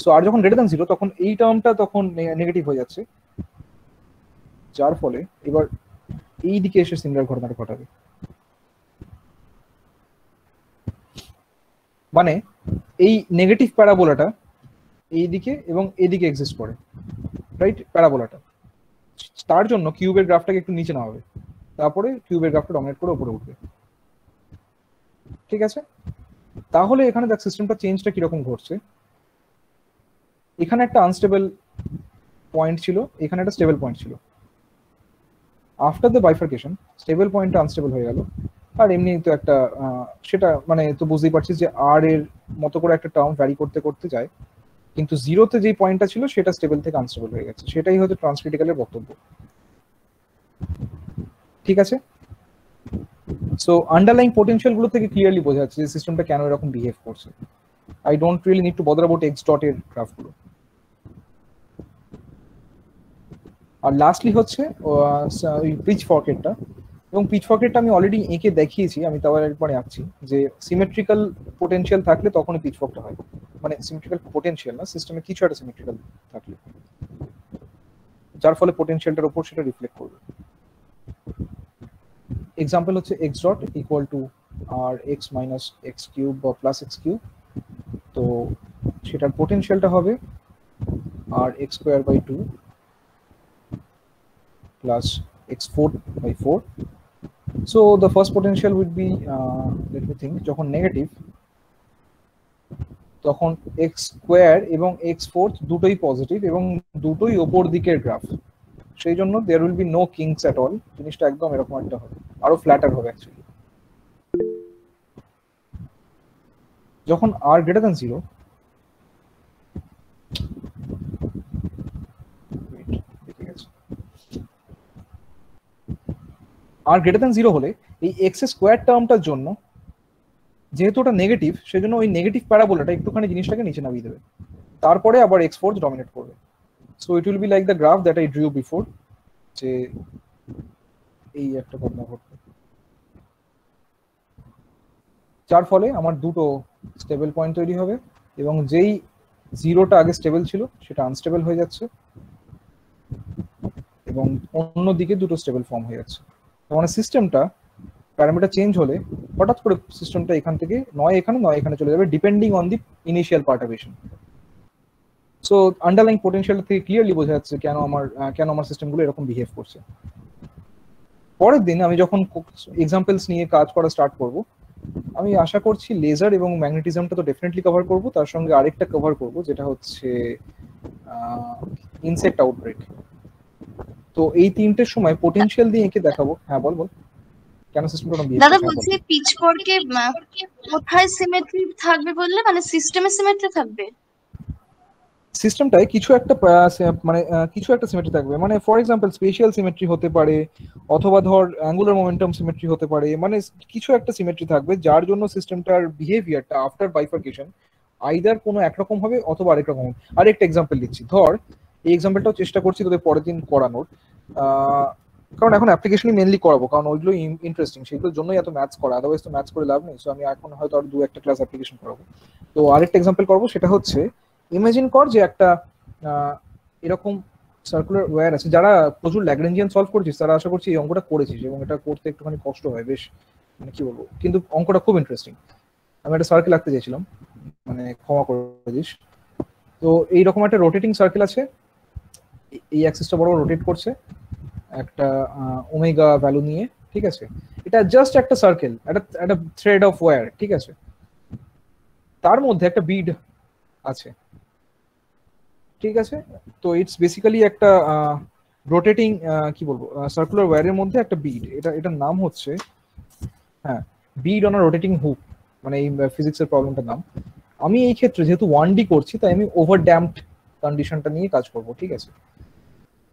সো আর যখন গ্রেটার দ্যান 0 তখন এই টার্মটা তখন নেগেটিভ হয়ে যাচ্ছে, যার ফলে এবার এই দিকে এসে সিমিলার ঘটনাটা ঘটাবে। মানে এই নেগেটিভ প্যারাবোলাটা এইদিকে এবং এদিকে এক্সিস্ট করে, রাইট? প্যারাবোলাটা, তার জন্য কিউবের গ্রাফটাকে একটু নিচে নেওয়া হবে, তারপরে কিউবের গ্রাফটা ডমিনেট করে উপরে উঠবে। ঠিক আছে, তাহলে এখানে দেখ সিস্টেমটা চেঞ্জটা কিরকম ঘটছে। এখানে একটা আনস্টেবল পয়েন্ট ছিল, এখানে একটা স্টেবল পয়েন্ট ছিল। আফটার দ্য বাইফার্কেশন স্টেবল পয়েন্টটা আনস্টেবল হয়ে গেল, আর এমনি তো একটা সেটা মানে তো বুঝতেই পারছিস যে আর এর মতো করে একটা টার্ম ভ্যারি করতে করতে যায়, কিন্তু 0তে যেই পয়েন্টটা ছিল সেটা স্টেবল থেকে আনস্টেবল হয়ে গেছে। সেটাই হচ্ছে ট্রান্সক্রিটিক্যালের বক্তব্য। ঠিক আছে, সো আন্ডারলাইং পোটেনশিয়াল গুলো থেকে ক্লিয়ারলি বোঝা যাচ্ছে যে সিস্টেমটা কেন এরকম বিহেভ করছে। I don't really need to bother about x dot এর গ্রাফগুলো। আর লাস্টলি হচ্ছে ওই পিচ ফর্কেটটা, এবং পিচ ফর্কেটটা আমি অলরেডি এঁকে দেখিয়েছি, আমি তাও একবার আঁকছি যে সিমেট্রিক্যাল পোটেনশিয়াল থাকলে তখনই পিচ ফর্কটা হয়, মানে সিমেট্রিক্যাল পোটেনশিয়াল না, সিস্টেমে কিছু একটা সিমেট্রিক্যাল থাকলে, যার ফলে পোটেনশিয়ালটার উপর সেটা রিফ্লেক্ট করবে। এক্সাম্পল হচ্ছে x dot equal to r x minus x cube বা প্লাস এক্স কিউব, তো সেটার পোটেনশিয়ালটা হবে r x square by 2 plus x4 by 4. So the first potential would be let me think, যখন নেগেটিভ তখন x square এবং x4 দুটোই positive এবং দুটোই উপর দিকের গ্রাফ, সেই জন্য there will be no kinks at all, জিনিসটা একদম এরকম একটা হবে, আরো ফ্ল্যাটার হবে অ্যাকচুয়ালি। যখন r greater than 0 আর গ্রেটার দ্যান 0 হলে এই এক্স স্কোয়ার টার্মটার জন্য যেহেতু ওটা নেগেটিভ, সেজন্য ওই নেগেটিভ প্যারাবোলাটা একটুখানি জিনিসটাকে নিচে নামিয়ে দেবে, তারপরে আবার এক্স ফোর্স ডমিনেট করবে। So it will be like the graph that I drew before, যে এই একটা ঘটনা ঘটবে, যার ফলে আমার দুটো স্টেবল পয়েন্ট তৈরি হবে এবং যেই জিরোটা আগে স্টেবল ছিল সেটা আনস্টেবল হয়ে যাচ্ছে এবং অন্যদিকে দুটো স্টেবল ফর্ম হয়ে যাচ্ছে। মানে সিস্টেমটা প্যারামিটার চেঞ্জ হলে হঠাৎ করে সিস্টেমটা এখান থেকে নয় এখানে চলে যাবে, depending on the initial perturbation. So underlying potential থেকে ক্লিয়ারলি বোঝা যাচ্ছে কেন আমার সিস্টেমগুলো এরকম বিহেভ করছে। পরের দিন আমি যখন এক্সাম্পলস নিয়ে কাজ করা স্টার্ট করব, আমি আশা করছি লেজার এবং ম্যাগনেটিজমটা তো ডেফিনেটলি কভার করব, তার সঙ্গে আরেকটা কভার করব যেটা হচ্ছে ইনসেক্ট আউটব্রেক। তো এই তিনটের সময় পোটেনশিয়াল দিয়ে এঁকে দেখাবো। হ্যাঁ বল কেন সিস্টেমটা বিহেভ দাদা করছে। বলছি পিচফোর্কে কোথায় সিমেট্রি থাকবে বললে, মানে সিস্টেমে সিমেট্রি থাকবে? সিস্টেমটায় কিছু একটা সিমেট্রি থাকবে, মানে ফর এক্সাম্পল স্পেশিয়াল সিমেট্রি হতে পারে, অথবা ধর অ্যাঙ্গুলার মোমেন্টাম সিমেট্রি হতে পারে, মানে কিছু একটা সিমেট্রি থাকবে যার জন্য সিস্টেমটার বিহেভিয়ারটা আফটার বাইফার্কেশন আইদার কোনো একরকম হবে অথবা আরেক রকম হবে। আরেকটা এক্সাম্পল দিচ্ছি, ধর এই এক্সাম্পলটাও চেষ্টা করছি তোদের পরের দিন করানোর, কারণ এখন অ্যাপ্লিকেশনই মেনলি করাবো, কারণ ওইগুলো ইন্টারেস্টিং, সেগুলোর জন্যই এত ম্যাথস করা, আদারওয়াইজ তো ম্যাথস করে লাভ নেই। সো আমি এখন হয়তো আর 2-1 ক্লাস অ্যাপ্লিকেশন করাবো। তো আরেকটা এক্সাম্পল করবো, সেটা হচ্ছে ইমাজিন কর যে একটা এরকম সার্কুলার ওয়্যার আছে, যারা প্রচুর ল্যাগ্রেঞ্জিয়ান সলভ করছিস তারা আশা করছি এই অঙ্কটা করেছিস, এবং এটা করতে একটুখানি কষ্ট হয় বেশ, মানে কি বলবো, কিন্তু অঙ্কটা খুব ইন্টারেস্টিং। আমি একটা সার্কেল আঁকতে চাইছিলাম, মানে ক্ষমা করে দিস। তো এইরকম একটা রোটেটিং সার্কেল আছে, এই অ্যাক্সিসটা বরাবর রোটেট করছে একটা ওমেগা ভ্যালু নিয়ে, ঠিক আছে? এটা জাস্ট একটা সার্কেল, একটা থ্রেড অফ ওয়্যার, ঠিক আছে? তার মধ্যে একটা বিড আছে, ঠিক আছে? তো ইটস বেসিক্যালি একটা রোটেটিং কি বলবো সার্কুলার ওয়্যারের মধ্যে একটা বিড, এটার নাম হচ্ছে বিড অন আ রোটেটিং হুক, মানে এই ফিজিক্সের প্রবলেমটার নাম। আমি এই ক্ষেত্রে যেহেতু 1D করছি তাই আমি ওভার ড্যাম্পড কন্ডিশনটা নিয়ে কাজ করব, ঠিক আছে?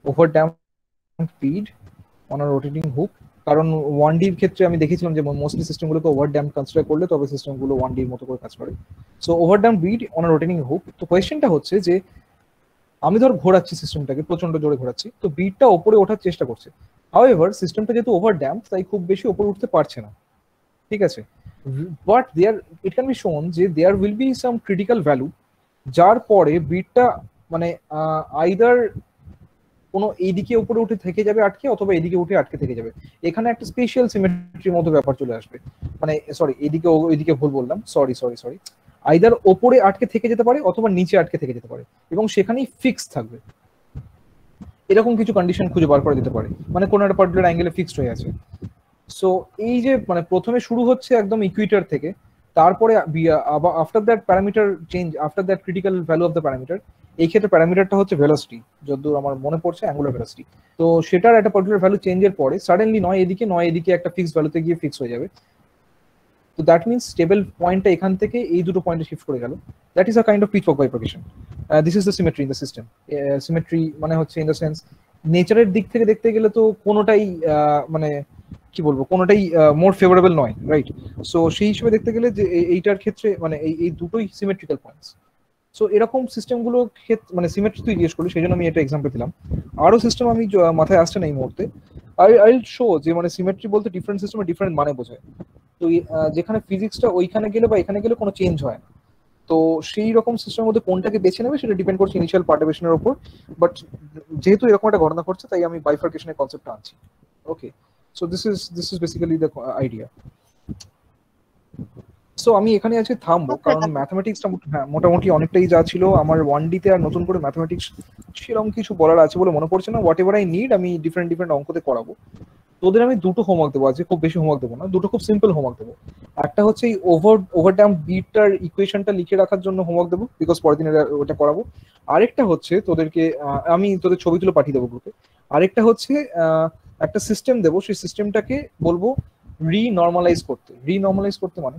Over damped bead on a rotating hook, কারণ 1D এর ক্ষেত্রে আমি দেখেছিলাম যে মোস্টলি সিস্টেমগুলোকে ওভার ড্যাম্প কনসিডার করলে তবে সিস্টেমগুলো 1D এর মতো করে কাজ করে। So over damped bead on a rotating hook. তো কোয়েশ্চেনটা হচ্ছে যে আমি ধর ঘোরাচ্ছি সিস্টেমটাকে, প্রচন্ড জোরে ঘোরাচ্ছি, তো বিটটা ওপরে ওঠার চেষ্টা করছে। হাউএভার সিস্টেমটা যেহেতু ওভার ড্যাম্প তাই খুব বেশি ওপরে উঠতে পারছে না, ঠিক আছে? But it can be shown যে there will be some critical value যার পরে বিটটা মানে আইদার কোনো এইদিকে উপরে উঠে থেকে যাবে আটকে, অথবা এদিকে উঠে আটকে থেকে যাবে। এখানে একটা স্পেশাল সিমেট্রির মতো ব্যাপার চলে আসবে, মানে সরি এদিকে ভুল বললাম, সরি আইদার ওপরে আটকে থেকে যেতে পারে অথবা নিচে আটকে থেকে যেতে পারে, এবং সেখানেই ফিক্স থাকবে। এরকম কিছু কন্ডিশন খুঁজে বার করা যেতে পারে, মানে কোনো একটা পার্টিকুলার অ্যাঙ্গেলে ফিক্সড হয়ে আছে। সো এই যে মানে প্রথমে শুরু হচ্ছে একদম ইকুইটার থেকে, তারপরে after that parameter change, after that critical value of the parameter, এই ক্ষেত্রে প্যারামিটারটা হচ্ছে ভেলোসিটি, যতদূর আমার মনে পড়ছে অ্যাঙ্গুলার ভেলোসিটি। তো সেটার একটা পার্টিকুলার ভ্যালু চেঞ্জের পরে সাডেনলি নয় এদিকে একটা ফিক্সড ভ্যালুতে গিয়ে ফিক্স হয়ে যাবে। তো দ্যাট মিনস স্টেবল পয়েন্টটা এখান থেকে এই দুটো পয়েন্টে শিফট করে গেল। That is a kind of pitchfork bifurcation. This is the symmetry in the system. Symmetry মানে হচ্ছে ইন দ্য সেন্স নেচারের দিক থেকে দেখতে গেলে তো কোনোটাই মানে কি বলবো, কোনোটাই মোর ফেভারেবল নয়, রাইট? সো সেই হিসেবে দেখতে গেলে যে এইটার ক্ষেত্রে মানে এই দুটোই সিমেট্রিক্যাল পয়েন্টস। সো এরকম সিস্টেমগুলো মানে সিমেট্রি তুই জিজ্ঞেস করলি, সেই জন্য আমি এটা এক্সাম্পল দিলাম। আরো সিস্টেম আমি মাথায় আসছে না এই মুহূর্তে। আই উইল শো যে মানে সিমেট্রি বলতে ডিফারেন্ট সিস্টেমে ডিফারেন্ট মানে বোঝায়। তো যেখানে ফিজিক্সটা ওইখানে গেলে বা এখানে গেলে কোনো চেঞ্জ হয়, তো সেই রকম সিস্টেমের মধ্যে কোনটাকে বেছে নেবে সেটা ডিপেন্ড করছে ইনিশিয়াল পার্টিশনের উপর। বাট যেহেতু এরকম একটা ঘটনা ঘটছে তাই আমি বাইফার্কেশনের কনসেপ্টটা আনছি। Okay, so this is basically the idea. So আমি এখানে আজকে থামবো, কারণ ম্যাথমেটিক্সটা মোটামুটি অনেকটাই যা ছিল আমার 1D তে, আর নতুন করে ম্যাথমেটিক্স সেরকম কিছু বলার আছে বলে মনে পড়ছে না। হোয়াট এভার আই নিড আমি ডিফারেন্ট অঙ্কতে করাবো। তোদের আমি দুটো হোমওয়ার্ক দেবো আজকে, খুব বেশি হোমওয়ার্ক দেবো না, দুটো খুব সিম্পল হোমওয়ার্ক দেবো। একটা হচ্ছে এই ওভার ড্যাম্প বিটটার ইকুয়েশনটা লিখে রাখার জন্য হোমওয়ার্ক দেবো, বিকজ পরের দিন ওটা করাবো। আরেকটা হচ্ছে তোদেরকে আমি তোদের ছবি তুলে পাঠিয়ে দেবো গ্রুপে। আরেকটা হচ্ছে একটা সিস্টেম দেবো, সেই সিস্টেমটাকে বলবো রিনর্মালাইজ করতে মানে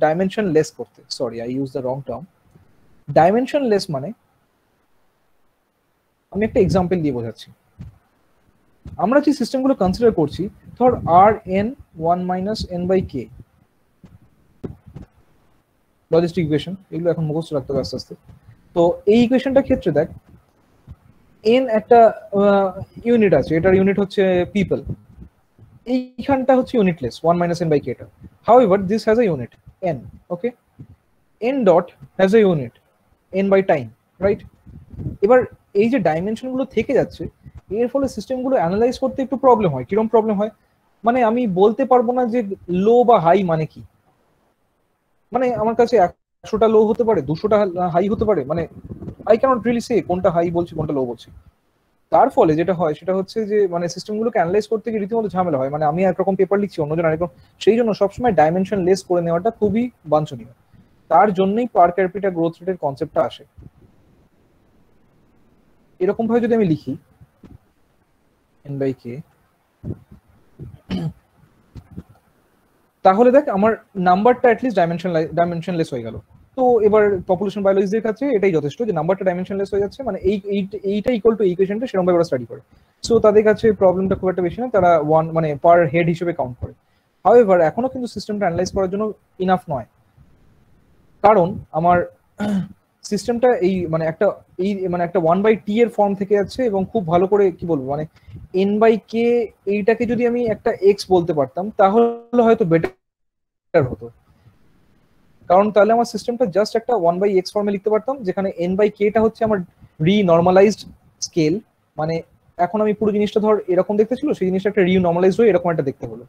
ডাইমেনশনলেস করতে। Sorry, I use the wrong term. Dimensionless মানে আমি একটা এক্সাম্পল দিয়ে বোঝাচ্ছি। আমরা যে সিস্টেমগুলো কনসিডার করছি, ধর r n 1 minus n by k, logistic equation, এগুলো এখন মুখস্থ রাখতে হবে আস্তে আস্তে। তো এই ইকুয়েশনটার ক্ষেত্রে দেখ, এন একটা ইউনিট আছে, এটার ইউনিট হচ্ছে পিপল, এইখানটা হচ্ছে unitless 1 minus n by k টা। However this has a unit n, okay, n dot has a unit n by time, right? এবার এই যে ডাইমেনশন গুলো থেকে যাচ্ছে, এর ফলে সিস্টেমগুলো অ্যানালাইজ করতে একটু প্রবলেম হয়। কিরকম প্রবলেম হয়? মানে আমি বলতে পারবো না যে লো বা হাই মানে কি। মানে আমার কাছে 100টা লো হতে পারে, 200টা হাই হতে পারে, মানে আই ক্যানট রিয়েলি সে কোনটা হাই বলছি কোনটা লো বলছি। তার ফলে যেটা হয় সেটা হচ্ছে যে মানে সিস্টেমগুলোকে অ্যানালাইজ করতে গিয়ে রীতিমতো ঝামেলা হয়। মানে আমি একরকম পেপার লিখছি, অন্যজন আরেকরকম, সেই জন্য সবসময় ডাইমেনশন লেস করে নেওয়াটা খুবই বাঞ্ছনীয়। তার জন্যই পার ক্যাপিটা গ্রোথ রেটের কনসেপ্টটা আসে। এরকম ভাবে যদি আমি লিখি n বাই কে, তাহলে দেখ আমার নাম্বারটা অ্যাটলিস্ট ডাইমেনশনলেস হয়ে গেল। তো এবার পপুলেশন বায়োলজির কাছে এটাই যথেষ্ট যে নাম্বারটা ডাইমেনশনলেস হয়ে যাচ্ছে, মানে এইটা ইকুয়াল টু ইকুয়েশনটা সেরকম ভাবে ওরা স্টাডি করে। সো তাদের কাছে প্রবলেমটা খুব একটা বেশি না, তারা ওয়ান মানে পার হেড হিসেবে কাউন্ট করে। হাউএভার এখনো কিন্তু সিস্টেমটা অ্যানালাইজ করার জন্য ইনাফ নয়, কারণ আমার সিস্টেমটা এই মানে একটা 1/t এর ফর্ম থেকে যাচ্ছে, এবং খুব ভালো করে কি বলবো মানে n/k এইটাকে যদি আমি একটা x বলতে পারতাম তাহলে হয়তো বেটার হতো, কারণ তাহলে আমার সিস্টেমটা জাস্ট একটা 1/x ফর্মে লিখতে পারতাম, যেখানে n/k টা হচ্ছে আমার রিনর্মালাইজড স্কেল। মানে এখন আমি পুরো জিনিসটা ধর এরকম দেখতে ছিল, সেই জিনিসটা একটা রিনর্মালাইজড হয়ে এরকম একটা দেখতে হলো।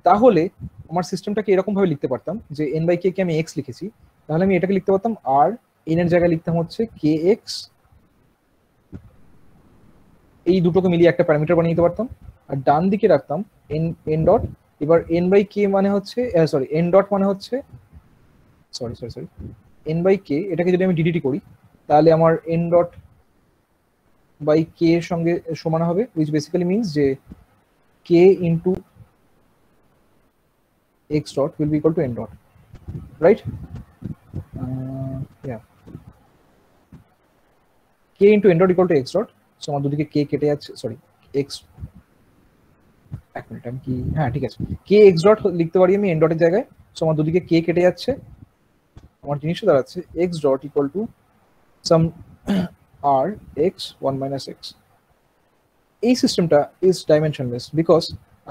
তাহলে আমার সিস্টেমটাকে এরকম ভাবে লিখতে পারতাম যে n/k কে আমি x লিখেছি, তাহলে আমি এটাকে লিখতে পারতাম আর n এর জায়গায় লিখতাম হচ্ছে kx, এই দুটোকে মিলিয়ে একটা প্যারামিটার বানিয়ে নিতে পারতাম, আর ডান দিকে রাখতাম n ডট। এবার n/k মানে হচ্ছে n ডট মানে হচ্ছে n/k, এটাকে যদি আমি ddt করি তাহলে আমার n ডট বাই k এর সঙ্গে সমান হবে, which basically means যে k into x dot will be equal to n dot, right? Yeah, k into n dot equal to x dot. So আমার দুদিকে k কেটে যাচ্ছে, সরি x, এক মিনিট আমি কি, হ্যাঁ ঠিক আছে, k x dot লিখতে পারি আমি n dot এর জায়গায়। সো আমার দুদিকে k কেটে যাচ্ছে, আমার জিনিসটা দাঁড়াচ্ছে x dot equal to some r x 1 minus x. এই সিস্টেমটা ইজ ডাইমেনশনলেস বিকজ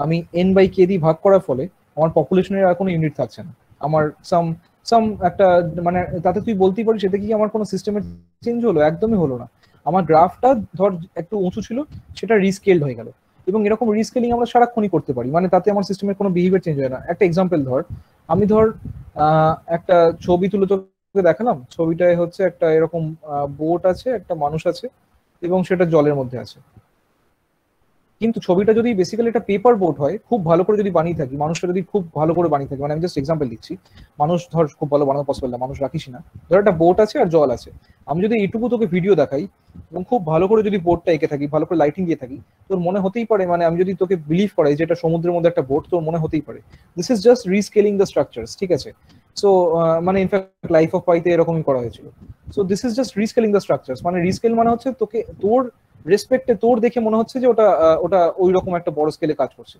আমি n/k দিয়ে ভাগ করার ফলে আমার পপুলেশনের আর কোনো ইউনিট থাকছে না। আমার সাম একটা মানে তাতে তুই বলতেই পারিস সেটা কি আমার কোনো সিস্টেমের চেঞ্জ হলো? একদমই হলো না। আমার গ্রাফটা ধর একটু উঁচু ছিল, সেটা রিস্কেলড হয়ে গেল, এবং এরকম রিস্কেলিং আমরা সারাক্ষণই করতে পারি, মানে তাতে আমার সিস্টেমের কোনো বিহেভিয়ার চেঞ্জ হয় না। একটা এক্সাম্পল ধর, আমি একটা ছবি তুলে তোকে দেখালাম, ছবিটায় হচ্ছে একটা এরকম বোট আছে, একটা মানুষ আছে, এবং সেটা জলের মধ্যে আছে। কিন্তু ছবিটা যদি বেসিক্যালি একটা পেপার বোট হয়, খুব ভালো করে যদি বানিয়ে থাকি, মানুষটা যদি খুব ভালো করে বানিয়ে থাকি, মানে আমি জাস্ট এক্সাম্পল দিচ্ছি, মানুষ ধর খুব ভালো বানানো পসিবল না, মানুষ রাখিস না, ধর একটা বোট আছে আর জল আছে, আমি যদি এইটুকু তোকে ভিডিও দেখাই এবং খুব ভালো করে যদি বোটটা এঁকে থাকি, ভালো করে লাইটিং দিয়ে থাকি, তোর মনে হতেই পারে, মানে আমি যদি তোকে বিলিভ করাই যে এটা সমুদ্রের মধ্যে একটা বোট, তোর মনে হতেই পারে this is just rescaling the structures, ঠিক আছে? সো মানে ইনফ্যাক্ট লাইফ অফ পাইতে এরকমই করা হয়েছিল। So this is just rescaling the structures, মানে রিস্কেল মানে হচ্ছে তোকে তোর রেসপেক্টে তোর দেখে মনে হচ্ছে যে ওটা ওই রকম একটা বড় স্কেলে কাজ করছে।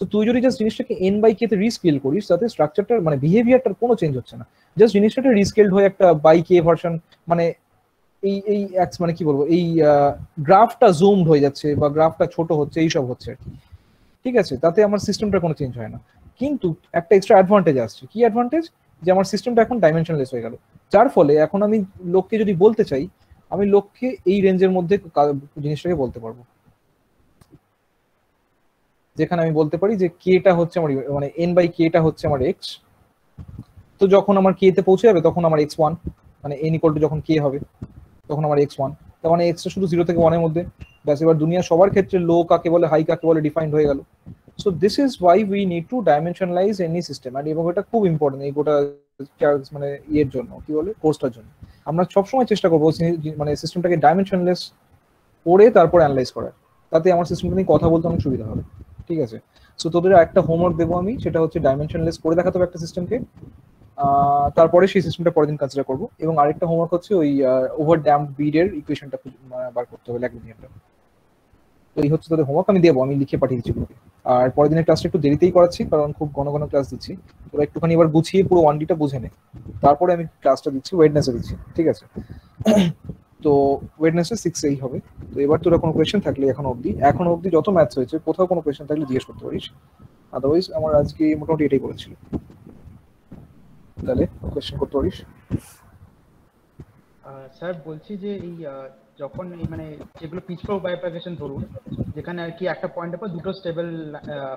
তো তুই যদি জাস্ট জিনিসটাকে n/k তে রিস্কেল করিস, তাতে স্ট্রাকচারটার মানে বিহেভিয়ারটার কোনো চেঞ্জ হচ্ছে না, জাস্ট জিনিসটা রিস্কেলড হয়ে একটা k ভার্সন, মানে এই মানে কি বলবো, এই গ্রাফটা জুমড হয়ে যাচ্ছে বা গ্রাফটা ছোট হচ্ছে, এইসব হচ্ছে আর কি, ঠিক আছে? তাতে আমার সিস্টেমটা কোনো চেঞ্জ হয় না। কিন্তু একটা এক্সট্রা অ্যাডভান্টেজ আসছে। কি অ্যাডভান্টেজ? যে আমার সিস্টেমটা এখন ডাইমেনশনলেস হয়ে গেল, যার ফলে এখন আমি লোককে যদি বলতে চাই, আমি লোককে এই রেঞ্জের মধ্যে জিনিসটাকে বলতে পারবো, যেখানে আমি বলতে পারি যে কেটা হচ্ছে আমার মানে n/k টা হচ্ছে আমার x, তো যখন আমার k তে পৌঁছে যাবে তখন আমার x1, মানে n ইকুয়াল টু যখন k হবে তখন আমার x1, তার মানে x টা শুধু 0 থেকে 1 এর মধ্যে, ব্যাস। এবার দুনিয়া সবার ক্ষেত্রে লো কাকে বলে হাই কাকে বলে ডিফাইন্ড হয়ে গেল। So this is why we need to dimensionalize any system, আর এবং এটা খুব ইম্পর্টেন্ট এই গোটা মানে এর জন্য, কি বলে, কোর্সটার জন্য আমরা সবসময় চেষ্টা করবো মানে সিস্টেমটাকে ডাইমেনশনলেস করে তারপর অ্যানালাইজ করার, তাতে আমার সিস্টেমটা নিয়ে কথা বলতে অনেক সুবিধা হবে, ঠিক আছে? সো তোদের একটা হোমওয়ার্ক দেবো আমি, সেটা হচ্ছে ডাইমেনশনলেস করে দেখাতে হবে একটা সিস্টেমকে, তারপরে সেই সিস্টেমটা পরের দিন কনসিডার করবো। এবং আরেকটা হোমওয়ার্ক হচ্ছে ওই ওভার ড্যাম্প বিডের ইকুয়েশনটা বার করতে হবে, লাগবে একটা। তো এই হচ্ছে তোদের হোমওয়ার্ক, আমি দেবো, আমি লিখে পাঠিয়ে দিচ্ছি তোকে। আর পরের দিনের ক্লাসটা একটু দেরিতেই করাচ্ছি, কারণ খুব ঘন ঘন ক্লাস দিচ্ছি। তোরা একটুখানি এবার গুছিয়ে পুরো 1Dটা বুঝে নে, তারপরে আমি ক্লাসটা দিচ্ছি, ওয়েডনেসডে দিচ্ছি, ঠিক আছে? তো ওয়েডনেসডে 6 হবে। তো এবার তোরা কোনো কোয়েশ্চেন থাকলে এখনো অবধি যত ম্যাথস হয়েছে কোথাও কোনো কোয়েশ্চেন থাকলে জিজ্ঞেস করতে পারিস, আদারওয়াইজ আমার আজকে মোটামুটি এটাই বলেছিল। তাহলে কোয়েশ্চেন করতে পারিস। স্যার বলছি যে এই যখন এই মানে যেগুলো পিচফোর্ক বাইফার্কেশন ধরুন, যেখানে আর কি একটা পয়েন্টের পর দুটো স্টেবল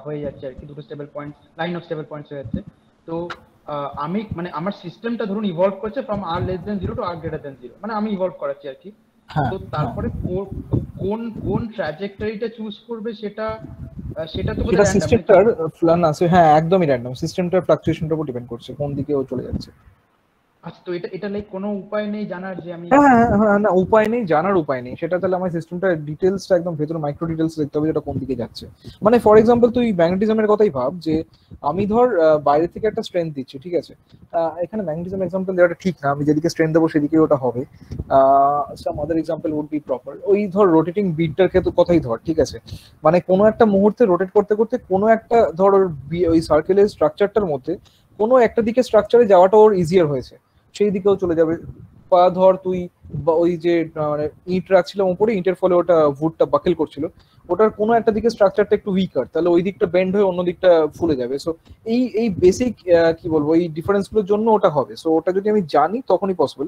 হয়ে যাচ্ছে আর কি, দুটো stable point, line of stable points হয়ে যাচ্ছে, তো আমি মানে আমার সিস্টেমটা ধরুন ইভলভ করছে from r less than 0 to r greater than 0, মানে আমি ইভলভ করাচ্ছি আর কি। তো তারপরে কোন ট্র্যাজেক্টরিটা চুজ করবে সেটা তো সেটা সিস্টেমটার প্ল্যান আছে, হ্যাঁ একদমই র্যান্ডম, সিস্টেমটার ফ্লাকচুয়েশনটার উপর ডিপেন্ড করছে কোন দিকে ও চলে যাচ্ছে। আচ্ছা, তো এটা লাইক কোনো উপায় নেই জানার যে আমি না উপায় নেই, জানার উপায় নেই সেটা, তাহলে আমার সিস্টেমটা ডিটেইলসটা একদম ভেতরে মাইক্রো ডিটেইলস দেখতে হবে যেটা কোন দিকে যাচ্ছে। মানে ফর এক্সাম্পল তুই ম্যাগনেটিজমের কথাই ভাব, যে আমি ধর বাইরে থেকে একটা স্ট্রেংথ দিচ্ছি, ঠিক আছে? এখানে ম্যাগনেটিজম এক্সাম্পল দেওয়াটা ঠিক না, আমি যেদিকে স্ট্রেংথ দেবো সেদিকে ওটা হবে। সাম আদার এক্সাম্পল উড বি প্রপার। ওই ধর রোটেটিং বিটটার ক্ষেত্রে কথাই ধর, ঠিক আছে? মানে কোনো একটা মুহূর্তে রোটেট করতে করতে কোনো একটা ধর ওই সার্কেলের স্ট্রাকচারটার মধ্যে কোনো একটা দিকে স্ট্রাকচারে যাওয়াটা ওর ইজিয়ার হয়েছে, সেই দিকেও চলে যাবে। বা ধর তুই ওই যে মানে ইট রাখছিলাম উপরে, ইটের ফলে ওটা ভুটটা বাকেল করছিল, ওটার কোনো একটা দিকে স্ট্রাকচারটা একটু উইকার, তাহলে ওই দিকটা বেন্ড হয়ে অন্য দিকটা ফুলে যাবে। সো এই বেসিক কি বলবো, এই ডিফারেন্সগুলোর জন্য ওটা হবে। সো ওটা যদি আমি জানি তখনই পসিবল,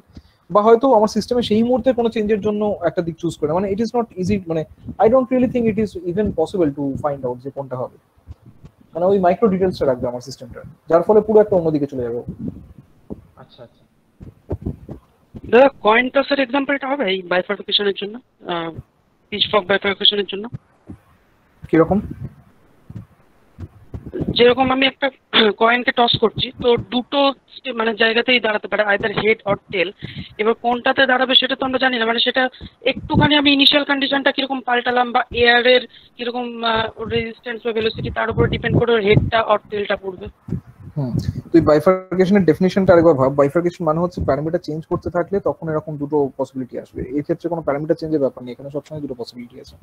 বা হয়তো আমার সিস্টেমে সেই মুহূর্তে কোনো চেঞ্জের জন্য একটা দিক চুজ করে, মানে ইট ইজ নট ইজি, মানে I don't really think it is even possible to find out যে কোনটা হবে। মানে ওই মাইক্রো ডিটেলসটা রাখবে আমার সিস্টেমটা, যার ফলে পুরো একটা অন্যদিকে চলে যাবে। আচ্ছা আচ্ছা দাদা, কয়েন টসের এক্সাম্পলটা হবে এই বাইফার্কেশনের জন্য, পিচফর্ক বাইফার্কেশনের জন্য? কিরকম? যেরকম আমি একটা কয়েনকে টস করছি, তো দুটো মানে জায়গাতেই দাঁড়াতে পারে, আইদার হেড অর টেল। এবার কোনটাতে দাঁড়াবে সেটা তো আমরা জানি না, মানে সেটা একটুখানি আমি ইনিশিয়াল কন্ডিশনটা কিরকম পাল্টালাম বা এয়ারের কিরকম রেজিস্ট্যান্স বা ভেলোসিটি, তার উপর ডিপেন্ড করে হেডটা অর টেলটা পড়বে। তুই বাইফার্কেশনের ডেফিনিশনটা আরেকবার ভাব। বাইফার্কেশন মানে হচ্ছে প্যারামিটার চেঞ্জ করতে থাকলে তখন এরকম দুটো পসিবিলিটি আসবে। এই ক্ষেত্রে কোনো প্যারামিটার চেঞ্জের ব্যাপার নেই, এখানে সবসময় দুটো পসিবিলিটি আছে।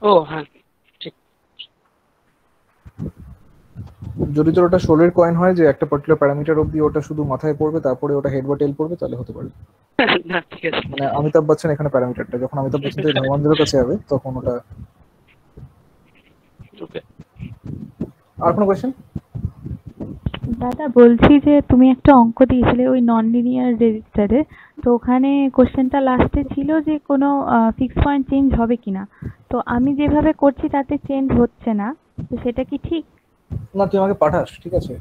ও হ্যাঁ, ঠিক। যদি তোর ওটা শোলের কয়েন হয় যে একটা পার্টিকুলার প্যারামিটার অবধি ওটা শুধু মাথায় পড়বে, তারপরে ওটা হেড বা টেল পড়বে, তাহলে হতে পারে। না ঠিক আছে, মানে অমিতাভ বচ্চন এখানে প্যারামিটারটা, যখন অমিতাভ বচ্চন থেকে ধর্মেন্দ্রের কাছে যাবে তখন ওটা। ওকে, আর কোনো কোয়েশ্চেন? দাদা বলছি যে তুমি একটা অঙ্ক দিয়েছিলে ওই নন লিনিয়ার রেজিস্টারে, তো ওখানে কোশ্চেনটা লাস্টে ছিল যে কোনো ফিক্স পয়েন্ট চেঞ্জ হবে কিনা, তো আমি যেভাবে করছি তাতে চেঞ্জ হচ্ছে না, তো সেটা কি ঠিক? না, তুই আমাকে পাঠাস, ঠিক আছে?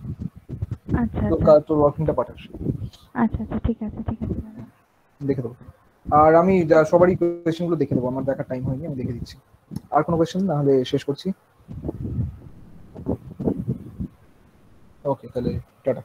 আচ্ছা তোর ওয়ার্কিংটা পাঠাস। আচ্ছা আচ্ছা ঠিক আছে দাদা, দেখে দেবো। আর আমি সবারই কোয়েশ্চেনগুলো দেখে দেবো, আমার দেখার টাইম হয়নি, আমি দেখে দিচ্ছি। আর কোনো কোয়েশ্চেন? না হলে শেষ করছি। ওকে, তাহলে টাটা।